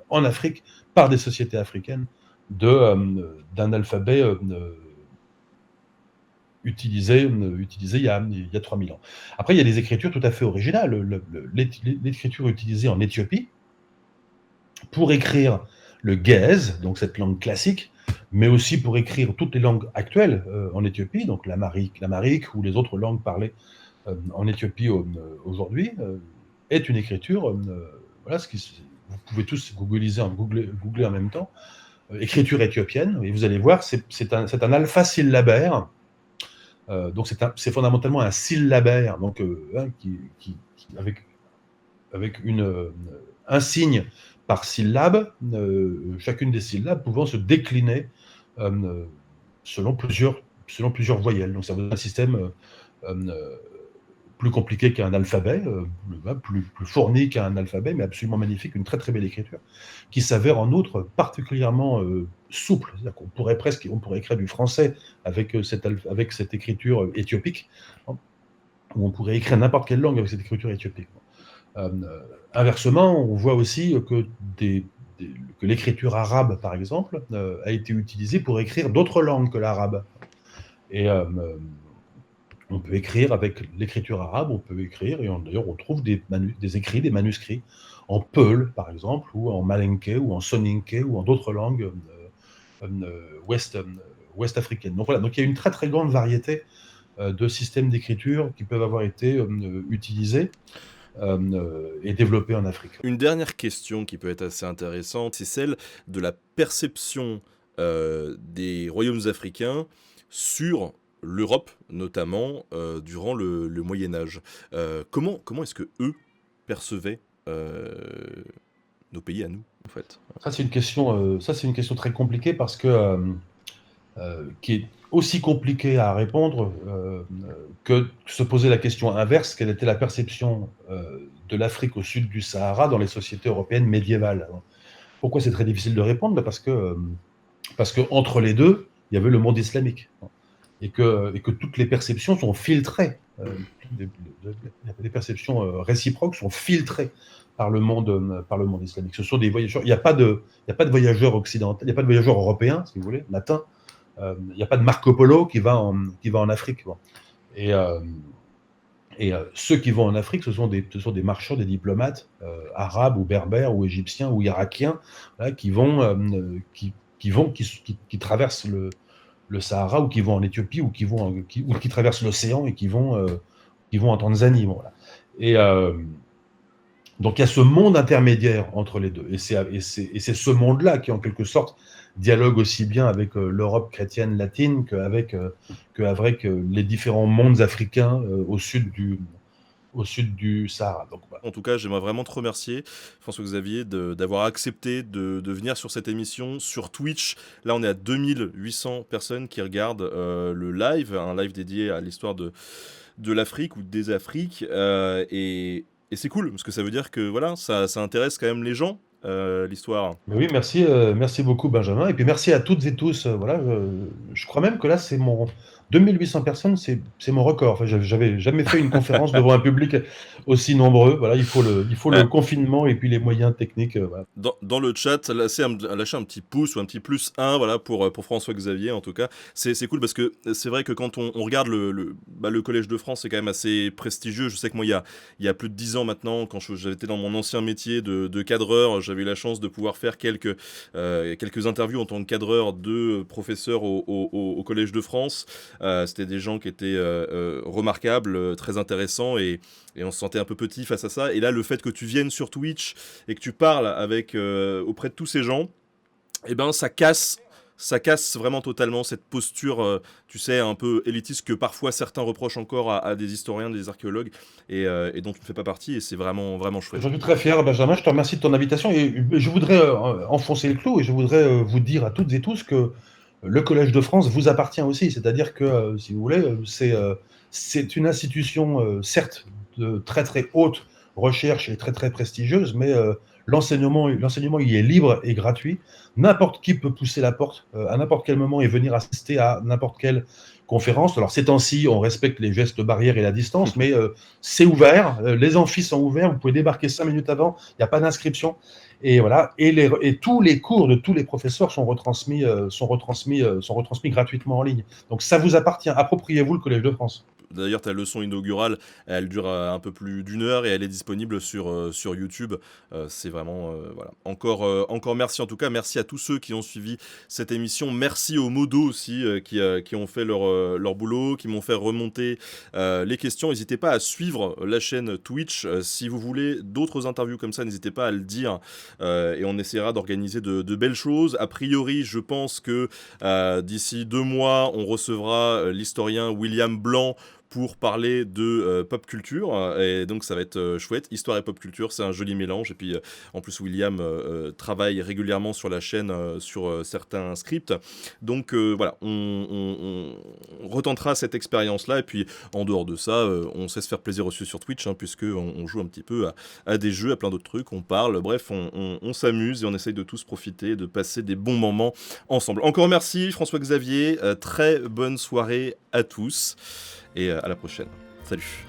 en Afrique par des sociétés africaines d'un alphabet utilisé il y a 3000 ans. Après, il y a des écritures tout à fait originales. L'écriture utilisée en Éthiopie pour écrire le ge'ez, donc cette langue classique, mais aussi pour écrire toutes les langues actuelles en Éthiopie, donc l'amharique ou les autres langues parlées en Éthiopie aujourd'hui, est une écriture, voilà, vous pouvez tous googler en même temps, écriture éthiopienne, et vous allez voir, c'est un alpha-syllabaire, donc c'est fondamentalement un syllabaire, donc, avec un signe par syllabe, chacune des syllabes pouvant se décliner selon plusieurs voyelles. Donc ça vous donne un système plus compliqué qu'un alphabet, plus fourni qu'un alphabet, mais absolument magnifique, une très très belle écriture, qui s'avère en outre particulièrement souple. C'est-à-dire qu'on pourrait écrire du français avec cette écriture éthiopique, ou on pourrait écrire n'importe quelle langue avec cette écriture éthiopique. Inversement, on voit aussi que l'écriture arabe, par exemple, a été utilisée pour écrire d'autres langues que l'arabe. Et on peut écrire avec l'écriture arabe, on peut écrire, et d'ailleurs on trouve des manuscrits en peul, par exemple, ou en malinké, ou en soninké, ou en d'autres langues ouest-africaines. Donc voilà, donc il y a une très très grande variété de systèmes d'écriture qui peuvent avoir été utilisés et développés en Afrique. Une dernière question qui peut être assez intéressante, c'est celle de la perception des royaumes africains sur l'Europe, notamment durant le Moyen-Âge. Comment est-ce que eux percevaient nos pays à nous, en fait? Ça, c'est une question très compliquée parce que qui est aussi compliquée à répondre que se poser la question inverse, quelle était la perception de l'Afrique au sud du Sahara dans les sociétés européennes médiévales. Pourquoi c'est très difficile de répondre? Parce que entre les deux, il y avait le monde islamique. Et que toutes les perceptions sont filtrées. Les perceptions réciproques sont filtrées par le monde islamique. Ce sont des voyageurs. Il n'y a pas de voyageurs occidentaux, il n'y a pas de voyageurs européens, si vous voulez, latins. Il n'y a pas de Marco Polo qui va en Afrique. Quoi. Et ceux qui vont en Afrique, ce sont des marchands, des diplomates arabes ou berbères ou égyptiens ou irakiens là, qui traversent le Sahara ou qui vont en Éthiopie ou qui traversent l'océan et qui vont en Tanzanie. Bon, voilà. Et donc il y a ce monde intermédiaire entre les deux. Et c'est ce monde-là qui, en quelque sorte, dialogue aussi bien avec l'Europe chrétienne latine qu'avec les différents mondes africains au sud du Sahara. Donc, voilà. En tout cas, j'aimerais vraiment te remercier, François-Xavier, d'avoir accepté de venir sur cette émission sur Twitch. Là, on est à 2800 personnes qui regardent le live, un live dédié à l'histoire de l'Afrique ou des Afriques. Et c'est cool, parce que ça veut dire que voilà, ça intéresse quand même les gens, l'histoire. Mais oui, merci beaucoup Benjamin, et puis merci à toutes et tous. Voilà, je crois même que là c'est mon 2800 personnes, c'est mon record. Enfin, j'avais jamais fait une conférence devant un public aussi nombreux. Voilà, il faut le confinement et puis les moyens techniques. Voilà. Dans le chat, lâchez un petit pouce ou un petit plus 1, voilà, pour François Xavier, en tout cas. C'est cool parce que c'est vrai que quand on regarde le Collège de France, c'est quand même assez prestigieux. Je sais que moi, il y a plus de 10 ans maintenant, quand j'étais dans mon ancien métier de cadreur, j'avais eu la chance de pouvoir faire quelques interviews en tant que cadreur de professeurs au Collège de France. C'était des gens qui étaient remarquables, très intéressants, et on se sentait un peu petit face à ça. Et là, le fait que tu viennes sur Twitch et que tu parles auprès de tous ces gens, eh ben ça casse vraiment totalement cette posture, tu sais, un peu élitiste que parfois certains reprochent encore à des historiens, des archéologues, et dont tu ne fais pas partie, et c'est vraiment, vraiment chouette. J'en suis très fier, Benjamin. Je te remercie de ton invitation et je voudrais enfoncer le clou et je voudrais vous dire à toutes et tous que le Collège de France vous appartient aussi. C'est-à-dire que, si vous voulez, c'est une institution, certes, de très très haute recherche et très très prestigieuse, mais l'enseignement il est libre et gratuit. N'importe qui peut pousser la porte à n'importe quel moment et venir assister à n'importe quelle conférence. Alors ces temps-ci, on respecte les gestes barrières et la distance, mais c'est ouvert. Les amphis sont ouverts. Vous pouvez débarquer 5 minutes avant. Il n'y a pas d'inscription. Et voilà. Et tous les cours de tous les professeurs sont retransmis gratuitement en ligne. Donc ça vous appartient. Appropriez-vous le Collège de France. D'ailleurs, ta leçon inaugurale, elle dure un peu plus d'1 heure et elle est disponible sur YouTube. C'est vraiment, voilà. Encore merci en tout cas. Merci à tous ceux qui ont suivi cette émission. Merci aux modos aussi qui ont fait leur boulot, qui m'ont fait remonter les questions. N'hésitez pas à suivre la chaîne Twitch. Si vous voulez d'autres interviews comme ça, n'hésitez pas à le dire. Et on essaiera d'organiser de belles choses. A priori, je pense que d'ici 2 mois, on recevra l'historien William Blanc pour parler de pop culture, et donc ça va être chouette. Histoire et pop culture, c'est un joli mélange, et puis en plus William travaille régulièrement sur la chaîne sur certains scripts, donc voilà, on retentera cette expérience-là, et puis en dehors de ça, on sait se faire plaisir aussi sur Twitch, hein, puisque on joue un petit peu à des jeux, à plein d'autres trucs, on parle, bref, on s'amuse, et on essaye de tous profiter, de passer des bons moments ensemble. Encore merci François-Xavier, très bonne soirée à tous, et à la prochaine. Salut.